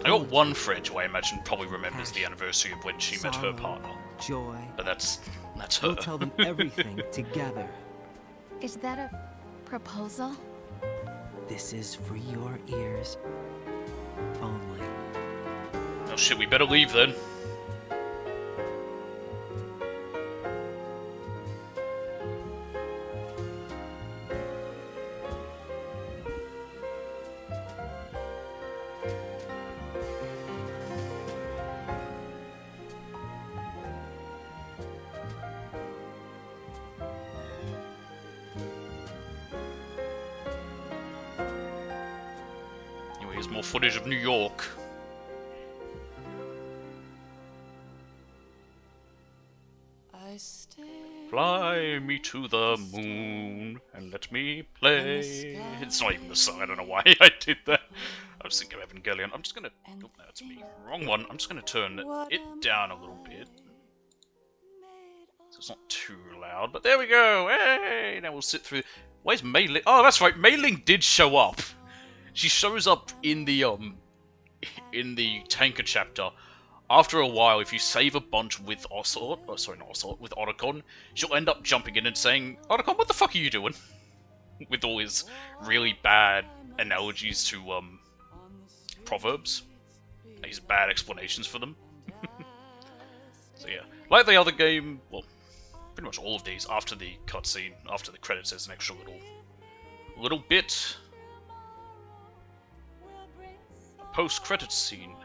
I got one friend who I imagine probably remembers the anniversary of when she met her sorrow, partner. Joy. But that's her. We'll tell them everything together. Is that a proposal? This is for your ears only. Oh shit, we better leave then. Anyway, here's more footage of New York. Fly me to the moon and let me play. It's not even the song, I don't know why I did that. I was thinking of Evangelion. I'm just gonna... Oh, no, that's me. Wrong one. I'm just gonna turn it down a little bit. So it's not too loud, but there we go! Hey! Now we'll sit through... Where's Mei Ling? Oh, that's right, Mei Ling did show up! She shows up in the tanker chapter. After a while, if you save a bunch with Ocelot, oh, sorry, not Ocelot, with Otacon, she'll end up jumping in and saying, Otacon, what the fuck are you doing? With all his really bad analogies to, proverbs. His bad explanations for them. So yeah, like the other game, well, pretty much all of these, after the cutscene, after the credits, there's an extra little bit. A post-credits scene.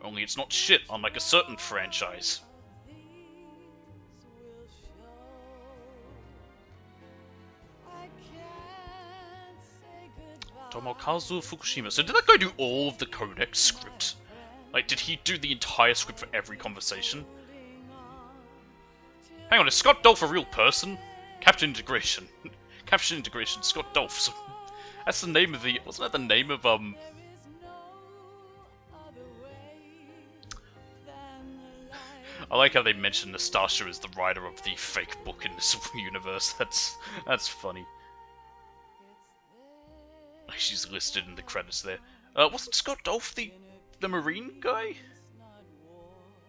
Only it's not shit, unlike a certain franchise. Tomokazu Fukushima. So did that guy do all of the Codex script? Like, did he do the entire script for every conversation? Hang on, is Scott Dolph a real person? Captain Integration. Captain Integration, Scott Dolph. So, that's the name of the... Wasn't that the name of, I like how they mention Nastasha as the writer of the fake book in this universe. That's funny. She's listed in the credits there. Wasn't Scott Dolph the Marine guy?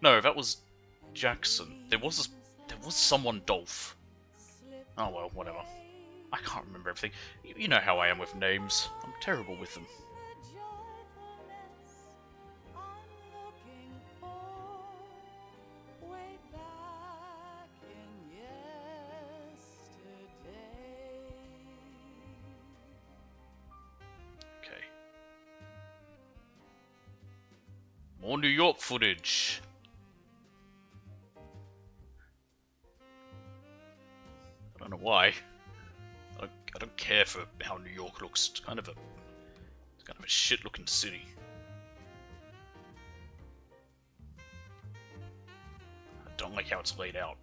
No, that was Jackson. There was someone Dolph. Oh well, whatever. I can't remember everything. You know how I am with names. I'm terrible with them. More New York footage. I don't know why. I don't care for how New York looks. It's kind of a shit-looking city. I don't like how it's laid out.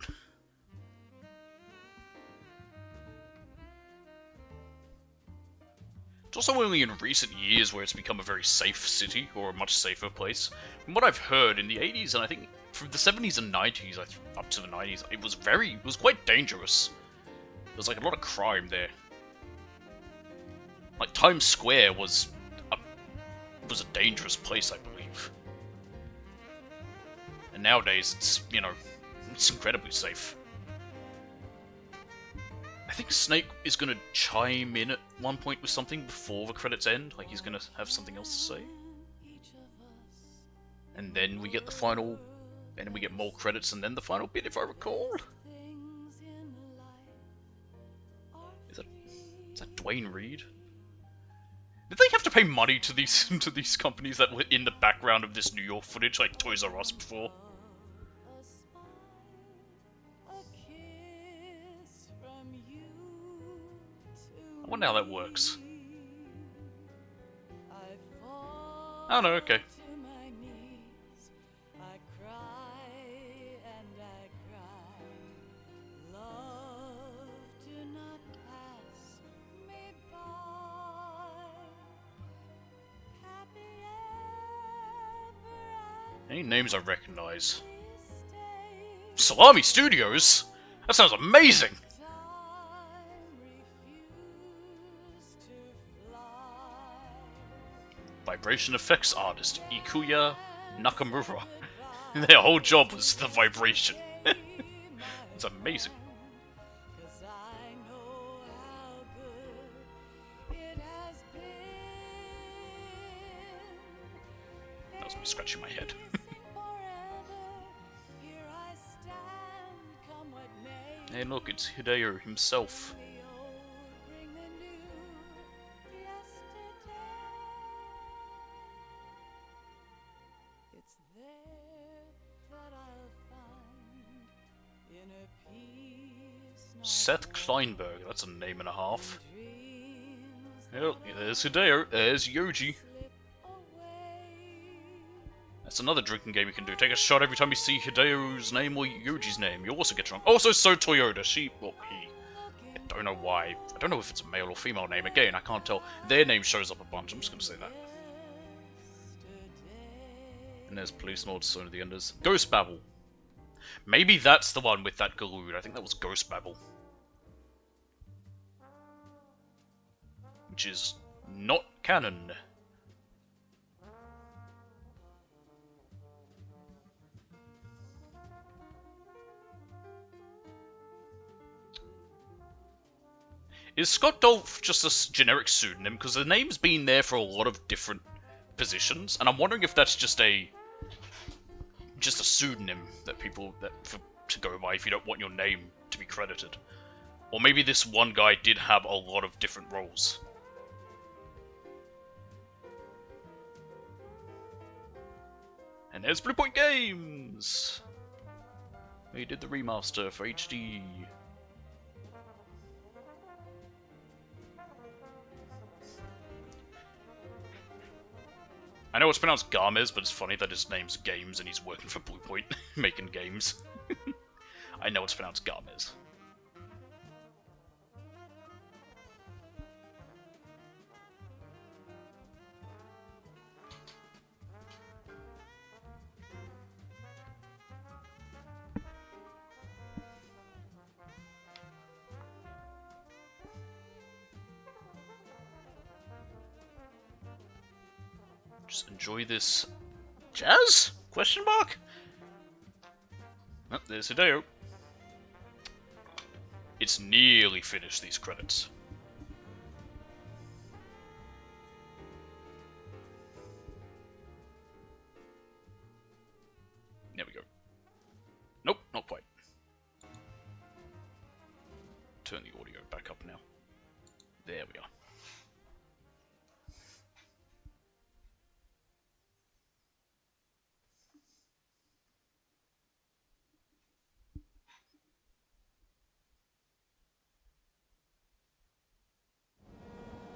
It's also only in recent years where it's become a very safe city, or a much safer place. From what I've heard, in the 80s, and I think from the 70s and 90s, up to the 90s, it was quite dangerous. There was like a lot of crime there. Like, Times Square was a dangerous place, I believe. And nowadays, it's, you know, it's incredibly safe. I think Snake is going to chime in at one point with something before the credits end. Like, he's going to have something else to say. And then we get the final... And then we get more credits, and then the final bit, if I recall. Is that Dwayne Reed? Did they have to pay money to these companies that were in the background of this New York footage, like Toys R Us before? I wonder how that works. Oh no, okay. Any names I recognize? Salami Studios? That sounds amazing! Vibration effects artist, Ikuya Nakamura. Their whole job was the vibration. It's amazing. That was me scratching my head. Hey look, it's Hideo himself. Seth Kleinberg, that's a name and a half. Well, there's Hideo, there's Yoji. That's another drinking game you can do. Take a shot every time you see Hideo's name or Yoji's name. You also get drunk. Also, so Toyota. He. I don't know why. I don't know if it's a male or female name. Again, I can't tell. Their name shows up a bunch. I'm just gonna say that. And there's Police Lord, Son of the Enders. Ghost Babel. Maybe that's the one with that Galood. I think that was Ghost Babel. Which is not canon. Is Scott Dolph just a generic pseudonym? Because the name's been there for a lot of different positions, and I'm wondering if that's just a pseudonym that people to go by if you don't want your name to be credited, or maybe this one guy did have a lot of different roles. And there's Blue Point Games. They did the remaster for HD. I know it's pronounced Gamez, but it's funny that his name's Games and he's working for Blue Point, making games. I know it's pronounced Gamez. Just enjoy this jazz? Question mark? Oh, there's Hideo. It's nearly finished, these credits. There we go. Nope, not quite. Turn the audio back up now. There we are.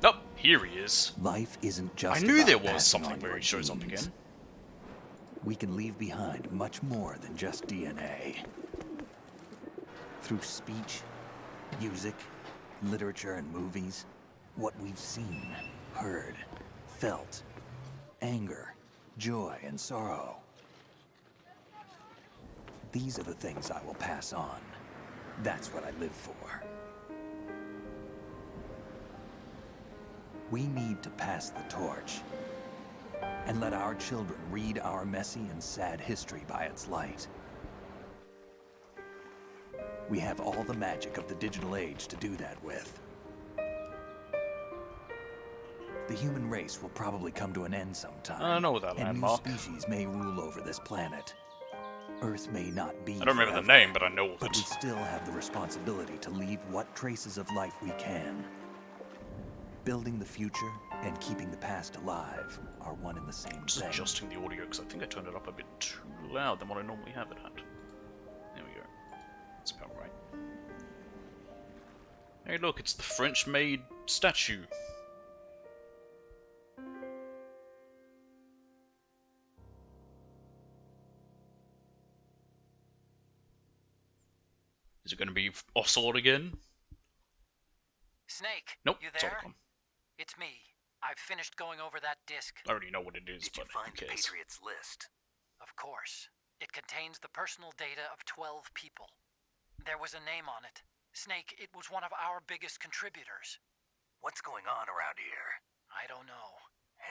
Oh, here he is. Life isn't just I knew about there was passing something on where your he shows up genes. again. We can leave behind much more than just DNA. Through speech, music, literature, and movies, What we've seen, heard, felt, anger, joy, and sorrow. These are the things I will pass on. That's what I live for. We need to pass the torch and let our children read our messy and sad history by its light. We have all the magic of the digital age to do that with. The human race will probably come to an end sometime. I know that and landmark. new species may rule over this planet. Earth may not be I don't remember the forever, name, but I know of but it. we still have the responsibility to leave what traces of life we can. Building the future and keeping the past alive are one and the same Just thing. adjusting the audio because I think I turned it up a bit too loud than what I normally have it at. There we go. That's about right. Hey look, it's the French-made statue. Is it going to be Ocelot again? Snake, Nope, you it's there? Otacon. It's me. I've finished going over that disc. I already know what it is, Did but you find who the cares? Patriots list? Of course. It contains the personal data of 12 people. There was a name on it. Snake, it was one of our biggest contributors. What's going on around here? I don't know.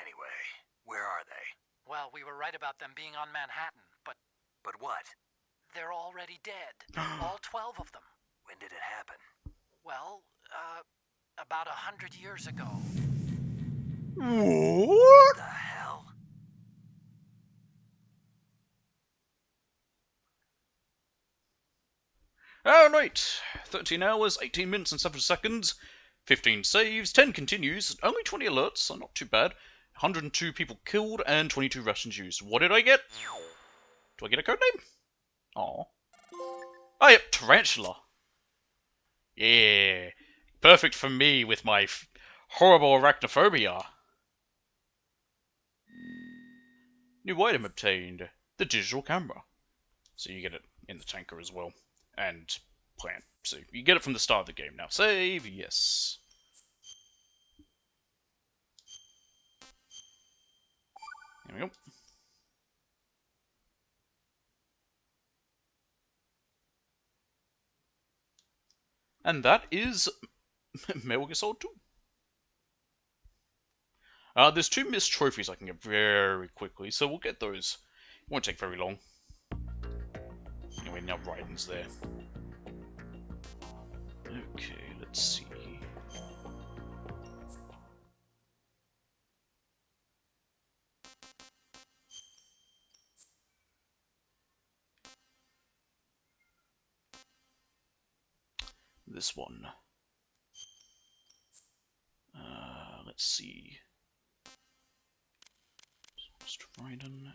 Anyway, where are they? Well, we were right about them being on Manhattan, but But what? they're already dead. All 12 of them. When did it happen? Well, about 100 years ago. What the hell? Alright, 13 hours, 18 minutes and 7 seconds, 15 saves, 10 continues, only 20 alerts, so not too bad, 102 people killed, and 22 rations used. What did I get? Do I get a code name? Aw. Oh, yep, Tarantula. Yeah, perfect for me with my horrible arachnophobia. New item obtained, the digital camera. So you get it in the tanker as well. And plant. So you get it from the start of the game. Now save, yes. There we go. And that is Metal Gear Solid 2. There's 2 missed trophies I can get very quickly, so we'll get those. It won't take very long. Anyway, now Raiden's there. Okay, let's see. This one. Let's see. Just Raiden.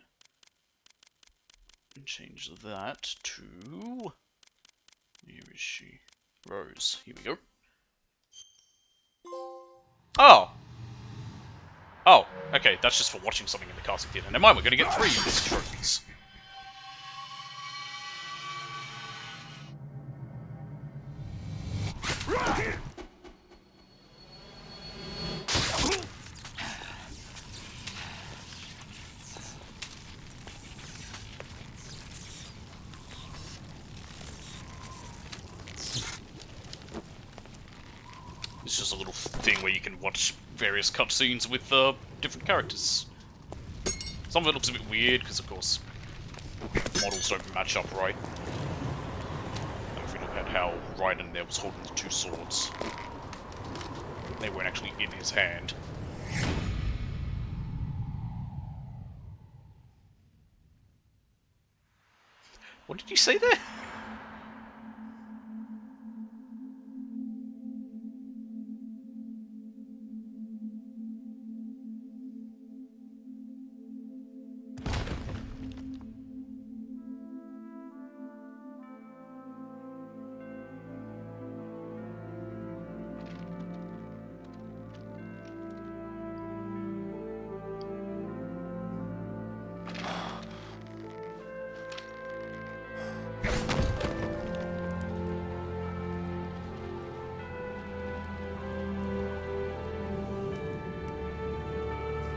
And change that to... Where is she? Rose. Here we go. Oh! Oh, okay, that's just for watching something in the casting theatre. Never mind, we're gonna get 3 of these trophies. It's just a little thing where you can watch various cutscenes with different characters. Some of it looks a bit weird because, of course, models don't match up right. And if we look at how Raiden there was holding the 2 swords, they weren't actually in his hand. What did you say there?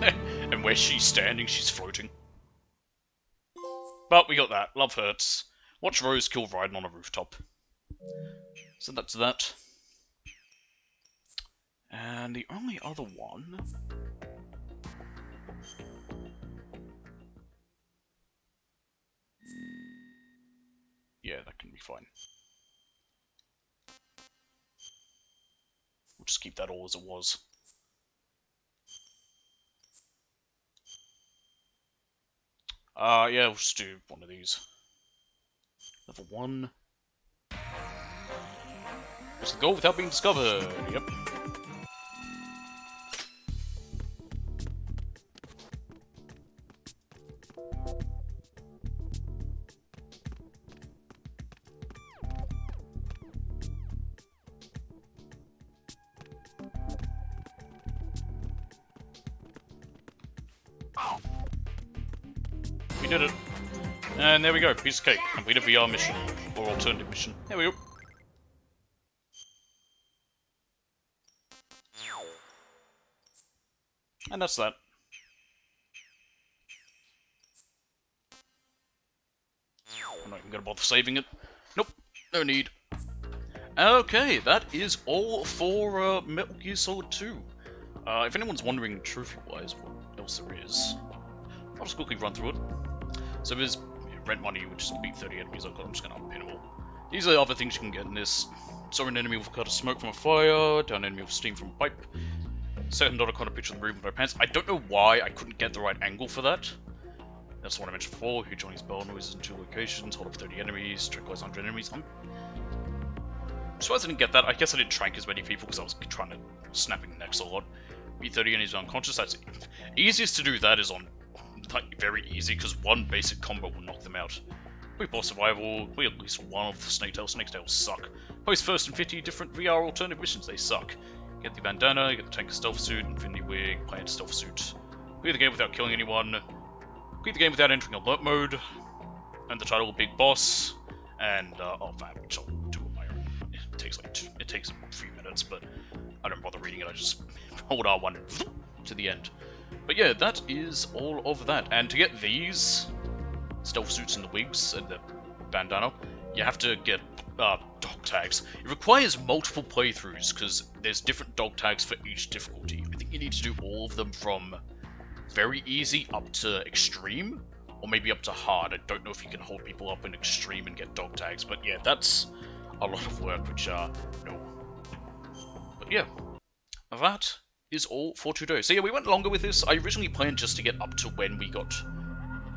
And where she's standing, she's floating. But we got that. Love hurts. Watch Rose kill Raiden on a rooftop. So that's that. And the only other one... Yeah, that can be fine. We'll just keep that all as it was. Yeah, we'll just do one of these. Level 1. Just go without being discovered. Yep. We did it. And there we go, piece of cake. Complete a VR mission. Or alternative mission. There we go. And that's that. I'm not even gonna bother saving it. Nope, no need. Okay, that is all for Metal Gear Solid 2. If anyone's wondering trophy-wise what else there is, I'll just quickly run through it. So there's rent money, which is beat 30 enemies. I'm just gonna unpin them all. These are the other things you can get in this. Saw an enemy with a cloud of smoke from a fire, down an enemy with steam from a pipe. $7 kind of picture of the room with no pants. I don't know why I couldn't get the right angle for that. That's what I mentioned before. Who joins bell noises in 2 locations, hold up 30 enemies, tranquilize 100 enemies. I'm surprised I didn't get that. I guess I didn't trank as many people because I was trying to snapping necks a lot. Beat 30 enemies unconscious. That's easiest to do. That is on like very easy because one basic combo will knock them out. We boss survival. We at least one of Snake Tail. Snake Tail suck. Post first and 50 different VR alternative missions. They suck. Get the bandana, get the tanker stealth suit, infinity wig, plant stealth suit. Clear the game without killing anyone. Clear the game without entering alert mode. And the title Big Boss. And oh, that which I'll do on my own. It takes like it takes a few minutes, but I don't bother reading it. I just hold R1 to the end. But yeah, that is all of that. And to get these stealth suits and the wigs and the bandana, you have to get dog tags. It requires multiple playthroughs because there's different dog tags for each difficulty. I think you need to do all of them from very easy up to extreme, or maybe up to hard. I don't know if you can hold people up in extreme and get dog tags, but yeah, that's a lot of work, which no. But yeah, that is all for today. So yeah, we went longer with this. I originally planned just to get up to when we got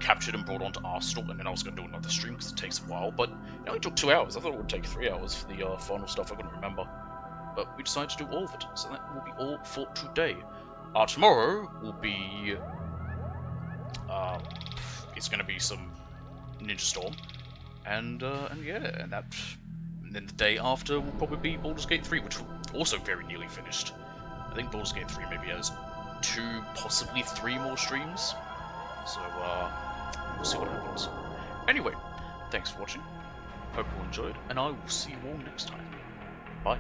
captured and brought onto Arsenal, and then I was going to do another stream because it takes a while, but it only took 2 hours. I thought it would take 3 hours for the final stuff. I couldn't remember. But we decided to do all of it, so that will be all for today. Tomorrow will be... it's going to be some Ninja Storm, and yeah, and then the day after will probably be Baldur's Gate 3, which will also very nearly finished. I think Baldur's Gate 3 maybe has 2, possibly 3 more streams, so we'll see what happens. Anyway, thanks for watching, hope you enjoyed, and I will see you all next time. Bye.